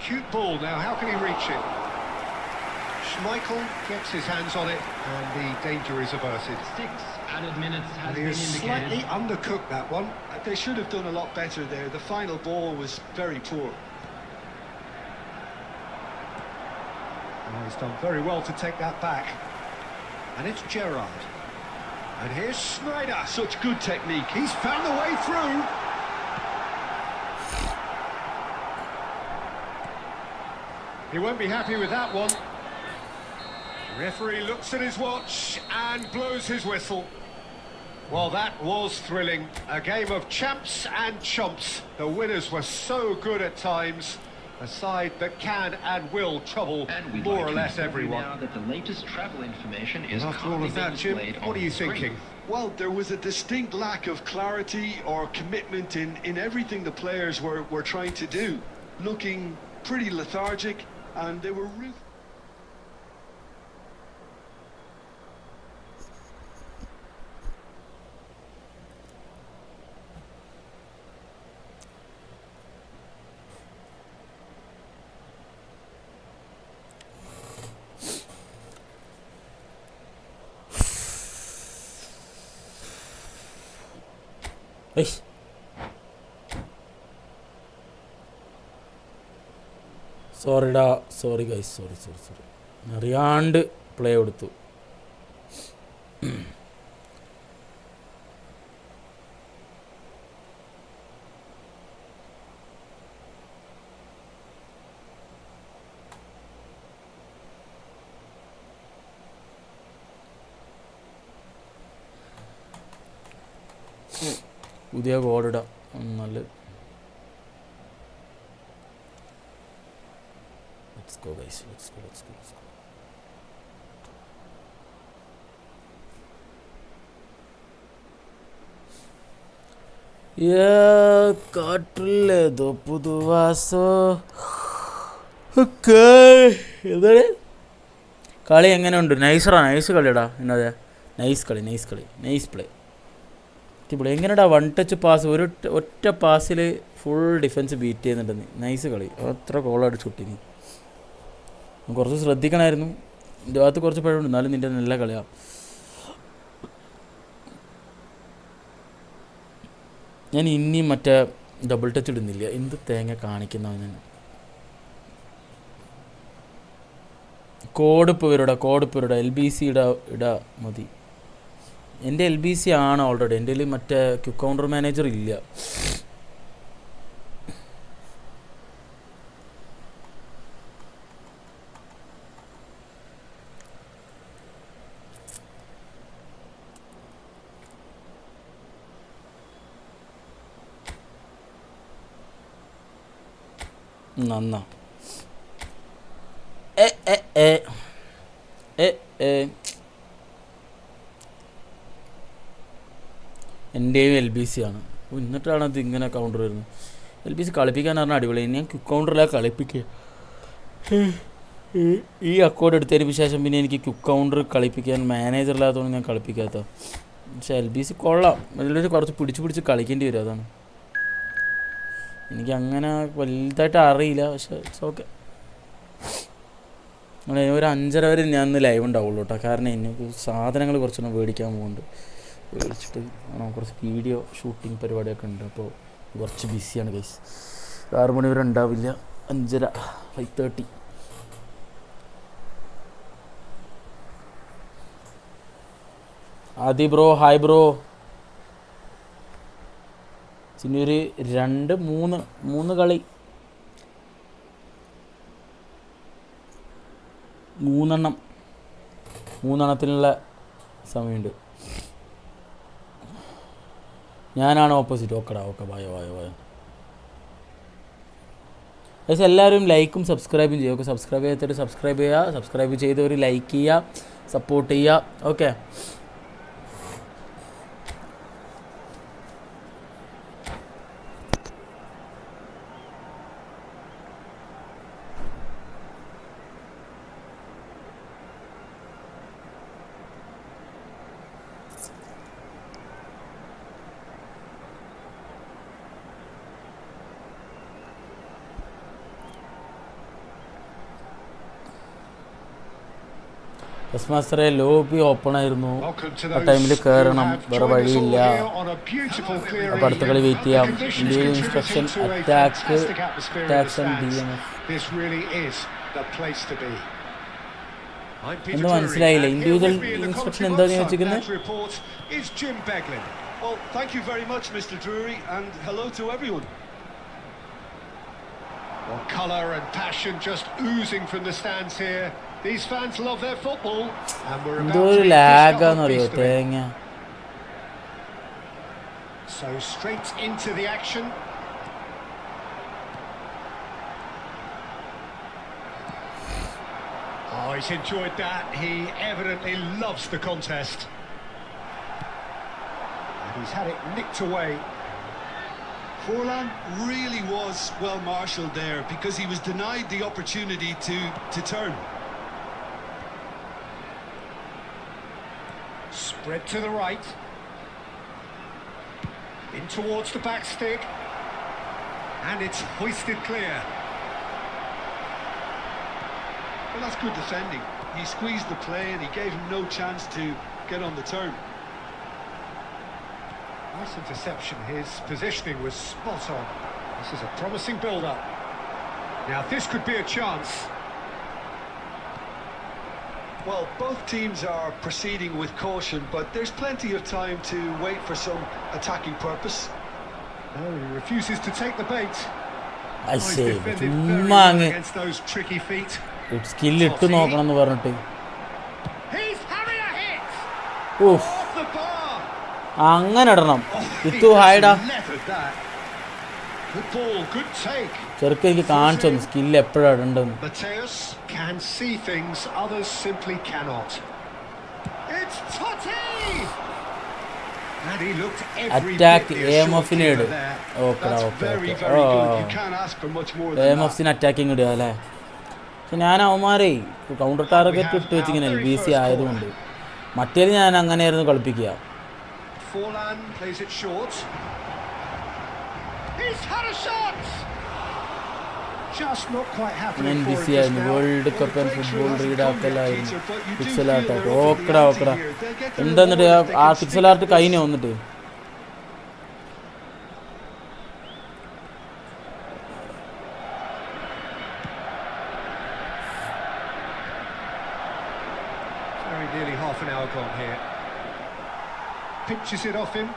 Cute ball now, how can he reach it? Schmeichel gets his hands on it and the danger is averted. 6 added minutes has He been is indicated. slightly undercooked, that one. They should have done a lot better there. The final ball was very poor. Oh, he's done very well to take that back. And it's Gerrard. And here's Snyder. Such good technique. He's found the way through. He won't be happy with that one. Referee looks at his watch and blows his whistle. Well, that was thrilling. A game of champs and chumps. The winners were so good at times. A side that can and will trouble And we'd more like or to less inform you everyone. now that the latest travel information is After all currently of being that, Jim, displayed what on are you the screen. thinking? Well, there was a distinct lack of clarity or commitment in everything the players were trying to do. Looking pretty lethargic, and they were ഏയ് സോറിടാ, sorry guys, sorry അറിയാണ്ട് play കൊടുത്തു. പുതിയ കോഡിടാം നല്ല. Let's go guys, let's go. കാട്ടില്ലേതോ പുതുവാസോ. എന്താണ് കളി എങ്ങനെയുണ്ട്? Nice കളിയടാ. എന്നതെ nice കളി, nice play. ഇവിടെ എങ്ങനെയാടാ വൺ ടച്ച് പാസ്, ഒറ്റ പാസിൽ ഫുൾ ഡിഫൻസ് ബീറ്റ് ചെയ്യുന്നുണ്ടെന്ന്. നൈസ് കളി. അത്ര ഗോളടിച്ചു കിട്ടി. നീ കുറച്ച് ശ്രദ്ധിക്കണമായിരുന്നു. എൻ്റെ ഭാഗത്ത് കുറച്ച് പഴമുണ്ട്, എന്നാലും നിൻ്റെ നല്ല കളിയാണ്. ഞാൻ ഇനിയും മറ്റേ ഡബിൾ ടച്ച് ഇടുന്നില്ല. എന്ത് തേങ്ങ കാണിക്കുന്നവൻ. കോഡിപ്പ് വരുടെ LBC ഇടാ മതി. എൻ്റെ LBC ആണ് ഓൾറെഡി. എൻ്റെ കയ്യിൽ മറ്റേ ക്വിക്ക് കൗണ്ടർ മാനേജർ ഇല്ല. നന്നാ എൻ്റെയും LBC ആണ്. എന്നിട്ടാണ് അത് ഇങ്ങനെ കൗണ്ടർ വരുന്നത്. LBC കളിപ്പിക്കാൻ പറഞ്ഞാൽ അടിപൊളി. ഞാൻ ക്വിക്ക് കൗണ്ടറിലാണ് കളിപ്പിക്കുക. ഈ അക്കൗണ്ട് എടുത്തതിന് ശേഷം പിന്നെ എനിക്ക് ക്വിക്ക് കൗണ്ടർ കളിപ്പിക്കാൻ മാനേജറില്ലാത്തതുകൊണ്ട് ഞാൻ കളിപ്പിക്കാത്ത. പക്ഷേ LBC കൊള്ളാം. LBC കുറച്ച് പിടിച്ച് കളിക്കേണ്ടി വരും. അതാണ് എനിക്ക് അങ്ങനെ വലുതായിട്ട് അറിയില്ല. പക്ഷേ ഇറ്റ്സ് ഓക്കെ. ഒരു 5:30 വരെ ഞാൻ ഇന്ന് ലൈവ് ഉണ്ടാവുള്ളൂ കേട്ടോ. കാരണം എനിക്ക് സാധനങ്ങൾ കുറച്ചൊന്ന് മേടിക്കാൻ പോകുന്നുണ്ട്. മേടിച്ചിട്ട് കുറച്ച് വീഡിയോ ഷൂട്ടിംഗ് പരിപാടിയൊക്കെ ഉണ്ട്. അപ്പോൾ കുറച്ച് ബിസിയാണ് ഗൈസ്. 6 മണി വരെ ഉണ്ടാവില്ല. 5:30 5:30. ആദി ബ്രോ, ഹായ് ബ്രോ. ഇനി ഒരു 2-3 കളി, 3 സമയമുണ്ട്. ഞാനാണ് ഓപ്പോസിറ്റ്. ഓക്കെ ബായോ. പക്ഷേ എല്ലാവരും ലൈക്കും സബ്സ്ക്രൈബും ചെയ്യുക. ഓക്കെ, സബ്സ്ക്രൈബ് ചെയ്യാത്തവർ സബ്സ്ക്രൈബ് ചെയ്യുക, സബ്സ്ക്രൈബ് ചെയ്തവർ ലൈക്ക് ചെയ്യുക, സപ്പോർട്ട് ചെയ്യുക. ഓക്കെ, ക്രിസ്മസ് ലോബി ഓപ്പൺ ആയിരുന്നു. ആ ടൈമിൽ കയറണം, വേറെ വഴിയില്ല. അപ്പോൾ അടുത്ത കളി വെയിറ്റ് ചെയ്യാം. ഇന്ത്യയിൽ ഇൻസ്ട്രക്ഷൻ അറ്റാക്ക് ആൻഡ് DMF. എന്ന് മനസ്സിലായില്ല. ഇൻഡിവിജ്വൽ ഇൻസ്ട്രക്ഷൻ എന്താണെന്ന് ചോദിച്ചിരിക്കുന്നത്? Well, thank you very much, Mr. Drury, and hello to everyone. Well, colour and passion just oozing from the stands here. These fans love their football, and we're about to lag get on the your beast of it. thing. So straight into the action. Oh, he's enjoyed that. He evidently loves the contest. And he's had it nicked away. Forlan really was well marshalled there because he was denied the opportunity to turn. Spread to the right. In towards the back stick. And it's hoisted clear. Well, that's good defending. He squeezed the play and he gave him no chance to get on the turn. Nice interception. His positioning was spot on. This is a promising build-up. Now this could be a chance. Well, both teams are proceeding with caution, but there's plenty of time to wait for some attacking purpose. No, he refuses to take the bait. I He's say, defended very well against those tricky feet. Skill ഇട്ട് നോക്കണം എന്ന് പറഞ്ഞിട്ട്. He's having a hit. Oof. Off the bar. അങ്ങനെ ഇടണം. ഇത്തു ഹൈഡാ. Good ball, good take. ചെറുക്ക് എനിക്ക് കാണിച്ചു തന്നു skill എപ്പോഴാണ് ഇടേണ്ടതെന്ന്. Mateus can see things others simply cannot. It's Totti. And he looked every Attack bit AMF-നെ ഇട്. That's very, okay. very good. You can't ask for much more than that. AMF-നെ attacking ഇടുക അല്ലേ. പക്ഷെ ഞാൻ അവന്മാരെ കൗണ്ടർ ടാർഗറ്റ് ഇട്ട് വെച്ചിങ്ങനെ LBC ആയതുകൊണ്ട് മറ്റേത് ഞാൻ അങ്ങനെയായിരുന്നു കളിപ്പിക്കുക. Forlan plays it short. He's had a shot. Just not quite happening for NBC him ആയിരുന്നു. just now. World cup and football റീഡാക്കലായിരുന്നു. പിക്സൽ ആർട്ട് ഓക്കടാ എന്താന്നിട്ട് ആ പിക്സൽ ആർട്ട് കഴിഞ്ഞു വന്നിട്ട് Very nearly half an hour gone here. Pinches it off him.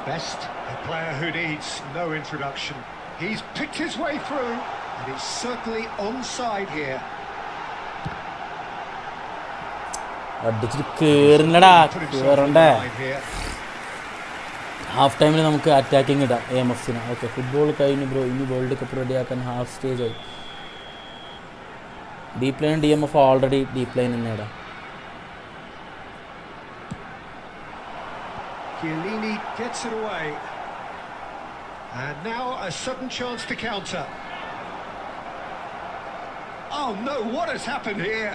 Best, a player who needs no introduction. He's picked his way through, and he's certainly onside here. അടിച്ചിട്ട് കേറുന്നടാ കേറണ്ടേ. Half ടൈമിൽ നമുക്ക് attacking ഇടാം AMFസിന്. Okay, football കഴിഞ്ഞു bro. ഇനി world cup റെഡിയാക്കാൻ half stage ആയി. Deep line DMF already deep line തന്നെ ഇടാം. Chiellini gets it away. And now a sudden chance to counter. Oh no, what has happened here?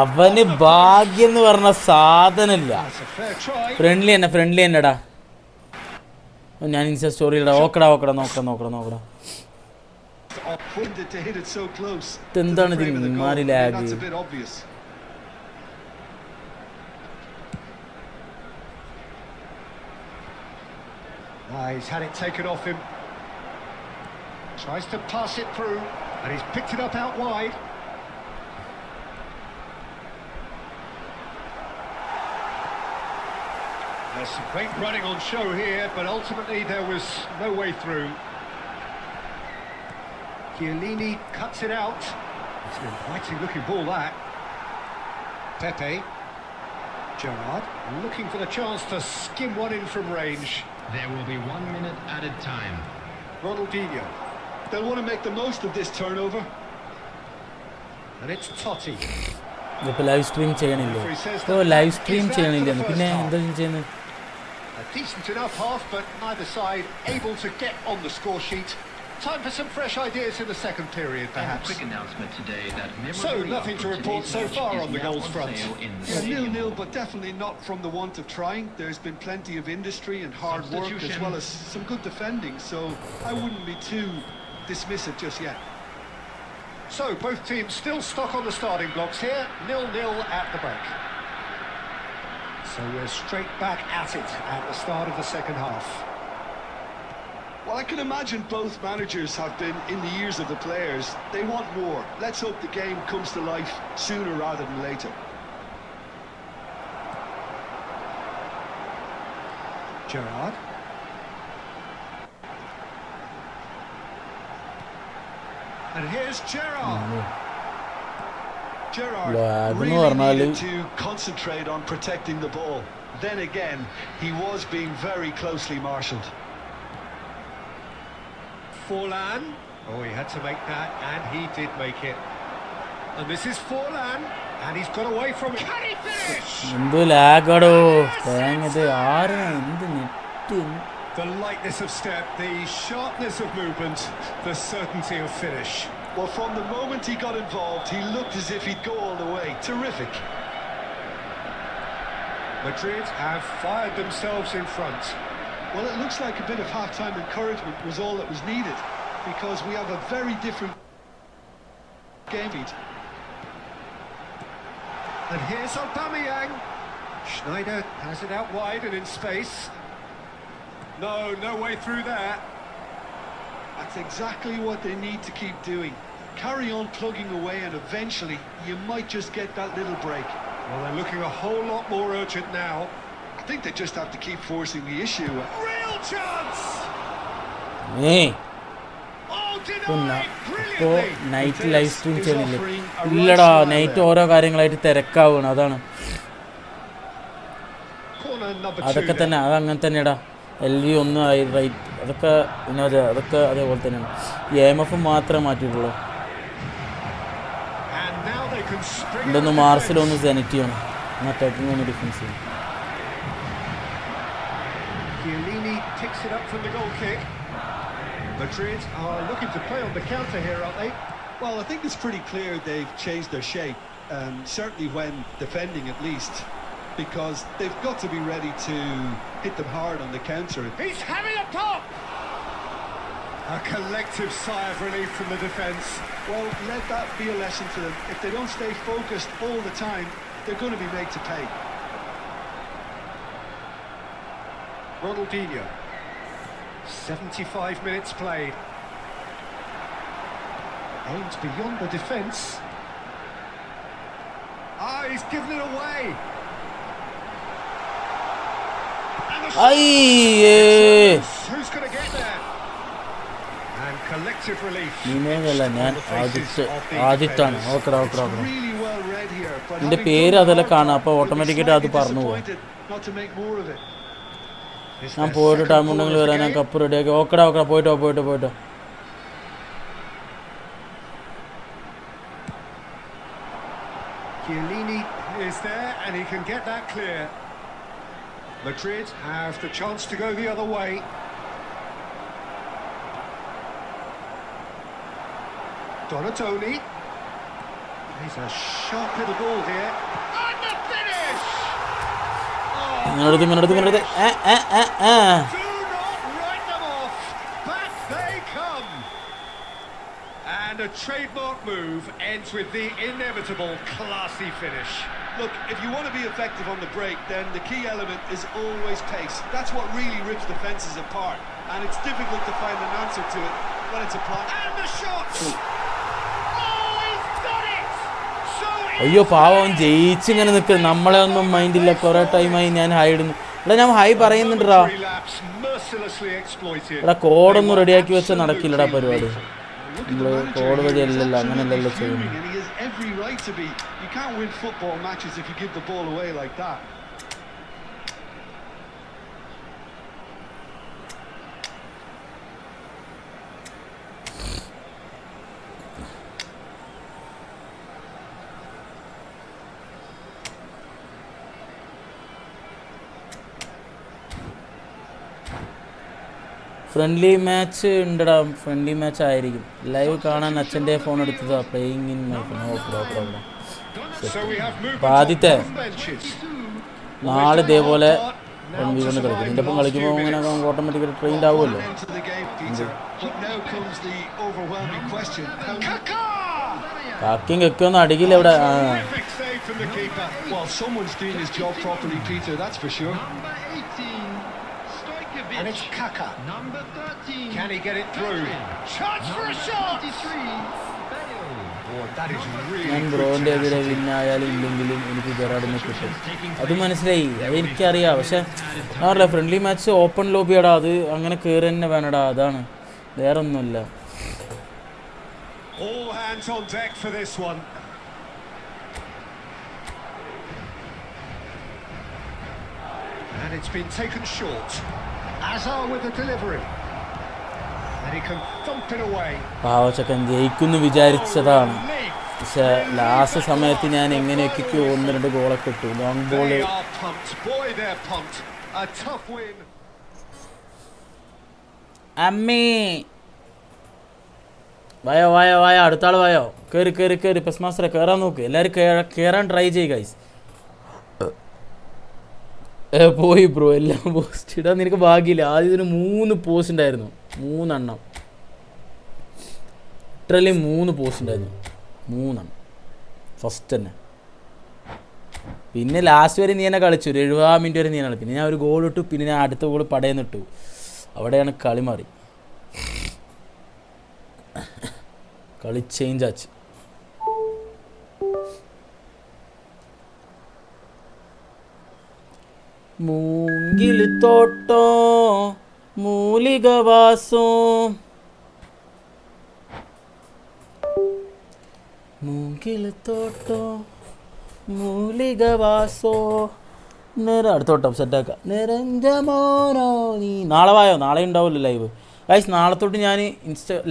അവന് ഭാഗ്യം എന്ന് പറഞ്ഞ സാധനമില്ല. That's a fair try. Friendly തന്നെടാ. ഞാൻ ഇൻസ്റ്റ സ്റ്റോറി ഇടാം. നോക്കടാ. To hit it so close. എന്താണ് ഇത് ഇമാരി lag? That's a bit obvious. He's had it taken off him. Tries to pass it through, and he's picked it up out wide. There's some great running on show here, but ultimately there was no way through. Chiellini cuts it out. It's an inviting looking ball, that. Pepe. Gerrard looking for the chance to skim one in from range. There will be 1 minute added time. Ronaldinho. They'll want to make the most of this turnover. And it's Totti. ഇപ്പോൾ live stream ചെയ്യണില്ലേ? പിന്നെ എന്താ ചെയ്യുന്നത്? A decent enough half, but neither side able to get on the score sheet. Time for some fresh ideas in the second period, And a perhaps. quick announcement today that So, nothing to report so far on the goals front. Yeah, 0-0, but definitely not from the want of trying. There's been plenty of industry and hard work as well as some good defending, so I wouldn't be too dismissive just yet. So, both teams still stuck on the starting blocks here, 0-0 at the break. So we're straight back at it at the start of the second half. Well, I can imagine both managers have been in the ears of the players. They want more. Let's hope the game comes to life sooner rather than later. Gerrard. And here's Gerrard. Gerrard Lad, really normally- needed to concentrate on protecting the ball. Then again, he was being very closely marshalled. Forlan. Oh, he had to make that, and he did make it. And this is Forlan, and he's got away from it. Can he finish? എന്ത് ലാഗാടോ തേങ്ങത് ആരാ എന്ത് net The lightness of step, the sharpness of movement, the certainty of finish. Well, from the moment he got involved, he looked as if he'd go all the way. Terrific. Madrid have fired themselves in front. Well, it looks like a bit of half-time encouragement was all that was needed, because we have a very different game beat. And here's Aubameyang. Schneider has it out wide and in space. No way through there. That's exactly what they need to keep doing. Carry on plugging away, and eventually you might just get that little break. Well, they're looking a whole lot more urgent now. I think they just have to keep forcing the issue. Real chance! ഏയ് Oh, ഇപ്പോൾ denied ഇപ്പോൾ brilliantly. Night live stream ചെയ്യുന്നില്ല ഇല്ലടാ night ഓരോ കാര്യങ്ങളായിട്ട് തിരക്കാവുകയാണ് അതാണ് Corner number 2. അതൊക്കെ തന്നെ അതങ്ങനെ തന്നെയാടാ LV ഒന്ന് റൈറ്റ് അതൊക്കെ വിനോദ അതൊക്കെ അതേപോലെ തന്നെയാണ് EMF മാത്രമേ മാറ്റിയിട്ടുള്ളൂ And now they can spring ഇതൊന്ന് out of മാർസിലൊന്ന് സെനറ്റ് ചെയ്യണം എന്നാൽ അറ്റാക്കിംഗ് ഒന്ന് ഡിഫൻസ് ചെയ്യും Chiellini picks it up from the goal kick. Madrid are looking to play on the counter here, aren't they? Well, I think it's pretty clear they've changed their shape, certainly when defending at least, because they've got to be ready to hit them hard on the counter. He's having a pop! A collective sigh of relief from the defence. Well, let that be a lesson to them. If they don't stay focused all the time, they're going to be made to pay. Ronaldinho. 75 minutes played. Aims beyond the defence. He's given it away. And the അയ്യേ who's going to get there? And collective relief. നിമേതല്ല ഞാൻ ആദിത്താണ് ഓക്കടാ ഓക്കടാ ഓക്കടാ Really well read here, but എൻ്റെ having പേര് done അതിലെ the കാണാം hard അപ്പോൾ job, ഓട്ടോമാറ്റിക്കായിട്ട് അത് they'll be പറഞ്ഞു പോകും disappointed not to make more of it. It's ഞാൻ their പോയിട്ട് second ടൈം corner ഉണ്ടെങ്കിൽ of the വരാൻ ഞാൻ game. കപ്പ് റെഡിയാക്കി ഓക്കടാ ഓക്കടാ പോയിട്ടോ Chiellini is there and he can get that clear. Madrid have the chance to go the other way. Donatoni. He's a sharp little ball here. And the finish! ഇങ്ങനെടുത്ത് Do not write them off. Back they come. And a trademark move ends with the inevitable classy finish. Look, if you want to be effective on the break, then the key element is always pace. That's what really rips defences apart, and it's difficult to find an answer to it when it's applied. And the shot! Oh, he's done it! So അയ്യോ പാവം ജയിച്ചിങ്ങനെ നിൽക്കുക നമ്മളെ ഒന്നും മൈൻഡില്ല കുറേ ടൈമായി ഞാൻ high ഇടുന്നു എടാ ഞാൻ ഹൈ പറയുന്നുണ്ടാ relapse mercilessly exploited. എടാ കോഡൊന്നും റെഡിയാക്കി വെച്ചാൽ നടക്കില്ലടാ പരിപാടി നമ്മൾ കോഡ് വഴി അല്ലല്ലോ അങ്ങനെയല്ലല്ലോ Fuming, ചെയ്യുന്നത് and he has every right to be. You can't win football matches if you give the ball away like that. Friendly match ഉണ്ടടാ, ഫ്രണ്ട്ലി മാച്ച് ആയിരിക്കും. ലൈവ് കാണാൻ അച്ഛൻ്റെ ഫോൺ എടുത്തതാ. Playing in my phone. അപ്പോൾ ആദ്യത്തെ നാളെ ഇതേപോലെ 1v1 കളിക്കും. നിൻ്റെ ഒപ്പം കളിക്കുമ്പോൾ അങ്ങനെ ഓട്ടോമാറ്റിക്കലി ട്രെയിൻഡ് ആവുമല്ലോ. കാക്കിയും കെക്കൊന്നും അടിക്കില്ല ഇവിടെ. And it's Kaka. Number 13. Can he get it through? Chance for a shot! Oh, that is really ഞാൻ ബ്രോൻ്റെ എതിരെ വിന്നായാലും ഇല്ലെങ്കിലും എനിക്ക് ജെറാഡിനെ കിട്ടും. അത് മനസ്സിലായി, അതെനിക്കറിയാം. പക്ഷെ അറിയില്ല, ഫ്രണ്ട്ലി മാച്ച് ഓപ്പൺ ലോബിയാടാ, അത് അങ്ങനെ കയറി തന്നെ വേണടാ. അതാണ്, വേറെ ഒന്നുമില്ല. all hands on deck for this one. And it's been taken short. Azar with the delivery. And he can thump it away. പാവച്ചക്കൻ ജയിക്കുമെന്ന് വിചാരിച്ചതാണ്. പക്ഷെ ലാസ്റ്റ് സമയത്ത് ഞാൻ എങ്ങനെയൊക്കെ 1-2 ഗോളൊക്കെ ഇട്ടു. Long ball. അമ്മേ വായോ വായോ വായോ, അടുത്ത ആൾ വായോ. കയറി കയറി കയറി. പെസ് മാസ്റ്ററെ കയറാൻ നോക്ക്. എല്ലാവരും കയറാൻ ട്രൈ ചെയ്യുക ഗൈസ്. പോയി ബ്രോ, എല്ലാം പോസ്റ്റ് ഇടാൻ നിനക്ക് ഭാഗ്യമില്ല. ആദ്യം ഇതിന് 3 പോസ്റ്റ് ഉണ്ടായിരുന്നു, 3 എണ്ണം. ലിറ്ററലി 3 പോസ്റ്റ് ഉണ്ടായിരുന്നു, 3 എണ്ണം ഫസ്റ്റ് തന്നെ. പിന്നെ ലാസ്റ്റ് വരെ നീ എന്നെ കളിച്ചു, ഒരു 70 മിനിറ്റ് വരെ നീ കളി. പിന്നെ ഞാൻ ഒരു ഗോൾ ഇട്ടു, പിന്നെ ഞാൻ അടുത്ത ഗോൾ പടയെന്നിട്ടു. അവിടെയാണ് കളി മാറി, കളി ചേഞ്ച് ആச்சு. മൂങ്കിൽ തോട്ടോ മൂലിക വാസോ, മൂങ്കിൽ തോട്ടോ മൂലിക വാസോ. അടുത്തോട്ടം സെറ്റാക്കാം. നിരഞ്ജമോനോ നീ. നാളെ വായോ, നാളെ ഉണ്ടാവുമല്ലോ ലൈവ് ഗൈസ്. നാളെ തൊട്ട് ഞാൻ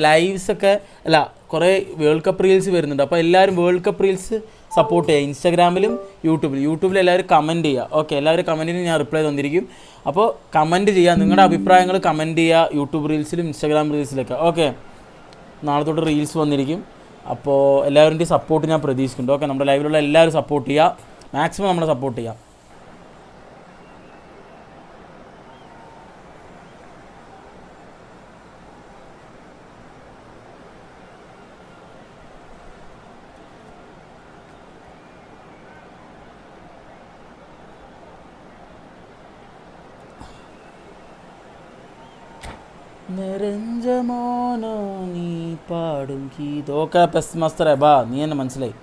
ലൈവ്സൊക്കെ അല്ല, കുറേ വേൾഡ് കപ്പ് റീൽസ് വരുന്നുണ്ട്. അപ്പോൾ എല്ലാവരും വേൾഡ് കപ്പ് റീൽസ് സപ്പോർട്ട് ചെയ്യുക. ഇൻസ്റ്റാഗ്രാമിലും യൂട്യൂബിൽ എല്ലാവരും കമൻറ്റ് ചെയ്യുക. ഓക്കെ, എല്ലാവരും കമൻറ്റിന് ഞാൻ റിപ്ലൈ തന്നിരിക്കും. അപ്പോൾ കമൻറ്റ് ചെയ്യുക, നിങ്ങളുടെ അഭിപ്രായങ്ങൾ കമൻറ്റ് ചെയ്യുക യൂട്യൂബ് റീൽസിലും ഇൻസ്റ്റാഗ്രാം റീൽസിലൊക്കെ. ഓക്കെ, നാളെ തൊട്ട് റീൽസ് വന്നിരിക്കും. അപ്പോൾ എല്ലാവരുടെയും സപ്പോർട്ട് ഞാൻ പ്രതീക്ഷിക്കുന്നുണ്ട്. ഓക്കെ, നമ്മുടെ ലൈവിലുള്ള എല്ലാവരും സപ്പോർട്ട് ചെയ്യുക, മാക്സിമം നമ്മളെ സപ്പോർട്ട് ചെയ്യുക. നിരഞ്ജമോനോ നീ പാടും ഗീതോക്കെ. പെസ് മാസ്റ്ററെ ബാ, നീ എന്നെ മനസ്സിലായി.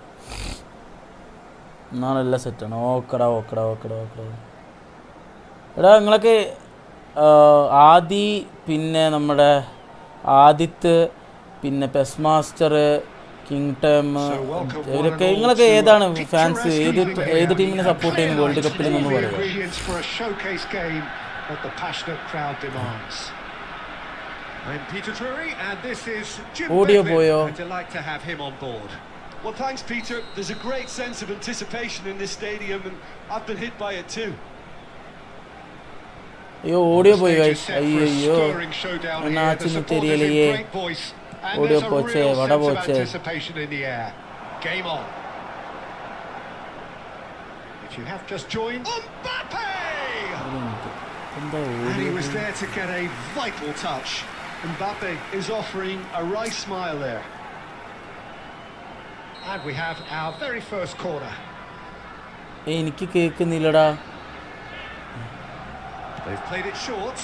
നാളെല്ലാം സെറ്റാണ്. ഓക്കടാ ഓക്കടാ ഓക്കടാ ഓക്കടാ. എടാ നിങ്ങളൊക്കെ ആദി, പിന്നെ നമ്മുടെ ആദിത്ത്, പിന്നെ പെസ് മാസ്റ്റർ, കിങ് ടൈം, ഇവരൊക്കെ നിങ്ങളൊക്കെ ഏതാണ് ഫാൻസ്? ഏത് ടീമിനെ സപ്പോർട്ട് ചെയ്യുന്നു വേൾഡ് കപ്പിൽ എന്ന് പറയുക? I'm Peter Drury, and this is Jim Audio Beglin. boyo. A delight to have him on board. Well, thanks, Peter. There's a great sense of anticipation in this stadium, and I've been hit by it too. അയ്യോ audio പോയി guys. അയ്യോ നാച്ചിന് തെരിയലേ. Audio പോച്ചേ, വട പോച്ചേ. Game on. If you have just joined, Mbappe! And he was there to get a vital touch. Mbappe is offering a right smile there. And we have our very first corner. എനിക്ക് കേൾക്കുന്നില്ലടാ. They've played it short.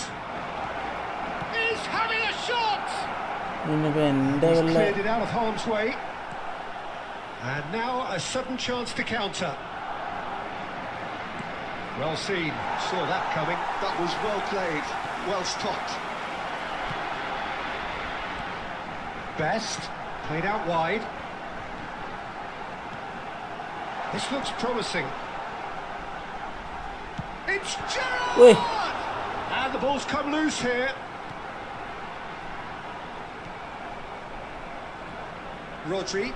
He's having a shot. പിന്നെ എൻ്റെ He's വല്ല cleared it out of harm's way. And now a sudden chance to counter. Well seen. Saw that coming. That was well played, well stopped. Best played out wide. This looks promising. It's Gerrard! Oi. And the ball's come loose here. Rodri.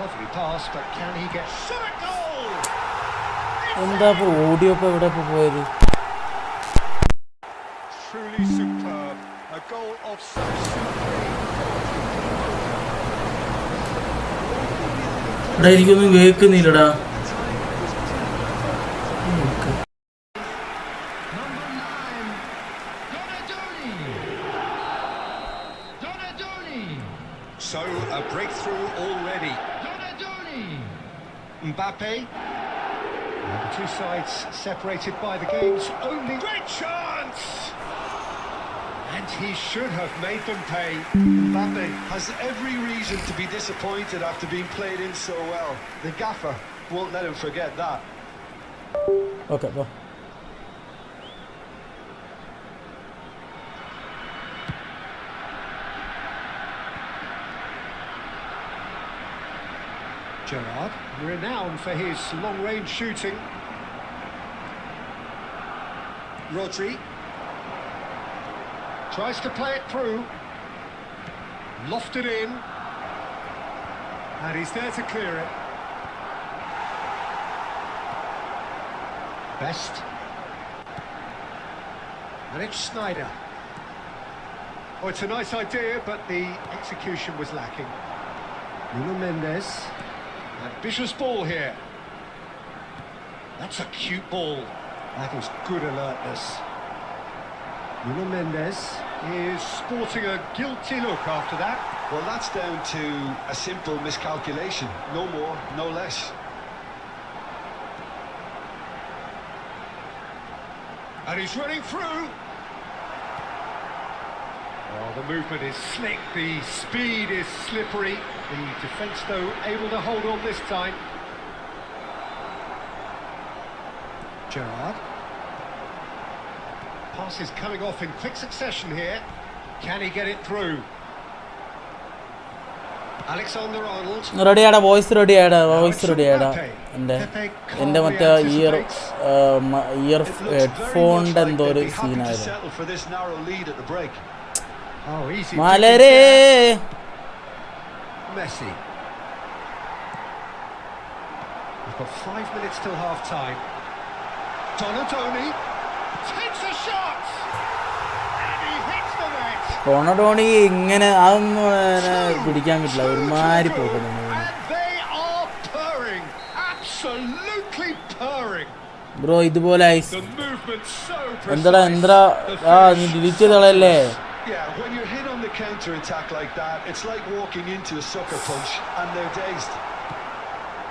Lovely pass, but can he get shot at goal? എന്താ ഇപ്പോൾ audio ഇപ്പോൾ എവിടെ ഇപ്പോൾ പോയത്? Truly superb. എനിക്കൊന്നും കേൾക്കുന്നില്ലടാ. So a breakthrough already. Mbappe. And the two sides separated by the game's only great chance. And he should have made them pay. Mbappe has every reason to be disappointed after being played in so well. The gaffer won't let him forget that. Okay, go. Gerrard, renowned for his long-range shooting. Rodri tries to play it through. Lofted in. And he's there to clear it. Best. And it's Sneijder. Oh, it's a nice idea, but the execution was lacking. Nuno Mendes. Ambitious ball here. That's a cute ball. That was good alertness. Nuno Mendes is sporting a guilty look after that. Well, that's down to a simple miscalculation. No more, no less. And he's running through. Oh, the movement is slick, the speed is slippery. The defence, though, able to hold on this time. Gerrard. Pass is coming off in quick succession here. Can he get it through? Alexander-Arnold. റെഡിയാടാ, voice റെഡിയാടാ. എൻ്റെ മറ്റേ ഹെഡ്ഫോണിൻ്റെ എന്തോ ഒരു സീനായിരുന്നു. മലരേ Messi. We've got 5 minutes till half time. Donadoni takes a shot and he hits the net. ഡൊണഡോണി ഇങ്ങനെ അതൊന്നും പിടിക്കാൻ പറ്റില്ല, ഒരുമാതിരി പോകുന്നു. And they are purring, absolutely purring. Bro ഇതുപോലെ The movement so precise. എന്താ നീ delete ചെയ്തളല്ലേ? Yeah, when you're hit on the counter-attack like that, it's like walking into a sucker punch and they're dazed.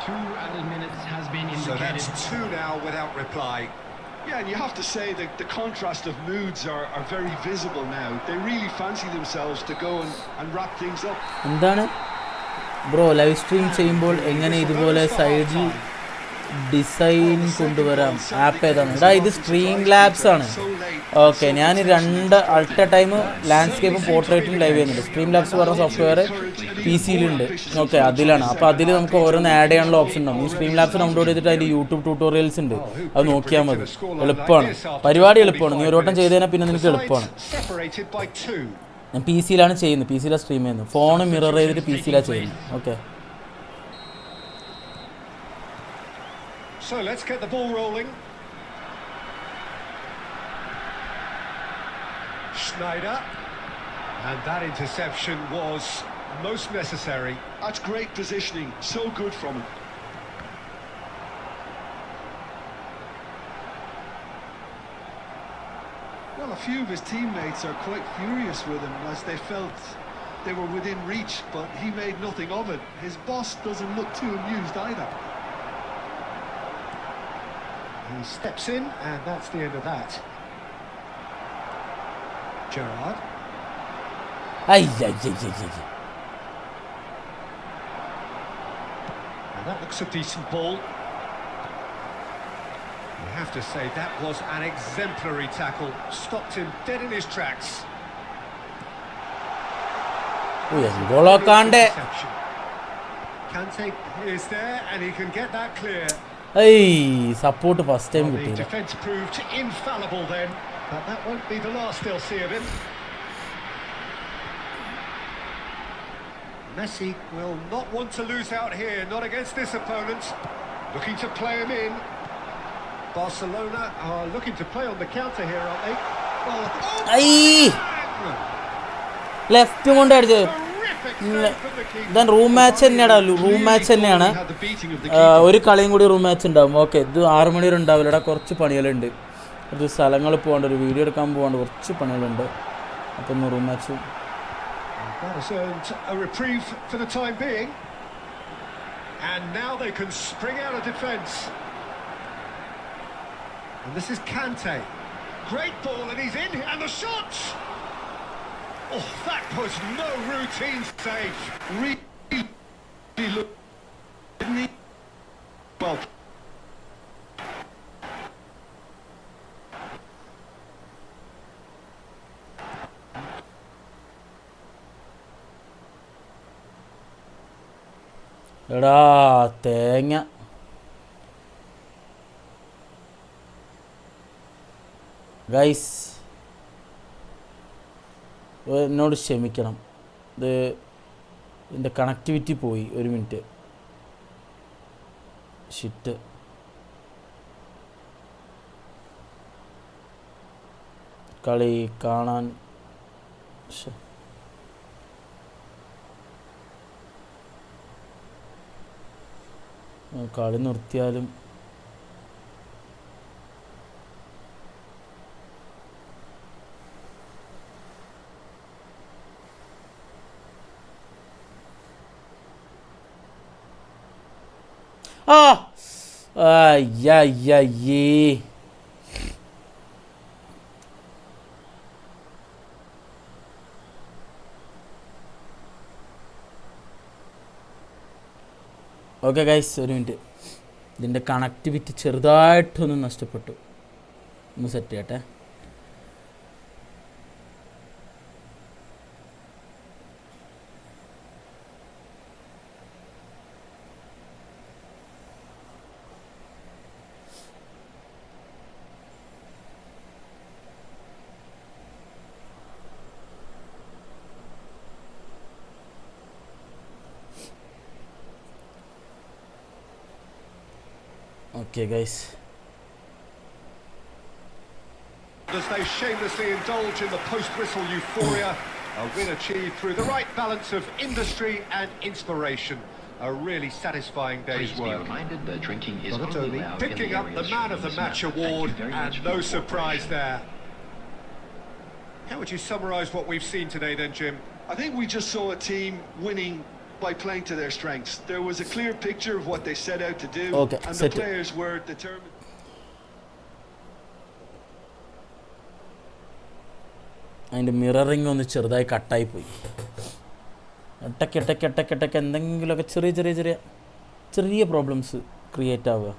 2 added minutes has been indicated. So that's 2 now without reply. Yeah, and you have to say that the contrast of moods are very visible now. They really fancy themselves to go and wrap things up. എന്താണ് bro live stream ചെയ്യുമ്പോൾ എങ്ങനെ ഇതുപോലെ സൈഡിൽ design കൊണ്ടുവരാം? App ഏതാണ്? എടാ ഇത് stream labs ആണ്. ഓക്കെ, ഞാൻ 2 അൾട്ട ടൈം ലാൻഡ്സ്കേപ്പും പോർട്രേറ്റും ലൈവ് ചെയ്യുന്നുണ്ട്. സ്ട്രീം ലാബ്സ് പറഞ്ഞ സോഫ്റ്റ്വെയർ PC യിലുണ്ട്. ഓക്കെ, അതിലാണ്. അപ്പോൾ അതിൽ നമുക്ക് ഓരോന്ന് ആഡ് ചെയ്യാനുള്ള ഓപ്ഷൻ ഉണ്ടാവും. ഈ സ്ട്രീം ലാബ്സ് ഡൗൺലോഡ് ചെയ്തിട്ട് അതിൻ്റെ യൂട്യൂബ് ട്യൂട്ടോറിയൽസ് ഉണ്ട്, അത് നോക്കിയാൽ മതി. എളുപ്പമാണ്, പരിപാടി എളുപ്പമാണ്. നീ ഒരു വട്ടം ചെയ്ത് കഴിഞ്ഞാൽ പിന്നെ നിനക്ക് എളുപ്പമാണ്. ഞാൻ PC യിലാണ് ചെയ്യുന്നത്, PC യിലാണ് സ്ട്രീം ചെയ്യുന്നത്. ഫോൺ മിറർ ചെയ്തിട്ട് PC യിലാണ് ചെയ്യുന്നത്. Okay, So let's get the ball rolling. Sneijder. And that interception was most necessary. That's great positioning, so good from him. Well, a few of his teammates are quite furious with him as they felt they were within reach, but he made nothing of it. His boss doesn't look too amused either. He steps in, and that's the end of that. Gerrard. I. And that looks a decent ball. You have to say that was an exemplary tackle. Stopped him dead in his tracks. Kante is there, and he can get that clear. Support first time The കിട്ടിയില്ല. defence proved infallible then, but that won't be the last they'll see of him. Messi will not want to lose out here, not against this opponent. Looking to play him in. Barcelona are looking to play on the counter here, aren't they? Left കൊണ്ട് അടിച്ചത്. ഇതാ room match തന്നെയാടാ, room match തന്നെയാണ്. ഒരു കളിയും കൂടി room match ഉണ്ടാവും. Okay, ഇത് 6 മണി വരെ ഉണ്ടാവില്ല. ഇവിടെ കുറച്ച് പണികളുണ്ട്, കുറച്ച് സ്ഥലങ്ങൾ പോകാണ്ട്, ഒരു വീഡിയോ എടുക്കാൻ പോകാണ്ട്, കുറച്ച് പണികളുണ്ട്. അപ്പം ഒന്ന് room match. That has earned a reprieve for the time being. And now they can spring out of defence. And this is Kante. Great ball, and he's in, and the shot! Oh, that was no routine save. Really look, didn't he? Well. എടാ തേങ്ങ. Guys എന്നോട് ക്ഷമിക്കണം, ഇത് എൻ്റെ connectivity പോയി. 1 minute. Shit. കളി കാണാൻ കളി നിർത്തിയാലും അയ്യയ്യേ. Okay guys, 1 minute. ഇതിൻ്റെ കണക്ടിവിറ്റി ചെറുതായിട്ടൊന്ന് നഷ്ടപ്പെട്ടു. ഒന്ന് സെറ്റ് ചെയ്യട്ടെ. Okay, guys. As they shamelessly indulge in the post-whistle euphoria, a win achieved through the right balance of industry and inspiration. A really satisfying day's work. Picking up the Man of the Match award, and no surprise there. How would you summarise what we've seen today then, Jim? I think we just saw a team winning by playing to their strengths. There was a clear picture of what they set out to do, and the players were determined. അതിൻ്റെ mirroring ഒന്ന് ചെറുതായി കട്ടായി പോയി. ഇടയ്ക്ക് എന്തെങ്കിലുമൊക്കെ ചെറിയ problems create ആവുക.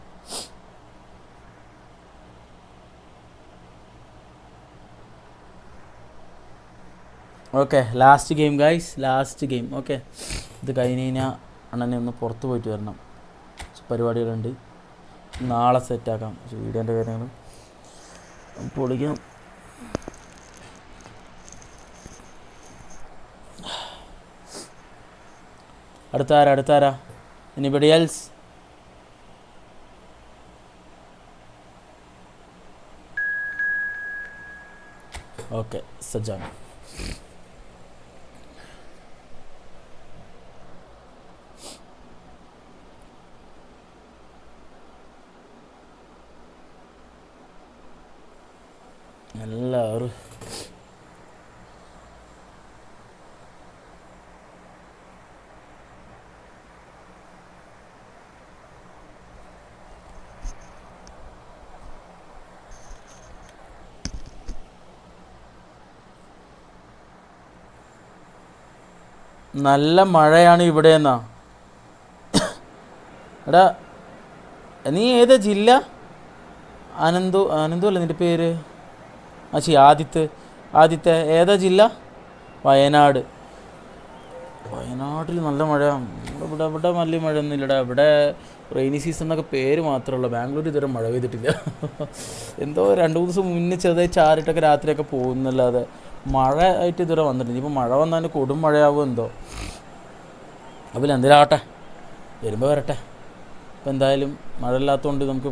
Okay, last game guys, last game. Okay, ഇത് കഴിഞ്ഞ് കഴിഞ്ഞാൽ അണ്ണനെ ഒന്ന് പുറത്ത് പോയിട്ട് വരണം. പരിപാടികളുണ്ട്, നാളെ സെറ്റാക്കാം വീഡിയോൻ്റെ കാര്യങ്ങൾ. പൊളിക്കാം. അടുത്താരാ എനിബഡി എൽസ്? ഓക്കെ, സജ്ജാണ്. എല്ലാവരും നല്ല മഴയാണ് ഇവിടെ എന്നാ. എടാ നീ ഏതാ ജില്ല? അനന്തു അല്ല നിൻ്റെ പേര്? ആദിത്യ ഏതാ ജില്ല? വയനാട്ടിൽ നല്ല മഴ. ഇവിടെ വലിയ മഴയൊന്നും ഇല്ലടാ. ഇവിടെ റെയിനി സീസൺ എന്നൊക്കെ പേര് മാത്രമേ ഉള്ളൂ. ബാംഗ്ലൂർ ഇതുവരെ മഴ പെയ്തിട്ടില്ല. എന്തോ 2-3 ദിവസം മുന്നേ ചെറുതായി ചാറിയിട്ടൊക്കെ രാത്രിയൊക്കെ പോകുന്നല്ലാതെ മഴ ആയിട്ട് ഇതുവരെ വന്നിട്ടില്ല. ഇനിയിപ്പോൾ മഴ വന്നാൽ കൊടും മഴയാവും എന്തോ. അപ്പോൾ എന്തിനാവട്ടെ, വരുമ്പോൾ വരട്ടെ. അപ്പോൾ എന്തായാലും മഴ ഇല്ലാത്തതുകൊണ്ട് നമുക്ക്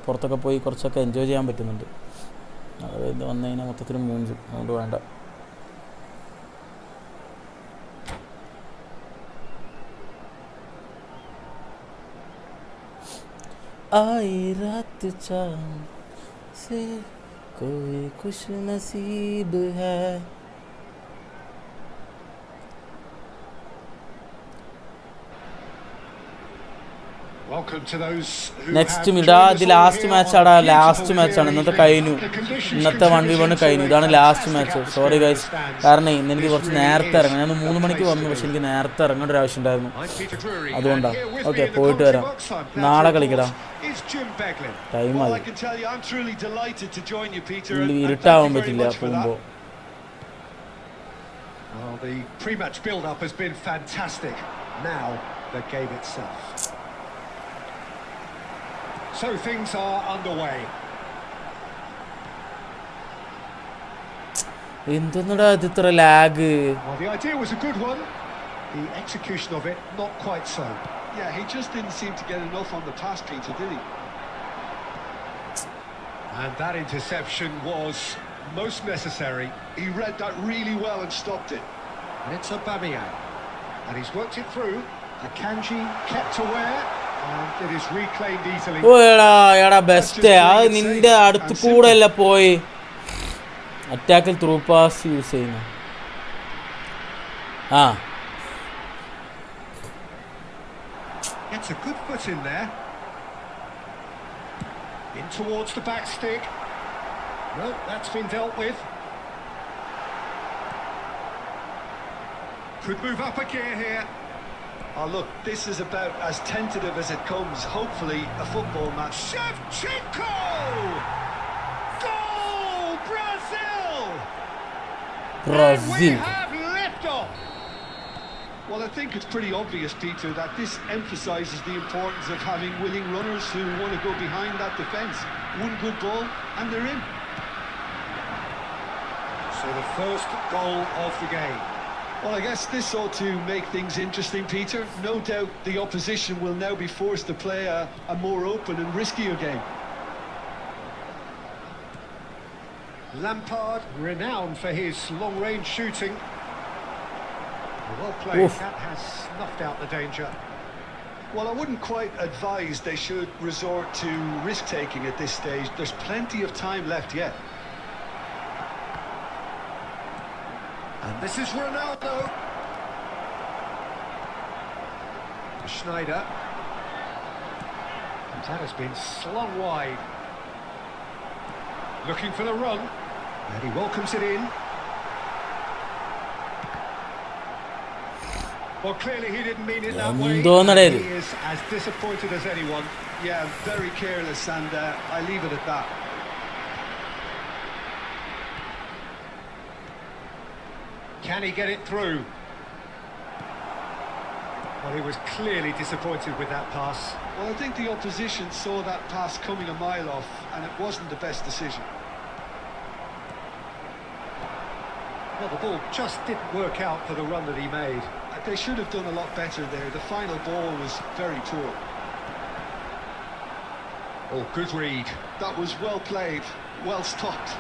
പുറത്തൊക്കെ പോയി കുറച്ചൊക്കെ എൻജോയ് ചെയ്യാൻ പറ്റുന്നുണ്ട്. അത് വന്നു കഴിഞ്ഞാൽ മൊത്തത്തിൽ മൂഞ്ചും, അതുകൊണ്ട് വേണ്ട. आई रात चांद से कोई खुश नसीब है. Welcome to those who next have ഇടാ joined ഇത് us last all match here ആടാ on ലാസ്റ്റ് beautiful മാച്ചാണ് viewing. ഇന്നത്തെ കഴിഞ്ഞു The conditions ഇന്നത്തെ 1v1 contributing കഴിഞ്ഞു to ഇതാണ് a last fantastic match atmosphere sorry in the guys stands. കാരണം ഇന്ന് എനിക്ക് This കുറച്ച് really നേരത്തെ is ഇറങ്ങണം ഞാൻ a 3 മണിക്ക് place വന്നു to പക്ഷെ be. എനിക്ക് നേരത്തെ ഇറങ്ങേണ്ട ഒരു ആവശ്യം ഉണ്ടായിരുന്നു I'm Peter Drury, അതുകൊണ്ടാ and here with me okay in the പോയിട്ട് commentary വരാം box, I'm glad നാളെ to കളിക്കടാ report, is Jim Beglin. Time Well, ആയി I can tell you, I'm truly delighted to join you, Peter. ഇല്ല, And thank ഇരുട്ടാവാൻ you very പറ്റില്ല much for that. പോകുമ്പോൾ Well, the pre-match build-up has been fantastic. Now, the game itself. So things are underway. എന്തൊന്നടാ ഇത് ഇത്ര lag Well, the idea was a good one. The execution of it, not quite so. Yeah, he just didn't seem to get enough on the pass, Peter, did he? And that interception was most necessary. He read that really well and stopped it. And it's Aubameyang. And he's worked it through. Akanji kept aware. And it is reclaimed easily. ഓ എടാ best അത് നിന്റെ അടുത്ത് കൂടെ അല്ല പോയി അറ്റാക്കിൽ through pass use ചെയ്യുന്നു ആ Gets a good foot in there. In towards the back stick. No, that's been dealt with. Could move up a gear here. Oh, look, this is about as tentative as it comes. Hopefully, a football match. Shevchenko! Goal! Brazil! And we Brazil have liftoff. Well, I think it's pretty obvious, Peter, that this emphasises the importance of having willing runners who want to go behind that defence. One good ball, and they're in. So the first goal of the game. Well, I guess this ought to make things interesting, Peter. No doubt the opposition will now be forced to play a more open and riskier game. Lampard, renowned for his long-range shooting. Well played. Oof. That has snuffed out the danger. Well, I wouldn't quite advise they should resort to risk-taking at this stage. There's plenty of time left yet. And this is Ronaldo. Schneider. And that has been slung wide. Looking for the run. And he welcomes it in. Well, clearly he didn't mean it that way. എന്തോന്നടേ ഇത് He is as disappointed as anyone. Yeah, very careless, and I leave it at that. Can he get it through? Well, he was clearly disappointed with that pass. Well, I think the opposition saw that pass coming a mile off, and it wasn't the best decision. Well, the ball just didn't work out for the run that he made. They should have done a lot better there. The final ball was very poor. Oh, good read. That was well played, well stopped.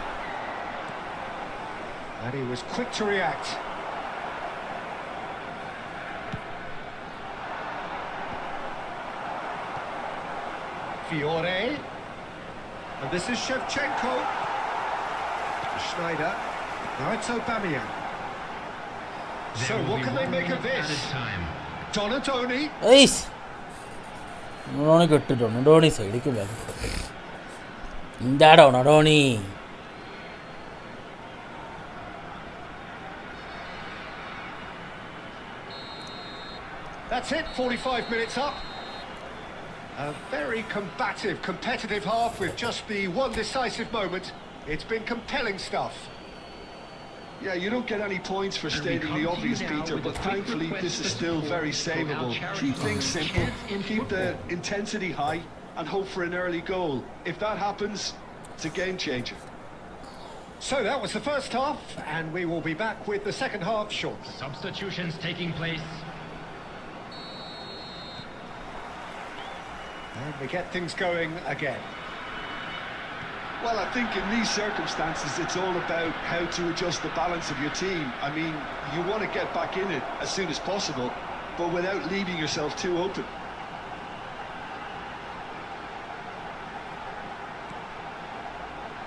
And he was quick to react. Fiore. And this is Shevchenko. Schneider. Now it's Aubameyang. So what can they make of this? Donatoni. ഏയ്സ് ഡോണി കെട്ടിട്ടുണ്ട് ഡോണി സൈഡിക്ക് വേഗം എന്താടോ ഡോണി That's it, 45 minutes up. A very combative, competitive half with just the one decisive moment. It's been compelling stuff. Yeah, you don't get any points for stating the obvious, Peter, but thankfully this is still very savable. Keep things simple, keep the intensity high, and hope for an early goal. If that happens, it's a game changer. So that was the first half, and we will be back with the second half shortly. Substitutions taking place. And we get things going again. Well, I think in these circumstances, it's all about how to adjust the balance of your team. I mean, you want to get back in it as soon as possible, but without leaving yourself too open.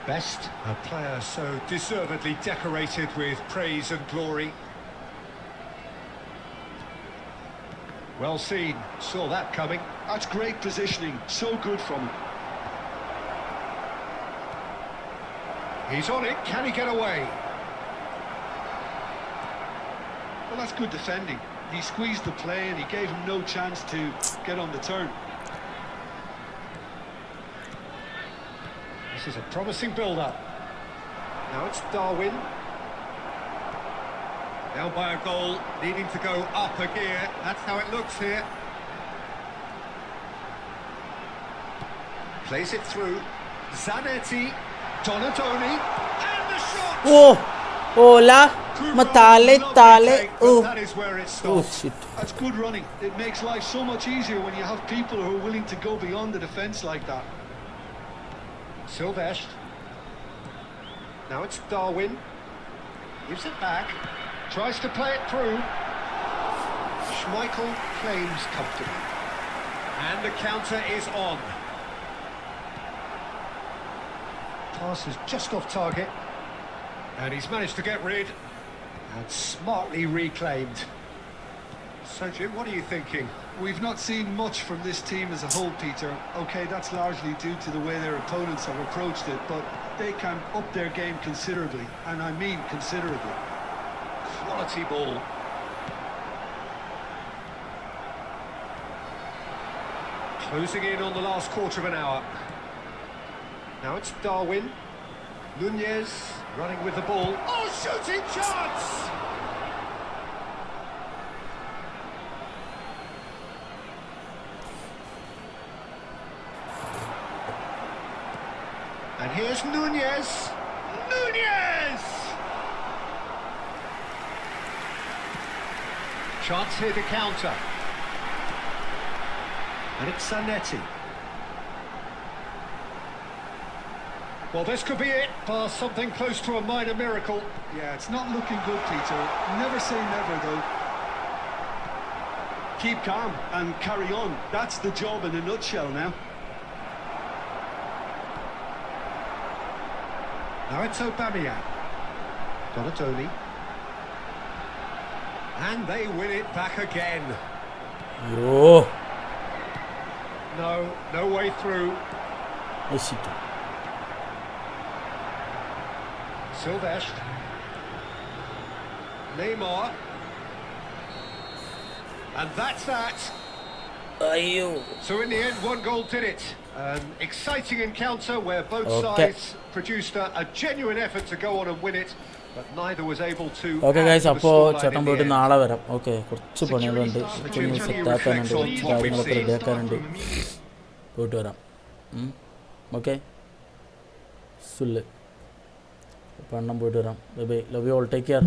Best, a player so deservedly decorated with praise and glory. Well seen, saw that coming. That's great positioning, so good from him. He's on it, can he get away? Well, that's good defending. He squeezed the play and he gave him no chance to get on the turn. This is a promising build-up. Now it's Darwin. Down by a goal, needing to go up a gear. That's how it looks here. Plays it through. Zanetti. Donatoni. And the shot! Oh, hola, matale, tale. Oh, That is where it oh stops. shit. That's good running. It makes life so much easier when you have people who are willing to go beyond the defence like that. Silvestre. Now it's Darwin. Gives it back. Tries to play it through. Schmeichel claims comfortably. And the counter is on. Pass is just off target. And he's managed to get rid. And smartly reclaimed. So Jim, what are you thinking? We've not seen much from this team as a whole, Peter. OK, that's largely due to the way their opponents have approached it, but they can up their game considerably, and I mean considerably. Quality ball. Closing in on the last quarter of an hour. Now it's Darwin. Nunez running with the ball. Oh, shooting chance! And here's Nunez. Nunez! Chance here to counter. And it's Zanetti. Well, this could be it, bar something close to a minor miracle. Yeah, it's not looking good, Peter. Never say never, though. Keep calm and carry on. That's the job in a nutshell now. Now it's Aubameyang. Donatoni. And they win it back again. Yo, No way through. oh shit. Silvestre. Neymar. And that's that. Ayyo. So in the end, one goal did it. An exciting encounter where both Okay. sides produced a genuine effort to go on and win it, but neither was able to. Okay add guys, to the അപ്പോൾ scoreline ചേട്ടൻ in the പോയിട്ട് end. നാളെ വരാം. Okay, കുറച്ച് പണികളുണ്ട്, കുറച്ചൊന്ന് സെറ്റാക്കാനുണ്ട്, കുറച്ച് കാര്യങ്ങളൊക്കെ റെഡിയാക്കാനുണ്ട്. പോയിട്ട് വരാം. ഓക്കെ, സുല്ല് അപ്പം എണ്ണം പോയിട്ട് വരാം. Bye bye, love you all, take care.